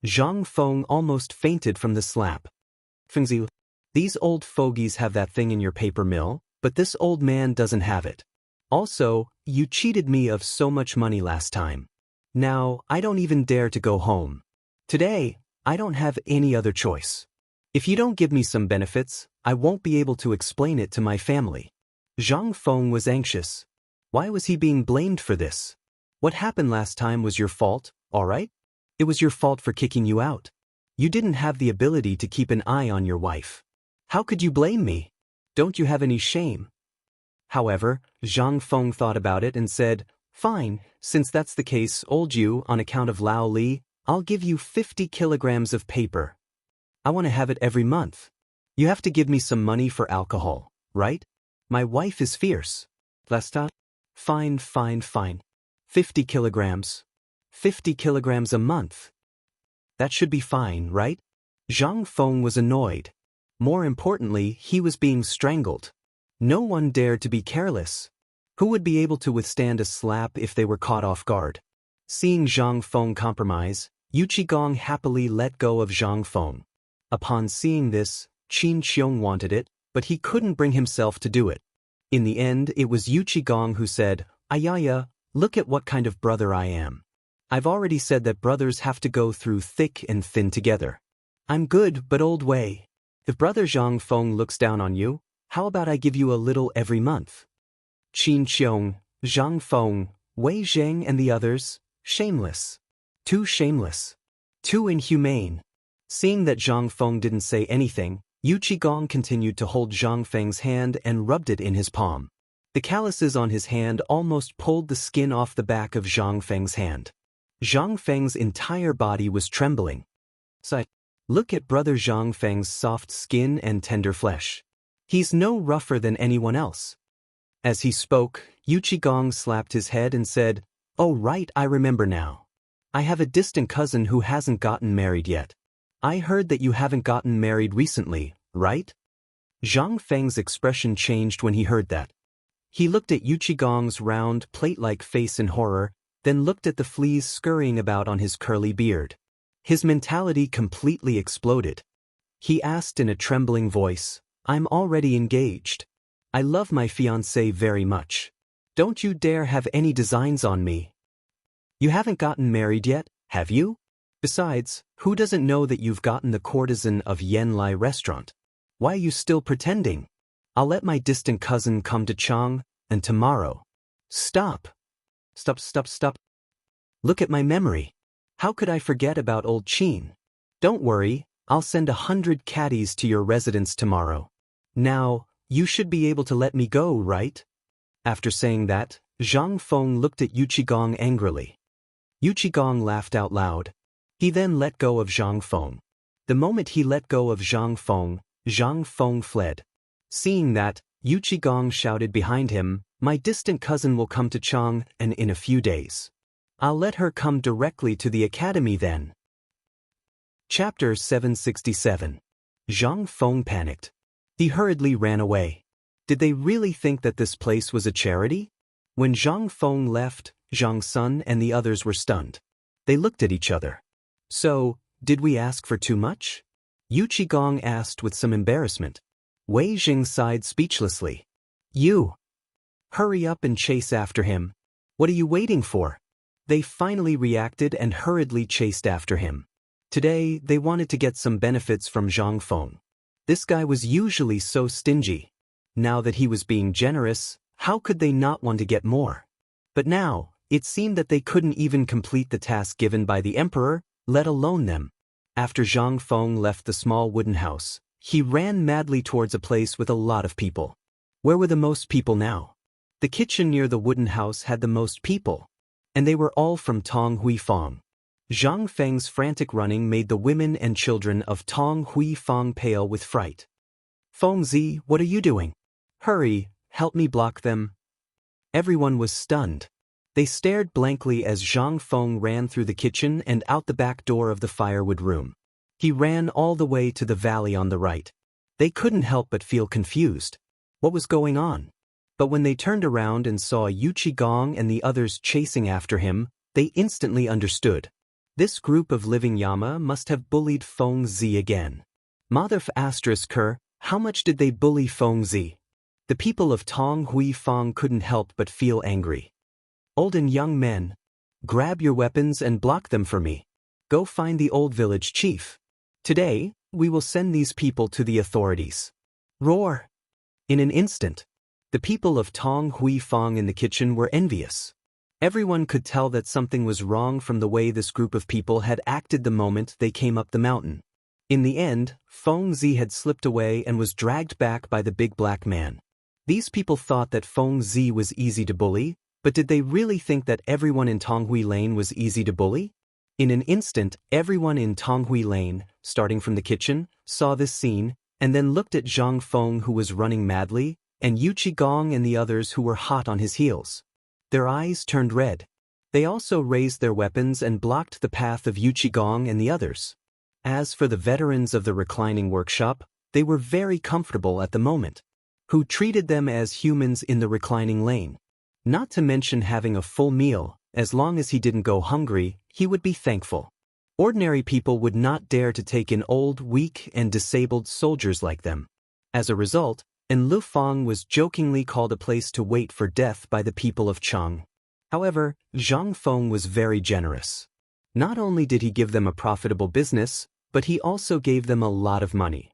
Zhang Feng almost fainted from the slap. Fengzi, these old fogies have that thing in your paper mill, but this old man doesn't have it. Also, you cheated me of so much money last time. Now, I don't even dare to go home. Today, I don't have any other choice. If you don't give me some benefits, I won't be able to explain it to my family. Zhang Feng was anxious. Why was he being blamed for this? What happened last time was your fault, all right? It was your fault for kicking you out. You didn't have the ability to keep an eye on your wife. How could you blame me? Don't you have any shame? However, Zhang Feng thought about it and said, fine, since that's the case, old you, on account of Lao Li, I'll give you 50 kilograms of paper. I want to have it every month. You have to give me some money for alcohol, right? My wife is fierce. Lasta? Fine. 50 kilograms. 50 kilograms a month. That should be fine, right? Zhang Feng was annoyed. More importantly, he was being strangled. No one dared to be careless. Who would be able to withstand a slap if they were caught off guard? Seeing Zhang Feng compromise, Yu Qigong happily let go of Zhang Feng. Upon seeing this, Qin Qiong wanted it, but he couldn't bring himself to do it. In the end, it was Yu Qigong who said, Ayaya, look at what kind of brother I am. I've already said that brothers have to go through thick and thin together. I'm good, but old Wei. If brother Zhang Feng looks down on you, how about I give you a little every month? Qin Qiong, Zhang Feng, Wei Zheng and the others, shameless. Too shameless. Too inhumane. Seeing that Zhang Feng didn't say anything, Yu Qigong continued to hold Zhang Feng's hand and rubbed it in his palm. The calluses on his hand almost pulled the skin off the back of Zhang Feng's hand. Zhang Feng's entire body was trembling. Look at brother Zhang Feng's soft skin and tender flesh. He's no rougher than anyone else. As he spoke, Yu Qigong slapped his head and said, Oh right, I remember now. I have a distant cousin who hasn't gotten married yet. I heard that you haven't gotten married recently, right? Zhang Feng's expression changed when he heard that. He looked at Yu Qigong's round, plate-like face in horror, then looked at the fleas scurrying about on his curly beard. His mentality completely exploded. He asked in a trembling voice, "I'm already engaged. I love my fiancée very much. Don't you dare have any designs on me. You haven't gotten married yet, have you? Besides, who doesn't know that you've gotten the courtesan of Yanlai restaurant? Why are you still pretending? I'll let my distant cousin come to Chang'an tomorrow." Stop. Stop. Look at my memory. How could I forget about old Qin? Don't worry, I'll send 100 caddies to your residence tomorrow. Now, you should be able to let me go, right? After saying that, Zhang Feng looked at Yu Qigong angrily. Yu Qigong laughed out loud. He then let go of Zhang Feng. The moment he let go of Zhang Feng fled. Seeing that, Yu Qigong shouted behind him, "My distant cousin will come to Chang'an in a few days. I'll let her come directly to the academy then." Chapter 767. Zhang Feng panicked. He hurriedly ran away. Did they really think that this place was a charity? When Zhang Feng left, Zhang Sun and the others were stunned. They looked at each other. "So, did we ask for too much?" Yu Qigong asked with some embarrassment. Wei Jing sighed speechlessly. "You! Hurry up and chase after him. What are you waiting for?" They finally reacted and hurriedly chased after him. Today, they wanted to get some benefits from Zhang Feng. This guy was usually so stingy. Now that he was being generous, how could they not want to get more? But now, it seemed that they couldn't even complete the task given by the emperor, let alone them. After Zhang Feng left the small wooden house, he ran madly towards a place with a lot of people. Where were the most people now? The kitchen near the wooden house had the most people. And they were all from Tong Hui Fong. Zhang Feng's frantic running made the women and children of Tong Hui Fong pale with fright. "Feng Zi, what are you doing? Hurry, help me block them." Everyone was stunned. They stared blankly as Zhang Feng ran through the kitchen and out the back door of the firewood room. He ran all the way to the valley on the right. They couldn't help but feel confused. What was going on? But when they turned around and saw Yu Qigong and the others chasing after him, they instantly understood. This group of living Yama must have bullied Feng Zi again. Mother **, how much did they bully Feng Zi? The people of Tong Hui Fong couldn't help but feel angry. "Old and young men, grab your weapons and block them for me. Go find the old village chief. Today, we will send these people to the authorities." Roar! In an instant, the people of Tong Hui Fong in the kitchen were envious. Everyone could tell that something was wrong from the way this group of people had acted the moment they came up the mountain. In the end, Feng Zi had slipped away and was dragged back by the big black man. These people thought that Feng Zi was easy to bully, but did they really think that everyone in Tonghui Lane was easy to bully? In an instant, everyone in Tonghui Lane, starting from the kitchen, saw this scene, and then looked at Zhang Feng who was running madly, and Yu Qigong and the others who were hot on his heels. Their eyes turned red. They also raised their weapons and blocked the path of Yu Qigong and the others. As for the veterans of the reclining workshop, they were very comfortable at the moment. Who treated them as humans in the reclining lane. Not to mention having a full meal, as long as he didn't go hungry, he would be thankful. Ordinary people would not dare to take in old, weak, and disabled soldiers like them. As a result, Enlufang was jokingly called a place to wait for death by the people of Chang'an. However, Zhang Feng was very generous. Not only did he give them a profitable business, but he also gave them a lot of money.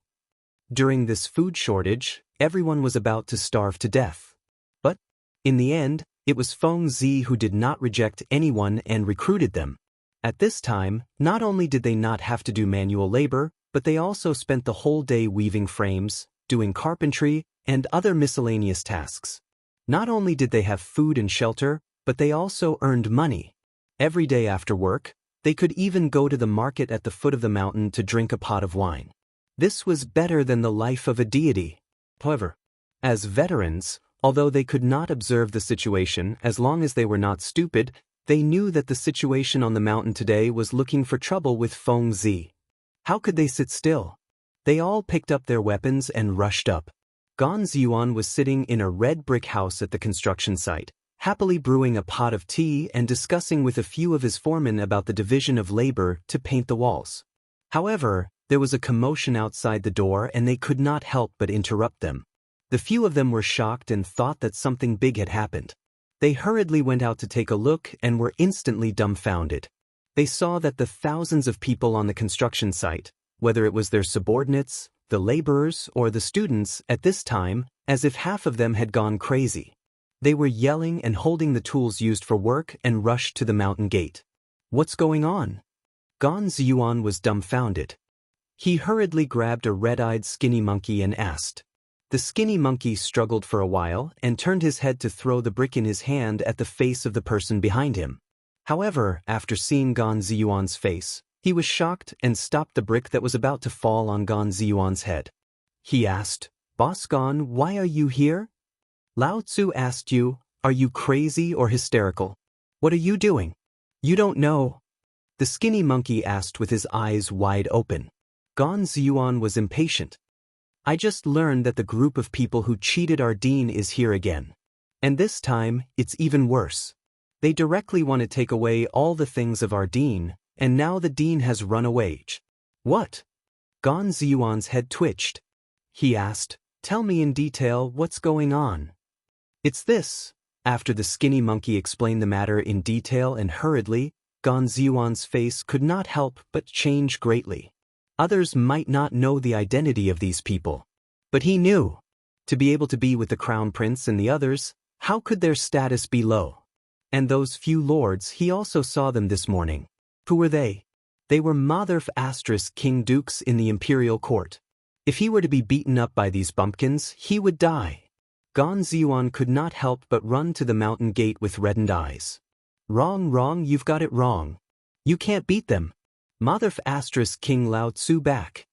During this food shortage, everyone was about to starve to death. But, in the end, it was Feng Zi who did not reject anyone and recruited them. At this time, not only did they not have to do manual labor, but they also spent the whole day weaving frames, doing carpentry, and other miscellaneous tasks. Not only did they have food and shelter, but they also earned money. Every day after work, they could even go to the market at the foot of the mountain to drink a pot of wine. This was better than the life of a deity. However, as veterans, although they could not observe the situation as long as they were not stupid, they knew that the situation on the mountain today was looking for trouble with Feng Zi. How could they sit still? They all picked up their weapons and rushed up. Gan Ziyuan was sitting in a red brick house at the construction site, happily brewing a pot of tea and discussing with a few of his foremen about the division of labor to paint the walls. However, there was a commotion outside the door and they could not help but interrupt them. The few of them were shocked and thought that something big had happened. They hurriedly went out to take a look and were instantly dumbfounded. They saw that the thousands of people on the construction site, whether it was their subordinates, the laborers, or the students, at this time, as if half of them had gone crazy. They were yelling and holding the tools used for work and rushed to the mountain gate. What's going on? Gan Ziyuan was dumbfounded. He hurriedly grabbed a red-eyed skinny monkey and asked. The skinny monkey struggled for a while and turned his head to throw the brick in his hand at the face of the person behind him. However, after seeing Gan Ziyuan's face, he was shocked and stopped the brick that was about to fall on Gan Ziyuan's head. He asked, "Boss Gan, why are you here?" "Lao Tzu asked you, are you crazy or hysterical? What are you doing? You don't know?" The skinny monkey asked with his eyes wide open. Gan Ziyuan was impatient. "I just learned that the group of people who cheated our dean is here again. And this time, it's even worse. They directly want to take away all the things of our dean, and now the dean has run away." "What?" Gan Ziyuan's head twitched. He asked, "Tell me in detail what's going on." "It's this." After the skinny monkey explained the matter in detail and hurriedly, Gan Ziyuan's face could not help but change greatly. Others might not know the identity of these people. But he knew. To be able to be with the crown prince and the others, how could their status be low? And those few lords, he also saw them this morning. Who were they? They were King dukes in the imperial court. If he were to be beaten up by these bumpkins, he would die. Gan Ziyuan could not help but run to the mountain gate with reddened eyes. Wrong, you've got it wrong. You can't beat them. King Lao Tzu back.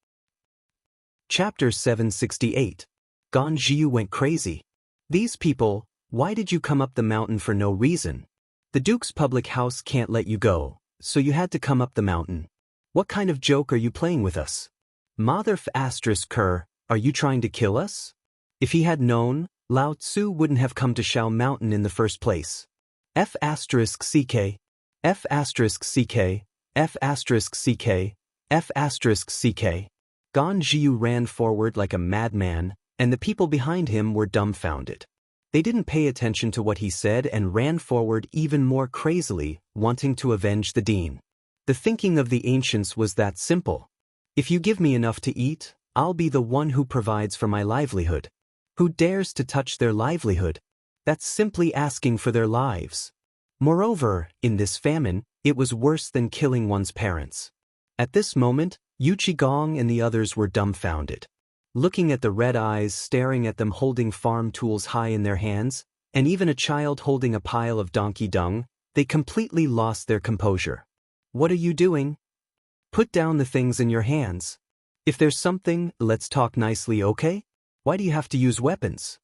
Chapter 768. Gan Zhiyu went crazy. These people, why did you come up the mountain for no reason? The Duke's public house can't let you go, so you had to come up the mountain. What kind of joke are you playing with us? Are you trying to kill us? If he had known, Lao Tzu wouldn't have come to Shao Mountain in the first place. F***ck, F***ck, F***ck, F***ck. Gan Zhiyu ran forward like a madman, and the people behind him were dumbfounded. They didn't pay attention to what he said and ran forward even more crazily, wanting to avenge the dean. The thinking of the ancients was that simple. If you give me enough to eat, I'll be the one who provides for my livelihood. Who dares to touch their livelihood? That's simply asking for their lives. Moreover, in this famine, it was worse than killing one's parents. At this moment, Yu Qigong and the others were dumbfounded. Looking at the red eyes staring at them holding farm tools high in their hands, and even a child holding a pile of donkey dung, they completely lost their composure. What are you doing? Put down the things in your hands. If there's something, let's talk nicely, okay? Why do you have to use weapons?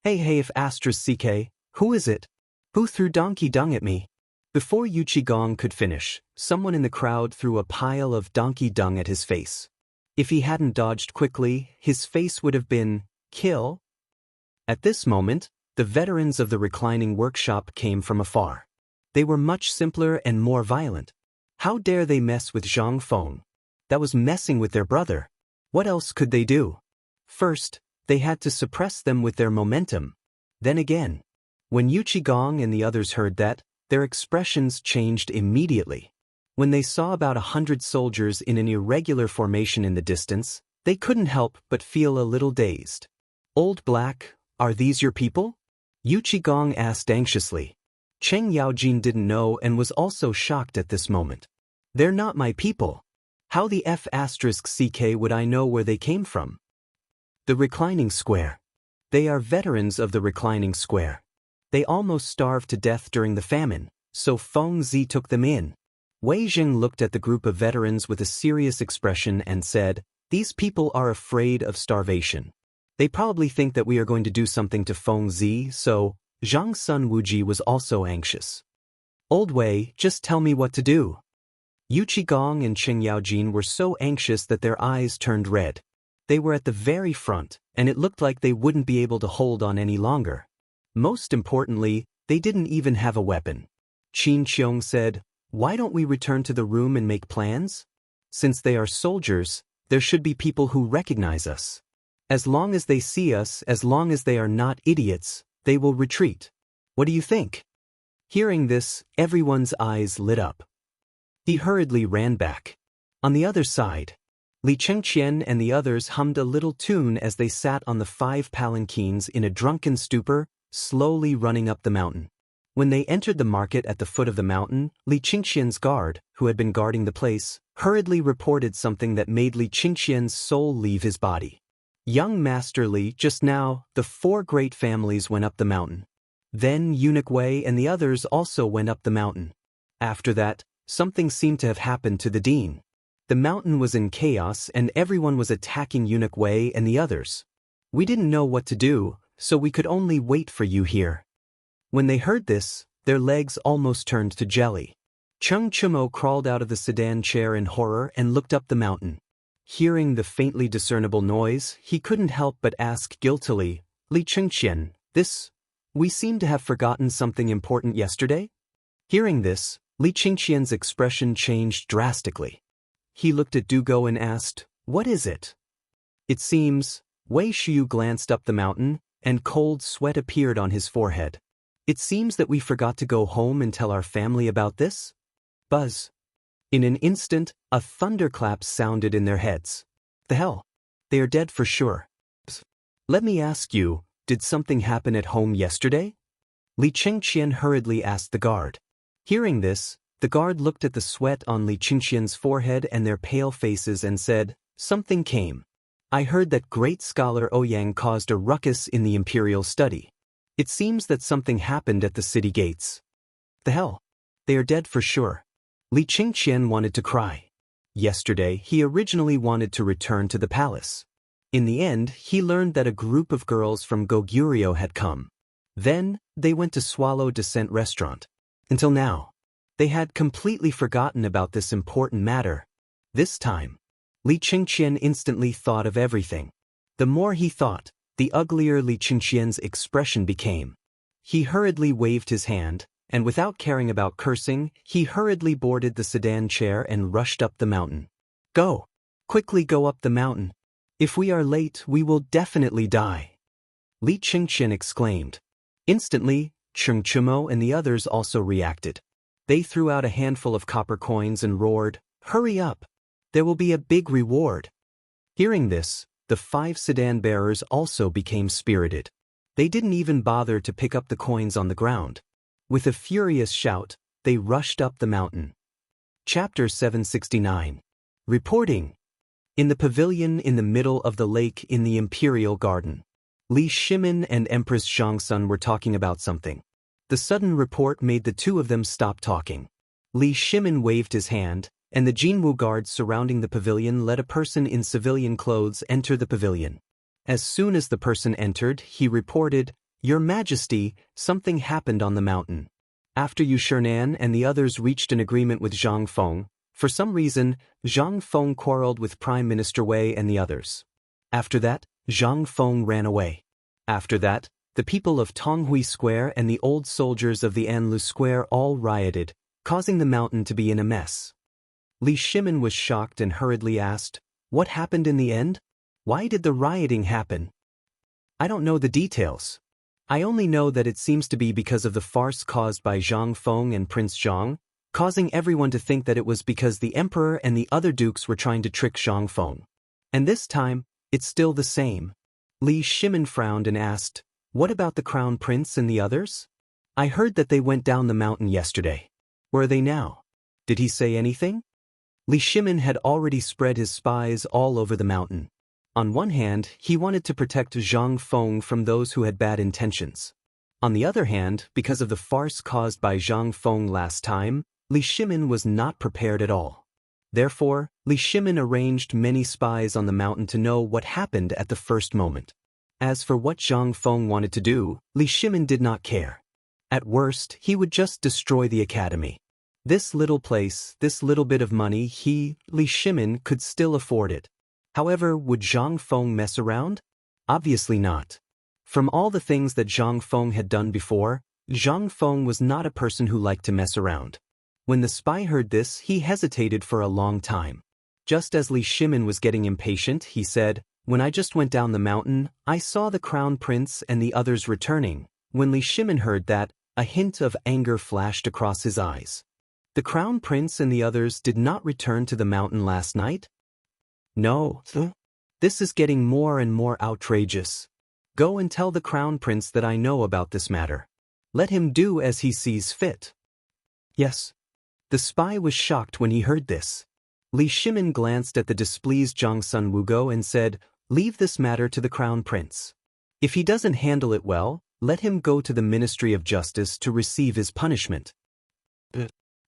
Hey, if *ck, who is it? Who threw donkey dung at me? Before Yu Qigong could finish, someone in the crowd threw a pile of donkey dung at his face. If he hadn't dodged quickly, his face would have been, kill. At this moment, the veterans of the reclining workshop came from afar. They were much simpler and more violent. How dare they mess with Zhang Feng? That was messing with their brother. What else could they do? First, they had to suppress them with their momentum. Then again. When Yu Qigong and the others heard that, their expressions changed immediately. When they saw about 100 soldiers in an irregular formation in the distance, they couldn't help but feel a little dazed. Old Black, are these your people? Yu Qigong asked anxiously. Cheng Yaojin didn't know and was also shocked at this moment. They're not my people. How the F***ck would I know where they came from? The reclining square. They are veterans of the reclining square. They almost starved to death during the famine, so Feng Zi took them in. Wei Jing looked at the group of veterans with a serious expression and said, "These people are afraid of starvation. They probably think that we are going to do something to Feng Zi, so..." Zhang Sun Wuji was also anxious. "Old Wei, just tell me what to do." Yu Qigong and Cheng Yaojin were so anxious that their eyes turned red. They were at the very front, and it looked like they wouldn't be able to hold on any longer. Most importantly, They didn't even have a weapon. Qin Qiong said, "Why don't we return to the room and make plans? Since they are soldiers, there should be people who recognize us. As long as they see us, as long as they are not idiots, they will retreat. What do you think?" Hearing this, everyone's eyes lit up. He hurriedly ran back. On the other side, Li Chengqian and the others hummed a little tune as they sat on the 5 palanquins in a drunken stupor, slowly running up the mountain. When they entered the market at the foot of the mountain, Li Chengqian's guard, who had been guarding the place, hurriedly reported something that made Li Chengqian's soul leave his body. "Young Master Li, just now, the 4 great families went up the mountain. Then Eunuch Wei and the others also went up the mountain. After that, something seemed to have happened to the dean. The mountain was in chaos and everyone was attacking Eunuch Wei and the others. We didn't know what to do, so we could only wait for you here." When they heard this, their legs almost turned to jelly. Chung Chumo crawled out of the sedan chair in horror and looked up the mountain. Hearing the faintly discernible noise, he couldn't help but ask guiltily, "Li Chengqian, we seem to have forgotten something important yesterday?" Hearing this, Li Chengqian's expression changed drastically. He looked at Dugo and asked, "What is it?" It seems, Wei Shiyu glanced up the mountain, and cold sweat appeared on his forehead. "It seems that we forgot to go home and tell our family about this?" Buzz. In an instant, a thunderclap sounded in their heads. "The hell? They are dead for sure." "Let me ask you, did something happen at home yesterday?" Li Chengqian hurriedly asked the guard. Hearing this, the guard looked at the sweat on Li Chengqian's forehead and their pale faces and said, "Something came. I heard that great scholar Ouyang caused a ruckus in the imperial study. It seems that something happened at the city gates." "The hell? They are dead for sure." Li Chengqian wanted to cry. Yesterday, he originally wanted to return to the palace. In the end, he learned that a group of girls from Goguryeo had come. Then, they went to Swallow Descent restaurant. Until now, they had completely forgotten about this important matter. This time, Li Chengqian instantly thought of everything. The more he thought, the uglier Li Chengqian's expression became. He hurriedly waved his hand, and without caring about cursing, he hurriedly boarded the sedan chair and rushed up the mountain. "Go! Quickly go up the mountain. If we are late, we will definitely die," Li Chengqian exclaimed. Instantly, Chung Chumo and the others also reacted. They threw out a handful of copper coins and roared, "Hurry up! There will be a big reward." Hearing this, the 5 sedan bearers also became spirited. They didn't even bother to pick up the coins on the ground. With a furious shout, they rushed up the mountain. Chapter 769. Reporting. In the pavilion in the middle of the lake in the Imperial Garden, Li Shimin and Empress Zhangsun were talking about something. The sudden report made the two of them stop talking. Li Shimin waved his hand, and the Jinwu guards surrounding the pavilion let a person in civilian clothes enter the pavilion. As soon as the person entered, he reported, "Your Majesty, something happened on the mountain. After Yu Shernan and the others reached an agreement with Zhang Feng, for some reason, Zhang Feng quarreled with Prime Minister Wei and the others. After that, Zhang Feng ran away. After that, the people of Tonghui Square and the old soldiers of the Anlu Square all rioted, causing the mountain to be in a mess." Li Shimin was shocked and hurriedly asked, "What happened in the end? Why did the rioting happen?" "I don't know the details. I only know that it seems to be because of the farce caused by Zhang Feng and Prince Zhang, causing everyone to think that it was because the emperor and the other dukes were trying to trick Zhang Feng. And this time, it's still the same." Li Shimin frowned and asked, "What about the crown prince and the others? I heard that they went down the mountain yesterday. Where are they now? Did he say anything?" Li Shimin had already spread his spies all over the mountain. On one hand, he wanted to protect Zhang Feng from those who had bad intentions. On the other hand, because of the farce caused by Zhang Feng last time, Li Shimin was not prepared at all. Therefore, Li Shimin arranged many spies on the mountain to know what happened at the first moment. As for what Zhang Feng wanted to do, Li Shimin did not care. At worst, he would just destroy the academy. This little place, this little bit of money, Li Shimin, could still afford it. However, would Zhang Feng mess around? Obviously not. From all the things that Zhang Feng had done before, Zhang Feng was not a person who liked to mess around. When the spy heard this, he hesitated for a long time. Just as Li Shimin was getting impatient, he said, "When I just went down the mountain, I saw the crown prince and the others returning." When Li Shimin heard that, a hint of anger flashed across his eyes. The crown prince and the others did not return to the mountain last night? No. This is getting more and more outrageous. Go and tell the crown prince that I know about this matter. Let him do as he sees fit. Yes. The spy was shocked when he heard this. Li Shimin glanced at the displeased Zhang Wugo and said, "Leave this matter to the crown prince. If he doesn't handle it well, let him go to the Ministry of Justice to receive his punishment."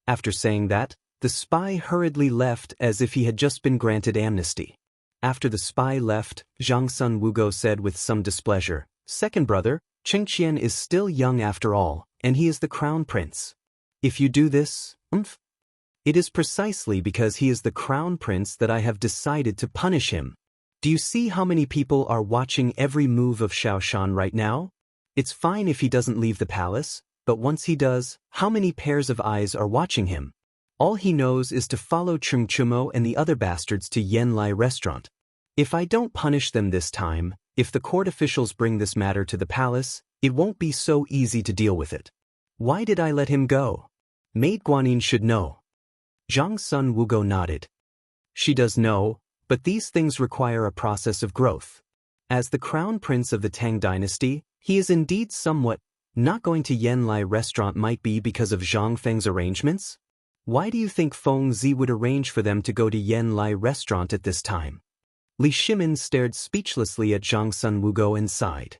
After saying that, the spy hurriedly left as if he had just been granted amnesty. After the spy left, Zhang Wugo said with some displeasure, "Second brother, Chengqian is still young after all, and he is the crown prince. If you do this, it is precisely because he is the crown prince that I have decided to punish him. Do you see how many people are watching every move of Xiaoshan right now? It's fine if he doesn't leave the palace, but once he does, how many pairs of eyes are watching him? All he knows is to follow Chengchumo and the other bastards to Yanlai restaurant. If I don't punish them this time, if the court officials bring this matter to the palace, it won't be so easy to deal with it. Why did I let him go? Maid Guanyin should know." Zhang Wugo nodded. She does know, but these things require a process of growth. As the crown prince of the Tang dynasty, he is indeed somewhat. Not going to Yanlai restaurant might be because of Zhang Feng's arrangements? Why do you think Feng Zi would arrange for them to go to Yanlai restaurant at this time? Li Shimin stared speechlessly at Zhang Wugo and sighed.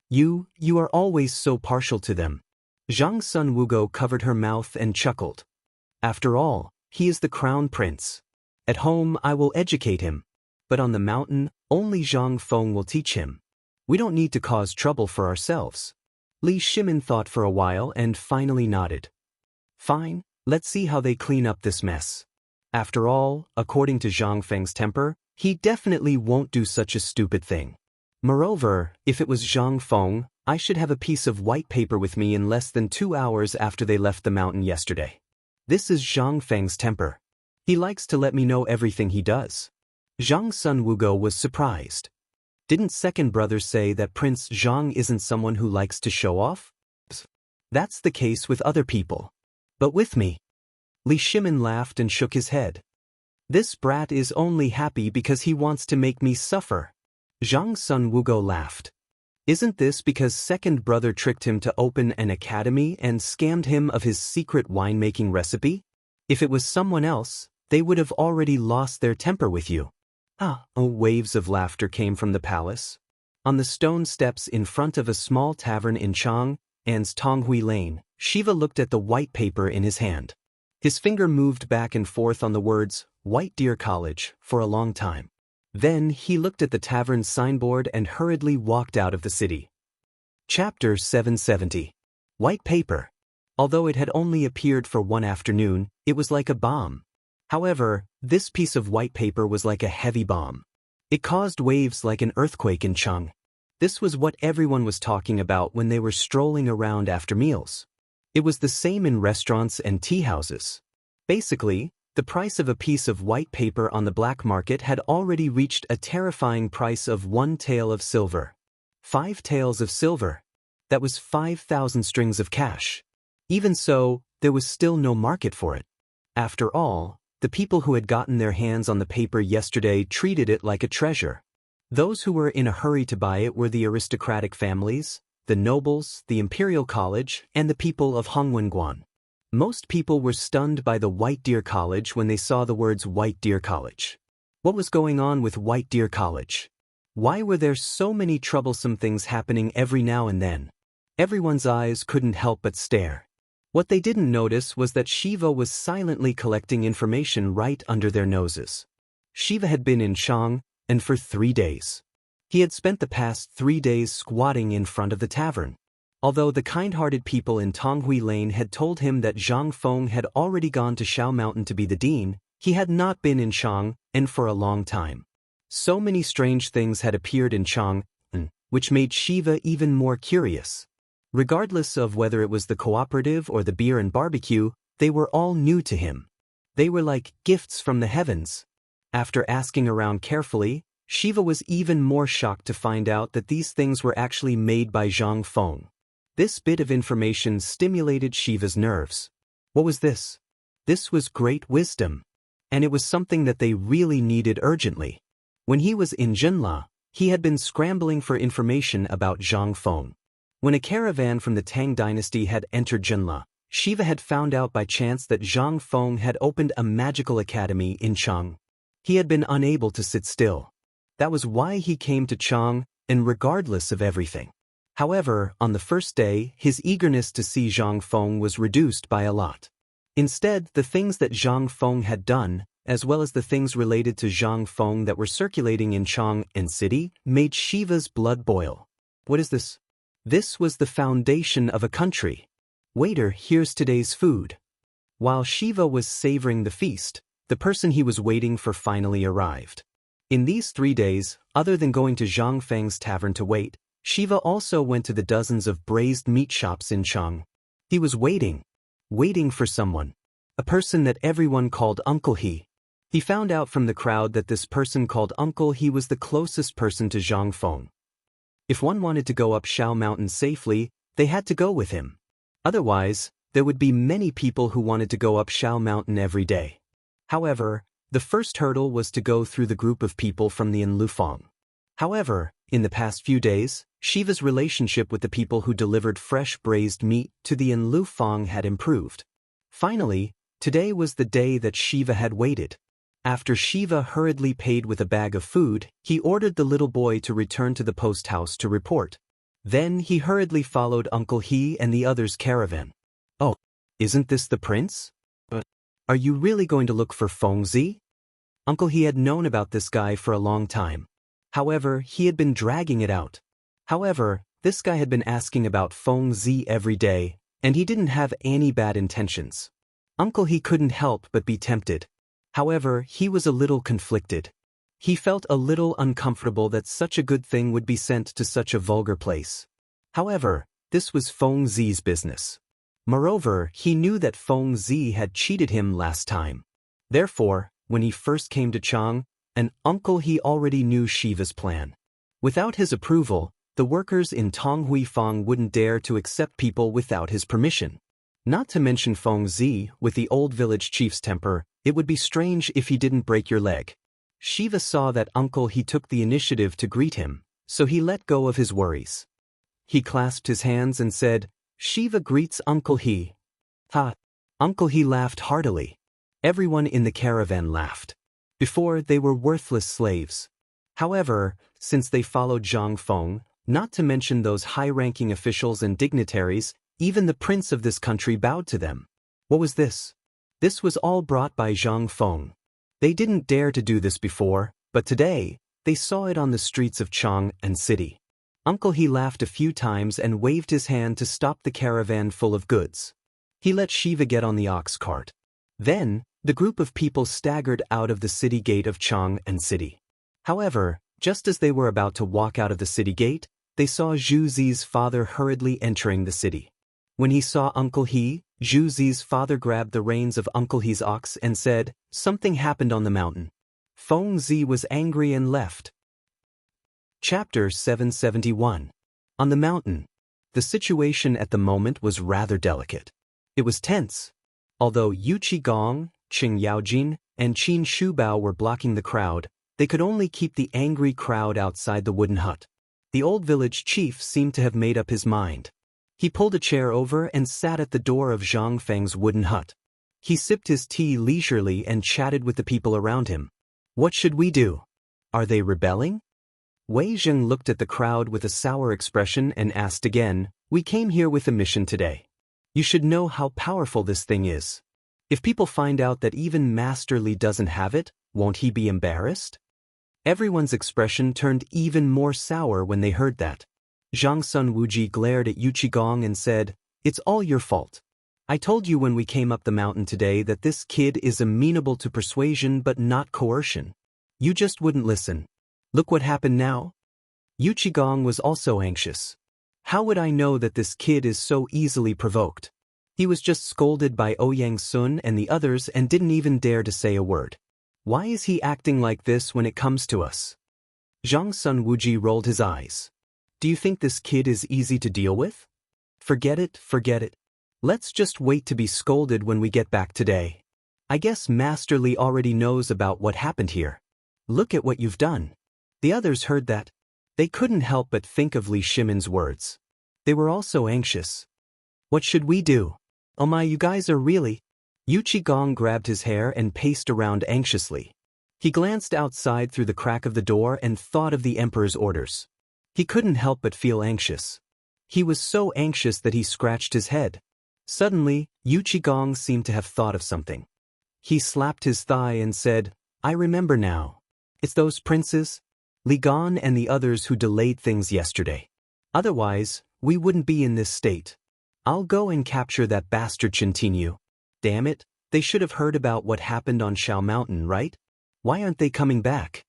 You are always so partial to them." Zhang Wugo covered her mouth and chuckled. "After all, he is the crown prince. At home I will educate him, but on the mountain, only Zhang Feng will teach him. We don't need to cause trouble for ourselves." Li Shimin thought for a while and finally nodded. "Fine, let's see how they clean up this mess. After all, according to Zhang Feng's temper, he definitely won't do such a stupid thing. Moreover, if it was Zhang Feng, I should have a piece of white paper with me in less than 2 hours after they left the mountain yesterday. This is Zhang Feng's temper. He likes to let me know everything he does." Zhang Wugo was surprised. Didn't second brother say that Prince Zhang isn't someone who likes to show off? That's the case with other people. But with me? Li Shimin laughed and shook his head. This brat is only happy because he wants to make me suffer. Zhang Wugo laughed. Isn't this because second brother tricked him to open an academy and scammed him of his secret winemaking recipe? If it was someone else, they would have already lost their temper with you. Waves of laughter came from the palace. On the stone steps in front of a small tavern in Chang'an's Tonghui Lane, Shiva looked at the white paper in his hand. His finger moved back and forth on the words, "White Deer College," for a long time. Then he looked at the tavern's signboard and hurriedly walked out of the city. Chapter 770. White paper. Although it had only appeared for one afternoon, it was like a bomb. However, this piece of white paper was like a heavy bomb. It caused waves like an earthquake in Chang'an. This was what everyone was talking about when they were strolling around after meals. It was the same in restaurants and tea houses. Basically, the price of a piece of white paper on the black market had already reached a terrifying price of 1 tael of silver. 5 taels of silver. That was 5,000 strings of cash. Even so, there was still no market for it. After all, the people who had gotten their hands on the paper yesterday treated it like a treasure. Those who were in a hurry to buy it were the aristocratic families, the nobles, the imperial college, and the people of Hongwenguan. Most people were stunned by the White Deer College when they saw the words White Deer College. What was going on with White Deer College? Why were there so many troublesome things happening every now and then? Everyone's eyes couldn't help but stare. What they didn't notice was that Shiva was silently collecting information right under their noses. Shiva had been in Chang'an for 3 days. He had spent the past 3 days squatting in front of the tavern. Although the kind-hearted people in Tonghui Lane had told him that Zhang Feng had already gone to Shao Mountain to be the dean, he had not been in Chang'an for a long time. So many strange things had appeared in Chang'an, which made Shiva even more curious. Regardless of whether it was the cooperative or the beer and barbecue, they were all new to him. They were like gifts from the heavens. After asking around carefully, Shiva was even more shocked to find out that these things were actually made by Zhang Feng. This bit of information stimulated Shiva's nerves. What was this? This was great wisdom. And it was something that they really needed urgently. When he was in Jinla, he had been scrambling for information about Zhang Feng. When a caravan from the Tang dynasty had entered Jinla, Shiva had found out by chance that Zhang Feng had opened a magical academy in Chang'an. He had been unable to sit still. That was why he came to Chang'an, and regardless of everything. However, on the first day, his eagerness to see Zhang Feng was reduced by a lot. Instead, the things that Zhang Feng had done, as well as the things related to Zhang Feng that were circulating in Chang'an city, made Shiva's blood boil. What is this? This was the foundation of a country. Waiter, here's today's food. While Shiva was savoring the feast, the person he was waiting for finally arrived. In these 3 days, other than going to Zhang Feng's tavern to wait, Shiva also went to the dozens of braised meat shops in Chang'an. He was waiting for someone. A person that everyone called Uncle He. He found out from the crowd that this person called Uncle He was the closest person to Zhang Feng. If one wanted to go up Shao Mountain safely, they had to go with him. Otherwise, there would be many people who wanted to go up Shao Mountain every day. However, the first hurdle was to go through the group of people from the Enlufang. However, in the past few days, Shiva's relationship with the people who delivered fresh braised meat to the Enlufang had improved. Finally, today was the day that Shiva had waited. After Shiva hurriedly paid with a bag of food, he ordered the little boy to return to the post house to report. Then he hurriedly followed Uncle He and the others' caravan. Oh, isn't this the prince? But are you really going to look for Fengzi? Uncle He had known about this guy for a long time. However, he had been dragging it out. However, this guy had been asking about Fengzi every day, and he didn't have any bad intentions. Uncle He couldn't help but be tempted. However, he was a little conflicted. He felt a little uncomfortable that such a good thing would be sent to such a vulgar place. However, this was Fengzi's business. Moreover, he knew that Fengzi had cheated him last time. Therefore, when he first came to Chang'an, Uncle He already knew Shiva's plan. Without his approval, the workers in Tonghuifang wouldn't dare to accept people without his permission. Not to mention Fengzi, with the old village chief's temper, it would be strange if he didn't break your leg. Shiva saw that Uncle He took the initiative to greet him, so he let go of his worries. He clasped his hands and said, "Shiva greets Uncle He." Ha! Uncle He laughed heartily. Everyone in the caravan laughed. Before, they were worthless slaves. However, since they followed Zhang Feng, not to mention those high-ranking officials and dignitaries, even the prince of this country bowed to them. What was this? This was all brought by Zhang Feng. They didn't dare to do this before, but today, they saw it on the streets of Chang'an city. Uncle He laughed a few times and waved his hand to stop the caravan full of goods. He let Shiva get on the ox cart. Then, the group of people staggered out of the city gate of Chang'an city. However, just as they were about to walk out of the city gate, they saw Zhu Zi's father hurriedly entering the city. When he saw Uncle He, Zhu Zi's father grabbed the reins of Uncle He's ox and said, "Something happened on the mountain." Fengzi was angry and left. Chapter 771. On the mountain. The situation at the moment was rather delicate. It was tense. Although Yu Qigong, Qing Yaojin, and Qin Shubao were blocking the crowd, they could only keep the angry crowd outside the wooden hut. The old village chief seemed to have made up his mind. He pulled a chair over and sat at the door of Zhang Feng's wooden hut. He sipped his tea leisurely and chatted with the people around him. What should we do? Are they rebelling? Wei Zheng looked at the crowd with a sour expression and asked again, "We came here with a mission today. You should know how powerful this thing is. If people find out that even Master Li doesn't have it, won't he be embarrassed?" Everyone's expression turned even more sour when they heard that. Zhang Sun Wuji glared at Yu Qigong and said, "It's all your fault. I told you when we came up the mountain today that this kid is amenable to persuasion but not coercion. You just wouldn't listen. Look what happened now." Yu Qigong was also anxious. How would I know that this kid is so easily provoked? He was just scolded by Ouyang Sun and the others and didn't even dare to say a word. Why is he acting like this when it comes to us? Zhang Sun Wuji rolled his eyes. Do you think this kid is easy to deal with? Forget it, forget it. Let's just wait to be scolded when we get back today. I guess Master Li already knows about what happened here. Look at what you've done. The others heard that. They couldn't help but think of Li Shimon's words. They were all so anxious. What should we do? Oh my, you guys are really… Yu Qigong grabbed his hair and paced around anxiously. He glanced outside through the crack of the door and thought of the Emperor's orders. He couldn't help but feel anxious. He was so anxious that he scratched his head. Suddenly, Yu Qigong seemed to have thought of something. He slapped his thigh and said, I remember now. It's those princes, Li Gan and the others who delayed things yesterday. Otherwise, we wouldn't be in this state. I'll go and capture that bastard Chintinyu. Damn it, they should have heard about what happened on Shao Mountain, right? Why aren't they coming back?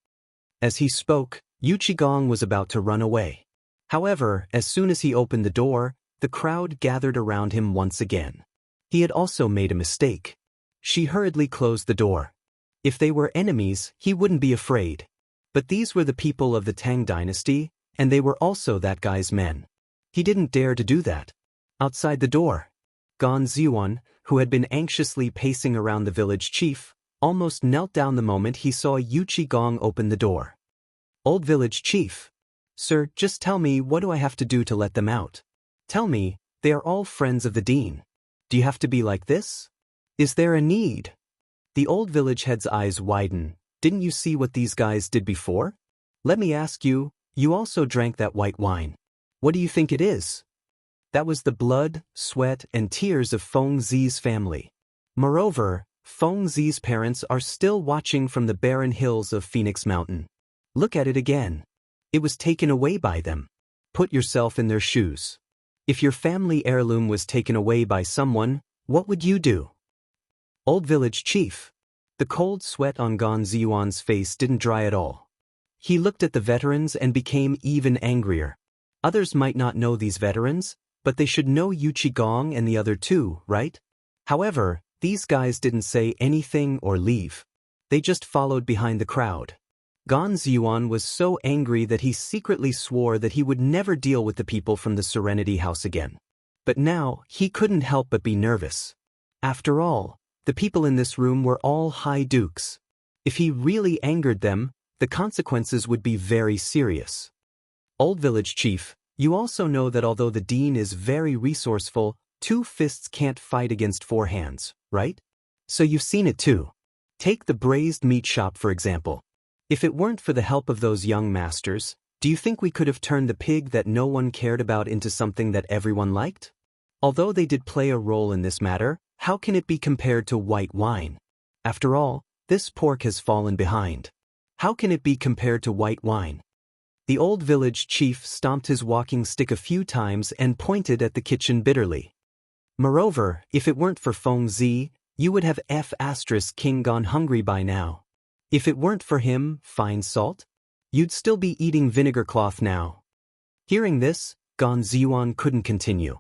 As he spoke, Yu Qigong was about to run away. However, as soon as he opened the door, the crowd gathered around him once again. He had also made a mistake. She hurriedly closed the door. If they were enemies, he wouldn't be afraid. But these were the people of the Tang dynasty, and they were also that guy's men. He didn't dare to do that. Outside the door, Gan Ziyuan, who had been anxiously pacing around the village chief, almost knelt down the moment he saw Yu Qigong open the door. Old village chief. Sir, just tell me, what do I have to do to let them out? Tell me, they are all friends of the dean. Do you have to be like this? Is there a need? The old village head's eyes widen. Didn't you see what these guys did before? Let me ask you, you also drank that white wine. What do you think it is? That was the blood, sweat, and tears of Feng Zi's family. Moreover, Feng Zi's parents are still watching from the barren hills of Phoenix Mountain. Look at it again. It was taken away by them. Put yourself in their shoes. If your family heirloom was taken away by someone, what would you do? Old village chief. The cold sweat on Gan Ziyuan's face didn't dry at all. He looked at the veterans and became even angrier. Others might not know these veterans, but they should know Yu Qigong and the other two, right? However, these guys didn't say anything or leave. They just followed behind the crowd. Gan Ziyuan was so angry that he secretly swore that he would never deal with the people from the Serenity House again. But now, he couldn't help but be nervous. After all, the people in this room were all high dukes. If he really angered them, the consequences would be very serious. Old village chief, you also know that although the dean is very resourceful, 2 fists can't fight against 4 hands, right? So you've seen it too. Take the braised meat shop for example. If it weren't for the help of those young masters, do you think we could have turned the pig that no one cared about into something that everyone liked? Although they did play a role in this matter, how can it be compared to white wine? After all, this pork has fallen behind. How can it be compared to white wine? The old village chief stomped his walking stick a few times and pointed at the kitchen bitterly. Moreover, if it weren't for Feng Zi, you would have King gone hungry by now. If it weren't for him, fine salt, you'd still be eating vinegar cloth now. Hearing this, Gan Ziyuan couldn't continue.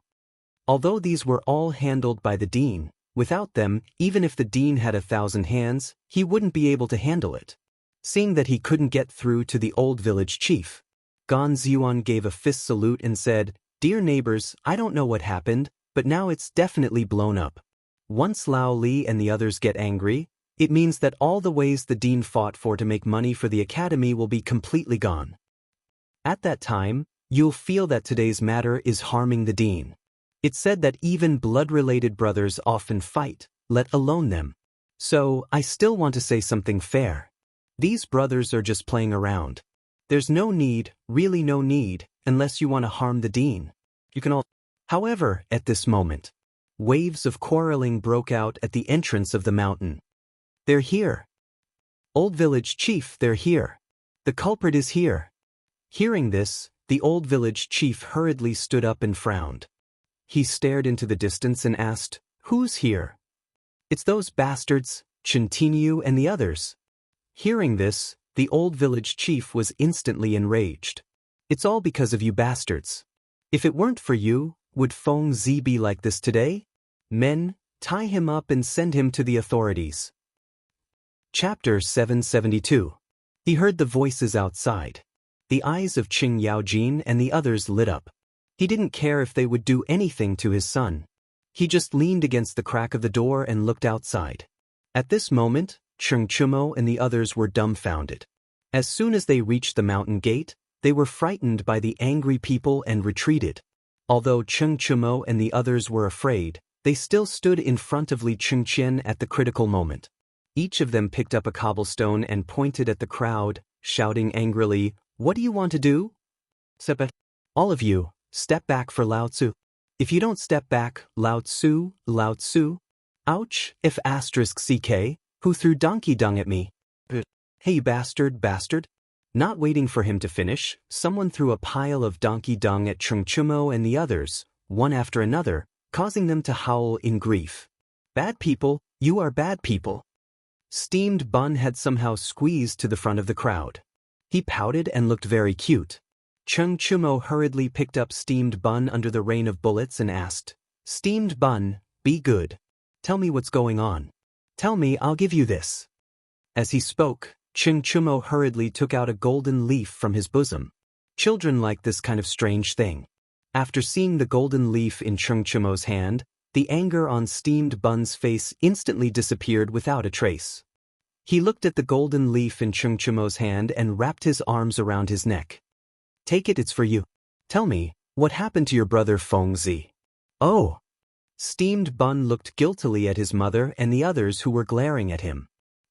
Although these were all handled by the dean, without them, even if the dean had 1,000 hands, he wouldn't be able to handle it. Seeing that he couldn't get through to the old village chief, Gan Ziyuan gave a fist salute and said, Dear neighbors, I don't know what happened, but now it's definitely blown up. Once Lao Li and the others get angry, it means that all the ways the dean fought for to make money for the academy will be completely gone. At that time, you'll feel that today's matter is harming the dean. It's said that even blood-related brothers often fight, let alone them. So, I still want to say something fair. These brothers are just playing around. There's no need, really no need, unless you want to harm the dean. You can all… However, at this moment, waves of quarreling broke out at the entrance of the mountain. They're here. Old village chief, they're here. The culprit is here. Hearing this, the old village chief hurriedly stood up and frowned. He stared into the distance and asked, Who's here? It's those bastards, Chintinyu and the others. Hearing this, the old village chief was instantly enraged. It's all because of you bastards. If it weren't for you, would Feng Zi be like this today? Men, tie him up and send him to the authorities. Chapter 772. He heard the voices outside. The eyes of Qing Yaojin and the others lit up. He didn't care if they would do anything to his son. He just leaned against the crack of the door and looked outside. At this moment, Cheng Chumo and the others were dumbfounded. As soon as they reached the mountain gate, they were frightened by the angry people and retreated. Although Cheng Chumo and the others were afraid, they still stood in front of Li Chengqian at the critical moment. Each of them picked up a cobblestone and pointed at the crowd, shouting angrily, "What do you want to do? Sepa, all of you, step back for Lao Tzu. If you don't step back, Lao Tzu, Lao Tzu. Ouch, if asterisk CK, who threw donkey dung at me? Hey bastard, bastard." Not waiting for him to finish, someone threw a pile of donkey dung at Cheng Chumo and the others, one after another, causing them to howl in grief. Bad people, you are bad people. Steamed Bun had somehow squeezed to the front of the crowd. He pouted and looked very cute. Cheng Chumo hurriedly picked up Steamed Bun under the rain of bullets and asked, "Steamed Bun, be good. Tell me what's going on. Tell me, I'll give you this." As he spoke, Cheng Chumo hurriedly took out a golden leaf from his bosom. Children like this kind of strange thing. After seeing the golden leaf in Cheng Chumo's hand, the anger on Steamed Bun's face instantly disappeared without a trace. He looked at the golden leaf in Cheng Chumo's hand and wrapped his arms around his neck. "Take it, it's for you. Tell me, what happened to your brother Feng Zi?" "Oh." Steamed Bun looked guiltily at his mother and the others who were glaring at him.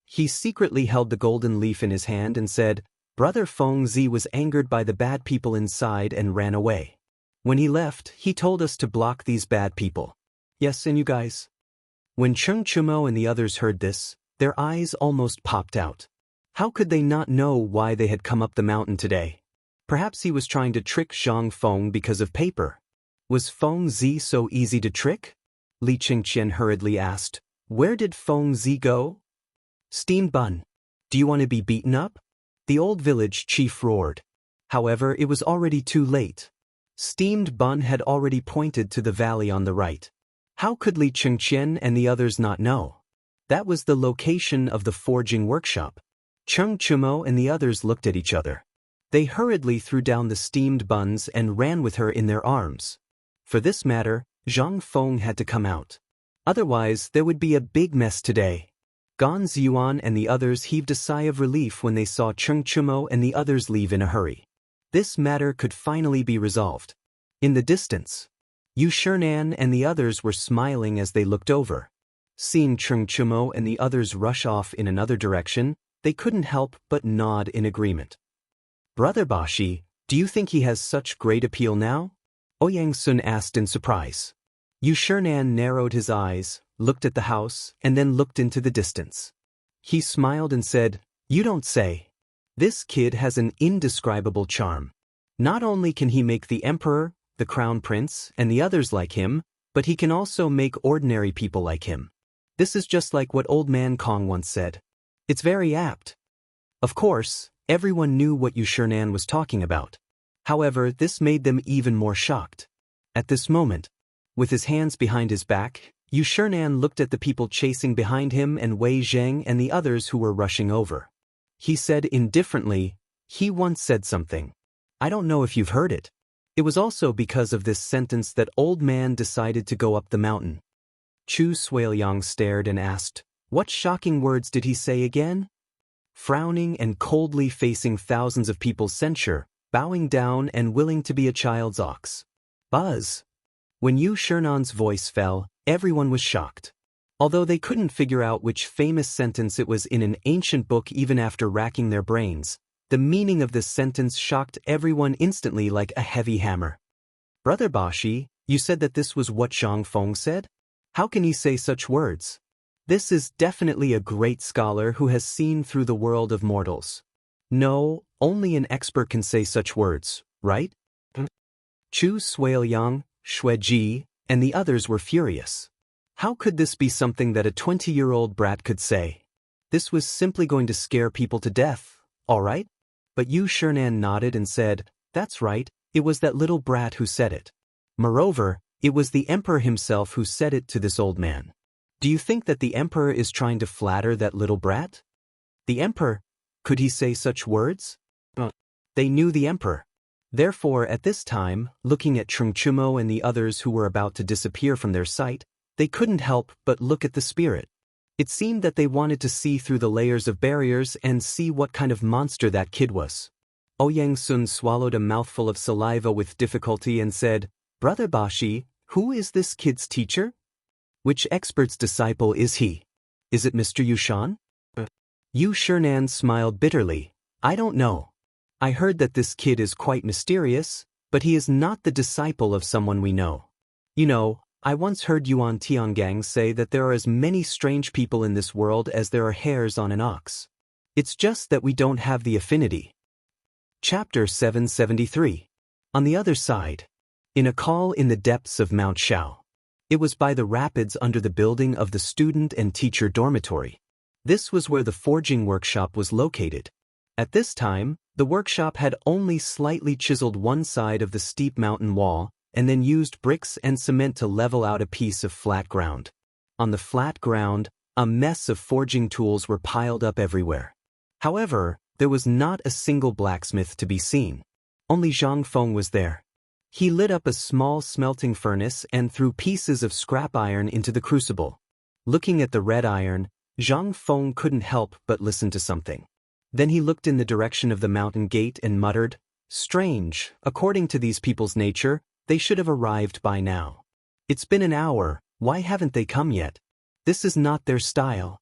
He secretly held the golden leaf in his hand and said, "Brother Feng Zi was angered by the bad people inside and ran away. When he left, he told us to block these bad people. Yes, and you guys?" When Cheng Chumo and the others heard this, their eyes almost popped out. How could they not know why they had come up the mountain today? Perhaps he was trying to trick Zhang Feng because of paper. Was Feng Zi so easy to trick? Li Chengqian hurriedly asked, "Where did Feng Zi go?" "Steamed Bun, do you want to be beaten up?" The old village chief roared. However, it was already too late. Steamed Bun had already pointed to the valley on the right. How could Li Chengqian and the others not know? That was the location of the forging workshop. Cheng Chumo and the others looked at each other. They hurriedly threw down the steamed buns and ran with her in their arms. For this matter, Zhang Feng had to come out. Otherwise, there would be a big mess today. Gan Ziyuan and the others heaved a sigh of relief when they saw Cheng Chumo and the others leave in a hurry. This matter could finally be resolved. In the distance, Yu Shernan and the others were smiling as they looked over. Seeing Cheng Chumo and the others rush off in another direction, they couldn't help but nod in agreement. "Brother Bashi, do you think he has such great appeal now?" Ouyang Sun asked in surprise. Yu Shernan narrowed his eyes, looked at the house, and then looked into the distance. He smiled and said, "You don't say. This kid has an indescribable charm. Not only can he make the emperor, the crown prince, and the others like him, but he can also make ordinary people like him. This is just like what old man Kong once said. It's very apt." Of course, everyone knew what Yu Shernan was talking about. However, this made them even more shocked. At this moment, with his hands behind his back, Yu Shernan looked at the people chasing behind him and Wei Zheng and the others who were rushing over. He said indifferently, "He once said something. I don't know if you've heard it." It was also because of this sentence that old man decided to go up the mountain. Chu Suiliang stared and asked, "What shocking words did he say again?" Frowning and coldly facing thousands of people's censure, bowing down and willing to be a child's ox. Buzz. When Yu Shernan's voice fell, everyone was shocked. Although they couldn't figure out which famous sentence it was in an ancient book even after racking their brains, the meaning of this sentence shocked everyone instantly like a heavy hammer. "Brother Bashi, you said that this was what Zhang Feng said? How can he say such words? This is definitely a great scholar who has seen through the world of mortals. No, only an expert can say such words, right?" Chu Suiliang, Xueji, and the others were furious. How could this be something that a 20-year-old brat could say? This was simply going to scare people to death, all right? But Yu Shernan nodded and said, "That's right, It was that little brat who said it. Moreover, it was the emperor himself who said it to this old man. Do you think that the emperor is trying to flatter that little brat? The emperor? Could he say such words? They knew the emperor. Therefore, at this time, looking at Chang'an and the others who were about to disappear from their sight, they couldn't help but look at the spirit. It seemed that they wanted to see through the layers of barriers and see what kind of monster that kid was. Ouyang Sun swallowed a mouthful of saliva with difficulty and said, "Brother Bashi, who is this kid's teacher? Which expert's disciple is he? Is it Mr. Yushan?" Yu Shernan smiled bitterly. "I don't know. I heard that this kid is quite mysterious, but he is not the disciple of someone we know. You know, I once heard Yuan Tiangang say that there are as many strange people in this world as there are hairs on an ox. It's just that we don't have the affinity." Chapter 773. On the other side. In a call in the depths of Mount Shao. It was by the rapids under the building of the student and teacher dormitory. This was where the forging workshop was located. At this time, the workshop had only slightly chiseled one side of the steep mountain wall, and then used bricks and cement to level out a piece of flat ground. On the flat ground, a mess of forging tools were piled up everywhere. However, there was not a single blacksmith to be seen. Only Zhang Feng was there. He lit up a small smelting furnace and threw pieces of scrap iron into the crucible. Looking at the red iron, Zhang Feng couldn't help but listen to something. Then he looked in the direction of the mountain gate and muttered, "Strange, according to these people's nature, they should have arrived by now. It's been an hour, why haven't they come yet? This is not their style."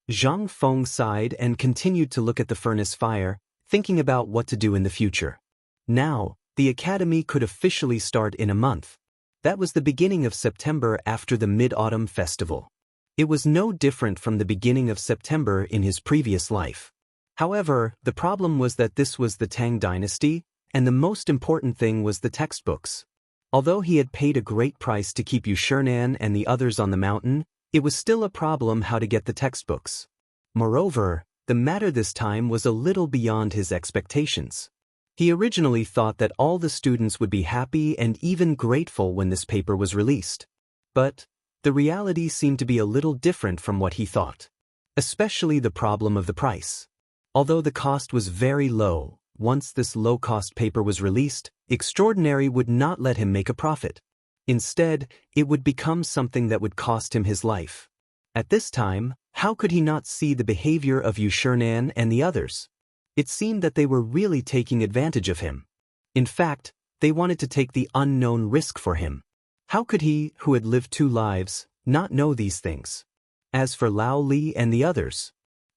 Zhang Feng sighed and continued to look at the furnace fire, thinking about what to do in the future. Now, the academy could officially start in a month. That was the beginning of September after the Mid-Autumn Festival. It was no different from the beginning of September in his previous life. However, the problem was that this was the Tang dynasty, and the most important thing was the textbooks. Although he had paid a great price to keep Yu Shernan and the others on the mountain, it was still a problem how to get the textbooks. Moreover, the matter this time was a little beyond his expectations. He originally thought that all the students would be happy and even grateful when this paper was released. But the reality seemed to be a little different from what he thought. Especially the problem of the price. Although the cost was very low, once this low-cost paper was released, Extraordinary would not let him make a profit. Instead, it would become something that would cost him his life. At this time, how could he not see the behavior of Yu Shernan and the others? It seemed that they were really taking advantage of him. In fact, they wanted to take the unknown risk for him. How could he, who had lived 2 lives, not know these things? As for Lao Li and the others,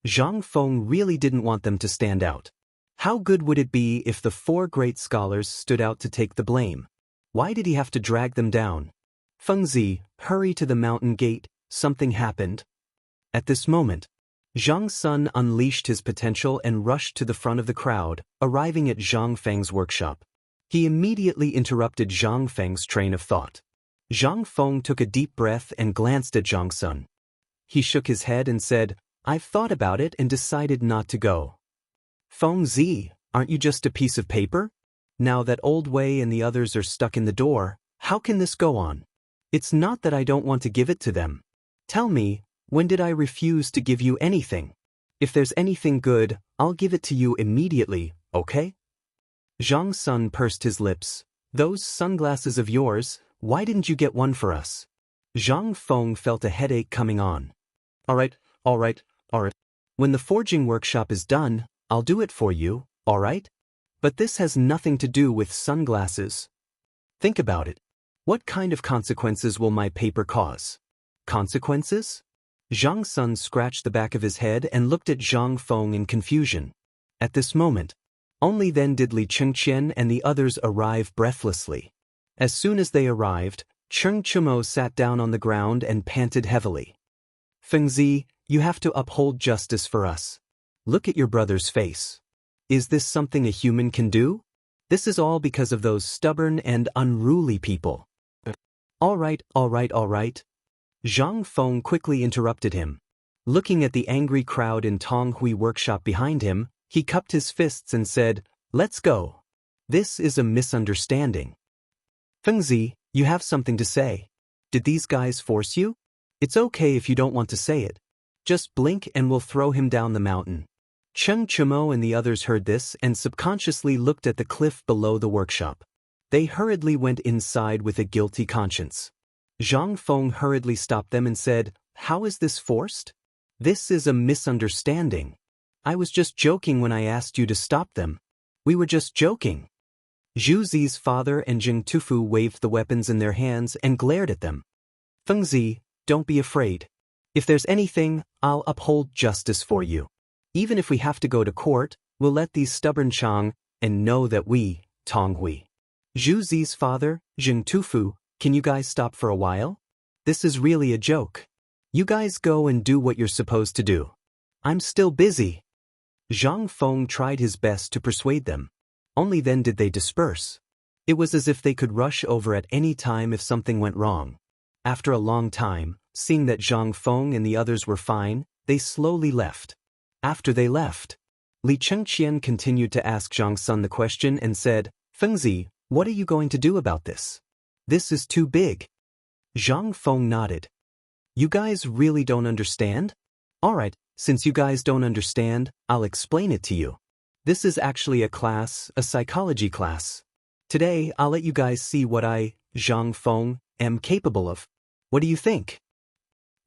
Zhang Feng really didn't want them to stand out. How good would it be if the 4 great scholars stood out to take the blame? Why did he have to drag them down? Fengzi, hurry to the mountain gate, something happened. At this moment, Zhang Sun unleashed his potential and rushed to the front of the crowd, arriving at Zhang Feng's workshop. He immediately interrupted Zhang Feng's train of thought. Zhang Feng took a deep breath and glanced at Zhang Sun. He shook his head and said, "I've thought about it and decided not to go." "Fengzi, aren't you just a piece of paper? Now that Old Wei and the others are stuck in the door, how can this go on? It's not that I don't want to give it to them. Tell me, when did I refuse to give you anything? If there's anything good, I'll give it to you immediately, okay?" Zhang Sun pursed his lips. "Those sunglasses of yours, why didn't you get one for us?" Zhang Feng felt a headache coming on. All right. When the forging workshop is done, I'll do it for you, all right? But this has nothing to do with sunglasses. Think about it. What kind of consequences will my paper cause? Consequences? Zhang Sun scratched the back of his head and looked at Zhang Feng in confusion. At this moment, only then did Li Chengqian and the others arrive breathlessly. As soon as they arrived, Cheng Chumo sat down on the ground and panted heavily. "Fengzi, you have to uphold justice for us. Look at your brother's face. Is this something a human can do? This is all because of those stubborn and unruly people." All right. Zhang Feng quickly interrupted him. Looking at the angry crowd in Tong Hui workshop behind him, he cupped his fists and said, "Let's go. This is a misunderstanding. Fengzi, you have something to say. Did these guys force you? It's okay if you don't want to say it. Just blink and we'll throw him down the mountain. Cheng Chimo and the others heard this and subconsciously looked at the cliff below the workshop. They hurriedly went inside with a guilty conscience. Zhang Feng hurriedly stopped them and said, "How is this forced? This is a misunderstanding. I was just joking when I asked you to stop them. We were just joking." Zhu Zi's father and Jing Tufu waved the weapons in their hands and glared at them. "Fengzi, don't be afraid. If there's anything, I'll uphold justice for you. Even if we have to go to court, we'll let these stubborn Chang and know that we, Tonghui." Zhu Zi's father, Jing Tufu, "Can you guys stop for a while? This is really a joke. You guys go and do what you're supposed to do. I'm still busy." Zhang Feng tried his best to persuade them. Only then did they disperse. It was as if they could rush over at any time if something went wrong. After a long time, seeing that Zhang Feng and the others were fine, they slowly left. After they left, Li Chengqian continued to ask Zhang Sun the question and said, "Fengzi, what are you going to do about this? This is too big." Zhang Feng nodded. "You guys really don't understand? Alright, since you guys don't understand, I'll explain it to you. This is actually a class, a psychology class. Today, I'll let you guys see what I, Zhang Feng, am capable of. What do you think?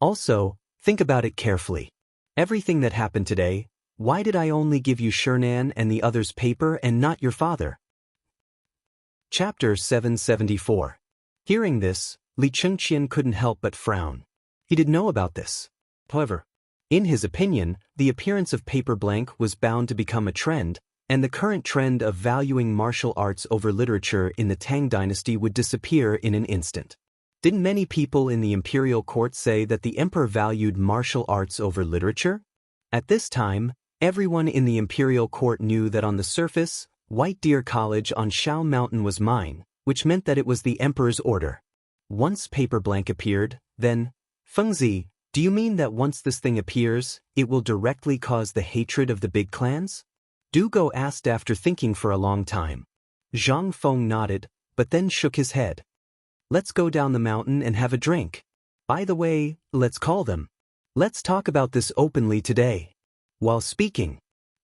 Also, think about it carefully. Everything that happened today, why did I only give you Shernan and the others paper and not your father?" Chapter 774. Hearing this, Li Chengqian couldn't help but frown. He didn't know about this. However, in his opinion, the appearance of paper blank was bound to become a trend, and the current trend of valuing martial arts over literature in the Tang dynasty would disappear in an instant. Didn't many people in the imperial court say that the emperor valued martial arts over literature? At this time, everyone in the imperial court knew that on the surface, White Deer College on Shao Mountain was mine, which meant that it was the emperor's order. Once paper blank appeared, then, "Fengzi, do you mean that once this thing appears, it will directly cause the hatred of the big clans?" Du Go asked after thinking for a long time. Zhang Feng nodded, but then shook his head. "Let's go down the mountain and have a drink. By the way, let's call them. Let's talk about this openly today." While speaking,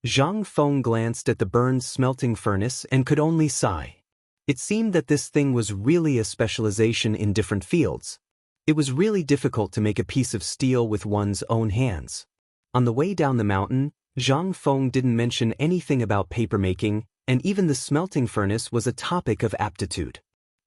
Zhang Feng glanced at the burned smelting furnace and could only sigh. It seemed that this thing was really a specialization in different fields. It was really difficult to make a piece of steel with one's own hands. On the way down the mountain, Zhang Feng didn't mention anything about papermaking, and even the smelting furnace was a topic of aptitude.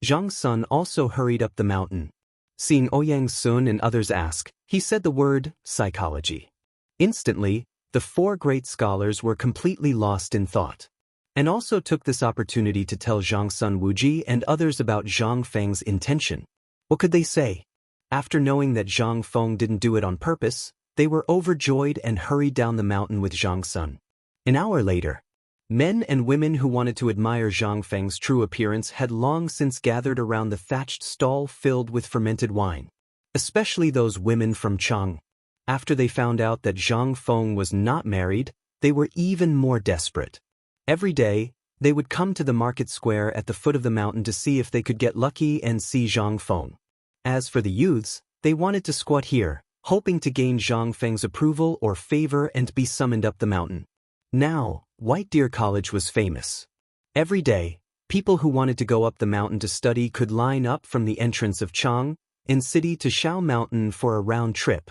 Zhang Sun also hurried up the mountain. Seeing Ouyang Sun and others ask, he said the word, psychology. Instantly, the four great scholars were completely lost in thought, and also took this opportunity to tell Zhang Sun Wuji and others about Zhang Feng's intention. What could they say? After knowing that Zhang Feng didn't do it on purpose, they were overjoyed and hurried down the mountain with Zhang Sun. An hour later, men and women who wanted to admire Zhang Feng's true appearance had long since gathered around the thatched stall filled with fermented wine, especially those women from Chang. After they found out that Zhang Feng was not married, they were even more desperate. Every day, they would come to the market square at the foot of the mountain to see if they could get lucky and see Zhang Feng. As for the youths, they wanted to squat here, hoping to gain Zhang Feng's approval or favor and be summoned up the mountain. Now, White Deer College was famous. Every day, people who wanted to go up the mountain to study could line up from the entrance of Chang'an City to Shao Mountain for a round trip.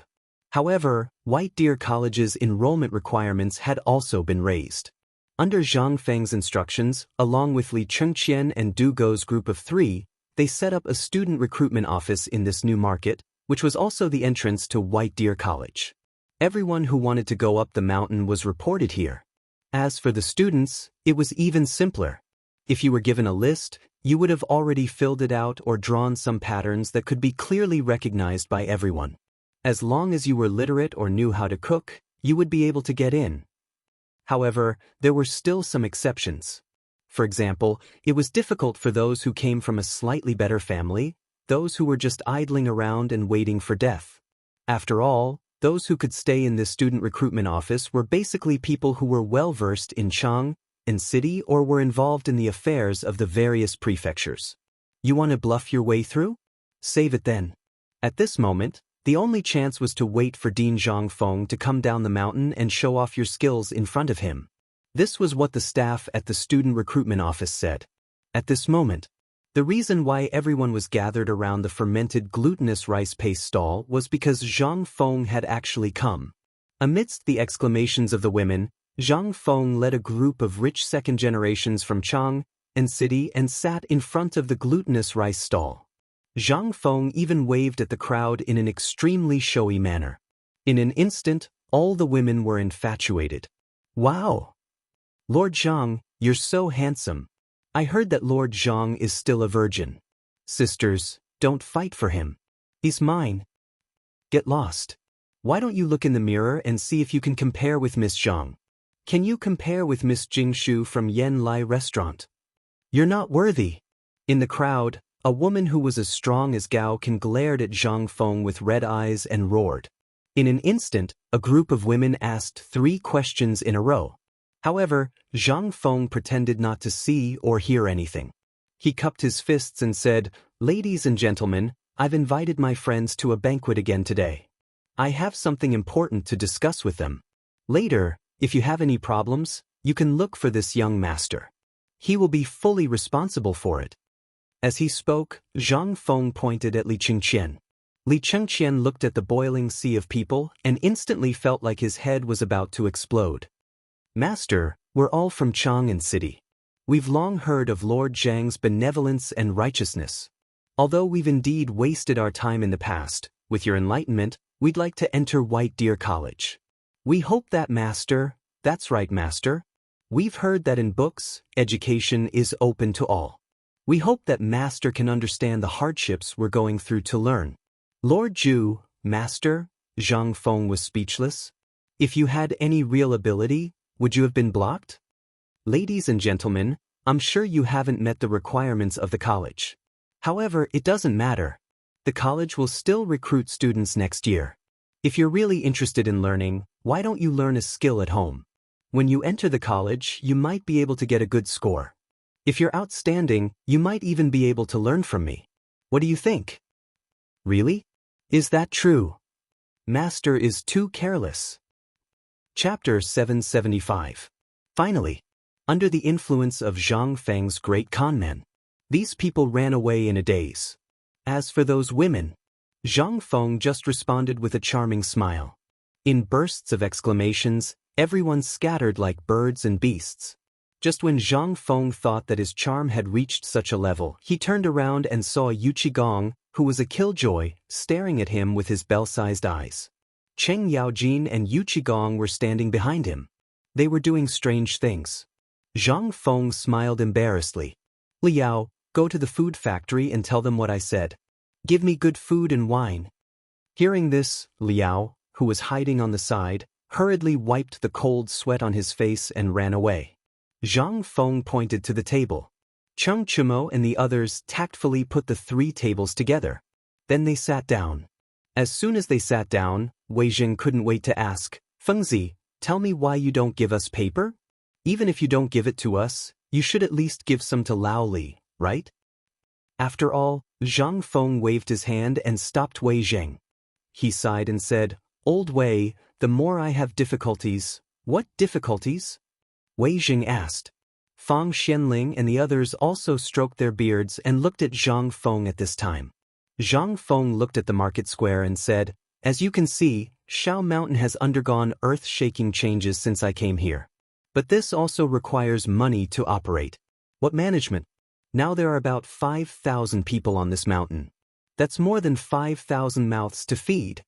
However, White Deer College's enrollment requirements had also been raised. Under Zhang Feng's instructions, along with Li Chengqian and Du Go's group of 3, they set up a student recruitment office in this new market, which was also the entrance to White Deer College. Everyone who wanted to go up the mountain was reported here. As for the students, it was even simpler. If you were given a list, you would have already filled it out or drawn some patterns that could be clearly recognized by everyone. As long as you were literate or knew how to cook, you would be able to get in. However, there were still some exceptions. For example, it was difficult for those who came from a slightly better family, those who were just idling around and waiting for death. After all, those who could stay in this student recruitment office were basically people who were well-versed in Chang, and city or were involved in the affairs of the various prefectures. You want to bluff your way through? Save it then. At this moment, the only chance was to wait for Dean Zhangfeng to come down the mountain and show off your skills in front of him. This was what the staff at the student recruitment office said. At this moment, the reason why everyone was gathered around the fermented glutinous rice paste stall was because Zhang Feng had actually come. Amidst the exclamations of the women, Zhang Feng led a group of rich second generations from Chang'an city and sat in front of the glutinous rice stall. Zhang Feng even waved at the crowd in an extremely showy manner. In an instant, all the women were infatuated. Wow! Lord Zhang, you're so handsome. I heard that Lord Zhang is still a virgin. Sisters, don't fight for him. He's mine. Get lost. Why don't you look in the mirror and see if you can compare with Miss Zhang? Can you compare with Miss Jingshu from Yan Lai Restaurant? You're not worthy. In the crowd, a woman who was as strong as Gao Can glared at Zhang Feng with red eyes and roared. In an instant, a group of women asked 3 questions in a row. However, Zhang Feng pretended not to see or hear anything. He cupped his fists and said, "Ladies and gentlemen, I've invited my friends to a banquet again today. I have something important to discuss with them. Later, if you have any problems, you can look for this young master. He will be fully responsible for it." As he spoke, Zhang Feng pointed at Li Chengqian. Li Chengqian looked at the boiling sea of people and instantly felt like his head was about to explode. "Master, we're all from Chang'an city. We've long heard of Lord Zhang's benevolence and righteousness. Although we've indeed wasted our time in the past, with your enlightenment, we'd like to enter White Deer College. We hope that, Master." "That's right, Master. We've heard that in books, education is open to all. We hope that Master can understand the hardships we're going through to learn." "Lord Zhu, Master," Zhang Feng was speechless. "If you had any real ability, would you have been blocked? Ladies and gentlemen, I'm sure you haven't met the requirements of the college. However, it doesn't matter. The college will still recruit students next year. If you're really interested in learning, why don't you learn a skill at home? When you enter the college, you might be able to get a good score. If you're outstanding, you might even be able to learn from me. What do you think?" "Really? Is that true? Master is too careless." Chapter 775. Finally, under the influence of Zhang Feng's great conmen, these people ran away in a daze. As for those women, Zhang Feng just responded with a charming smile. In bursts of exclamations, everyone scattered like birds and beasts. Just when Zhang Feng thought that his charm had reached such a level, he turned around and saw Yu Qigong, who was a killjoy, staring at him with his bell-sized eyes. Cheng Yaojin and Yu Qigong were standing behind him. They were doing strange things. Zhang Feng smiled embarrassedly. "Liao, go to the food factory and tell them what I said. Give me good food and wine." Hearing this, Liao, who was hiding on the side, hurriedly wiped the cold sweat on his face and ran away. Zhang Feng pointed to the table. Cheng Chumo and the others tactfully put the 3 tables together. Then they sat down. As soon as they sat down, Wei Jing couldn't wait to ask, "Fengzi, tell me why you don't give us paper? Even if you don't give it to us, you should at least give some to Lao Li, right?" After all, Zhang Feng waved his hand and stopped Wei Jing. He sighed and said, "Old Wei, the more I have difficulties." "What difficulties?" Wei Jing asked. Fang Xianling and the others also stroked their beards and looked at Zhang Feng at this time. Zhang Feng looked at the market square and said, "As you can see, Shao Mountain has undergone earth-shaking changes since I came here. But this also requires money to operate. What management? Now there are about 5,000 people on this mountain. That's more than 5,000 mouths to feed.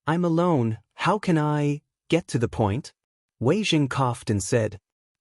I'm alone, how can I get to the point?" Wei Jing coughed and said.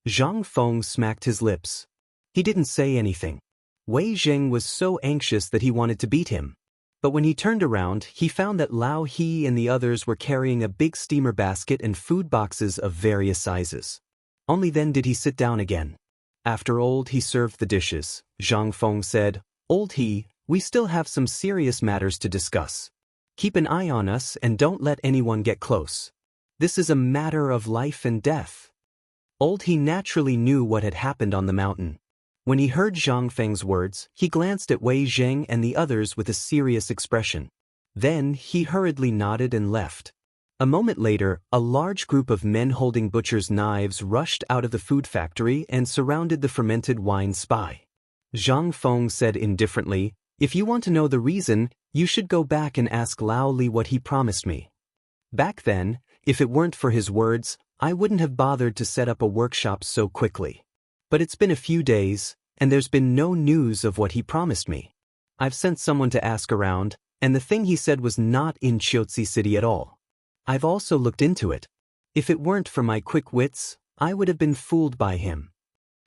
Zhang Feng smacked his lips. He didn't say anything. Wei Jing was so anxious that he wanted to beat him. But when he turned around, he found that Lao He and the others were carrying a big steamer basket and food boxes of various sizes. Only then did he sit down again. After Old He served the dishes, Zhang Feng said, "Old He, we still have some serious matters to discuss. Keep an eye on us and don't let anyone get close. This is a matter of life and death." Old he naturally knew what had happened on the mountain. When he heard Zhang Feng's words, he glanced at Wei Zheng and the others with a serious expression. Then, he hurriedly nodded and left. A moment later, a large group of men holding butcher's knives rushed out of the food factory and surrounded the fermented wine spy. Zhang Feng said indifferently, "If you want to know the reason, you should go back and ask Lao Li what he promised me. Back then, if it weren't for his words, I wouldn't have bothered to set up a workshop so quickly. But it's been a few days, and there's been no news of what he promised me. I've sent someone to ask around, and the thing he said was not in Qiuzi City at all. I've also looked into it. If it weren't for my quick wits, I would have been fooled by him."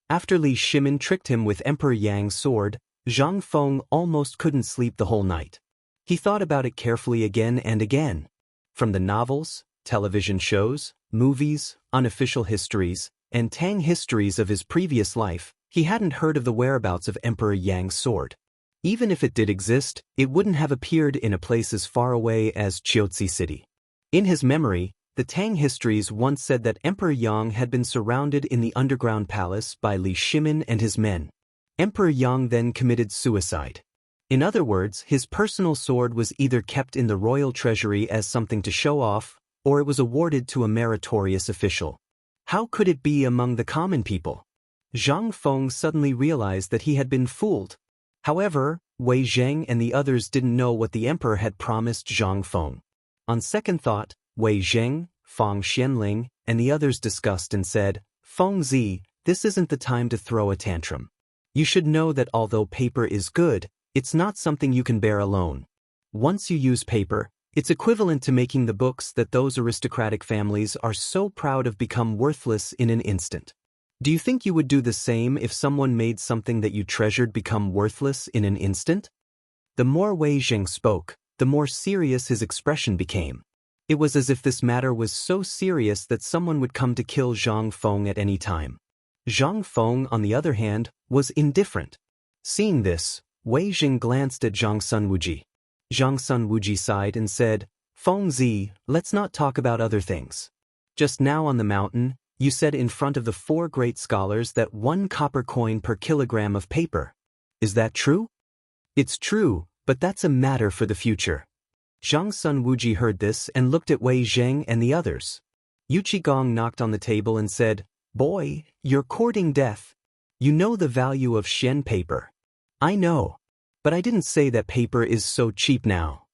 After Li Shimin tricked him with Emperor Yang's sword, Zhang Feng almost couldn't sleep the whole night. He thought about it carefully again and again. From the novels, television shows, movies, unofficial histories, and Tang histories of his previous life, he hadn't heard of the whereabouts of Emperor Yang's sword. Even if it did exist, it wouldn't have appeared in a place as far away as Qiuzi City. In his memory, the Tang histories once said that Emperor Yang had been surrounded in the underground palace by Li Shimin and his men. Emperor Yang then committed suicide. In other words, his personal sword was either kept in the royal treasury as something to show off, or it was awarded to a meritorious official. How could it be among the common people? Zhang Feng suddenly realized that he had been fooled. However, Wei Zheng and the others didn't know what the emperor had promised Zhang Feng. On second thought, Wei Zheng, Fang Xianling, and the others discussed and said, "Feng Zi, this isn't the time to throw a tantrum. You should know that although paper is good, it's not something you can bear alone. Once you use paper, it's equivalent to making the books that those aristocratic families are so proud of become worthless in an instant. Do you think you would do the same if someone made something that you treasured become worthless in an instant?" The more Wei Zheng spoke, the more serious his expression became. It was as if this matter was so serious that someone would come to kill Zhang Feng at any time. Zhang Feng, on the other hand, was indifferent. Seeing this, Wei Zheng glanced at Zhang Sunwuji. Zhang Sunwuji sighed and said, "Feng Zi, let's not talk about other things. Just now on the mountain, you said in front of the 4 great scholars that 1 copper coin per kilogram of paper. Is that true?" "It's true, but that's a matter for the future." Zhang Sunwuji heard this and looked at Wei Zheng and the others. Yu Qigong knocked on the table and said, "Boy, you're courting death. You know the value of Shen paper." "I know. But I didn't say that paper is so cheap now.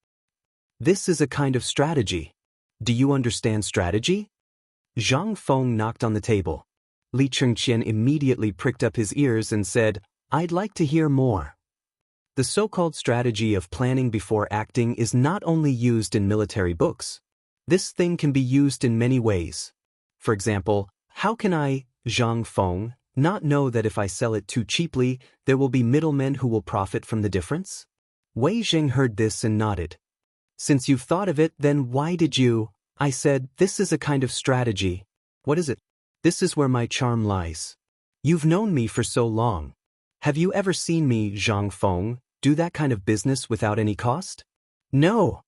This is a kind of strategy. Do you understand strategy?" Zhang Feng knocked on the table. Li Chengqian immediately pricked up his ears and said, "I'd like to hear more." The so-called strategy of planning before acting is not only used in military books. This thing can be used in many ways. For example, how can I, Zhang Feng, not know that if I sell it too cheaply, there will be middlemen who will profit from the difference? Wei Zheng heard this and nodded. "Since you've thought of it, then why did you?" "I said, this is a kind of strategy." "What is it?" "This is where my charm lies. You've known me for so long. Have you ever seen me, Zhang Feng, do that kind of business without any cost?" "No."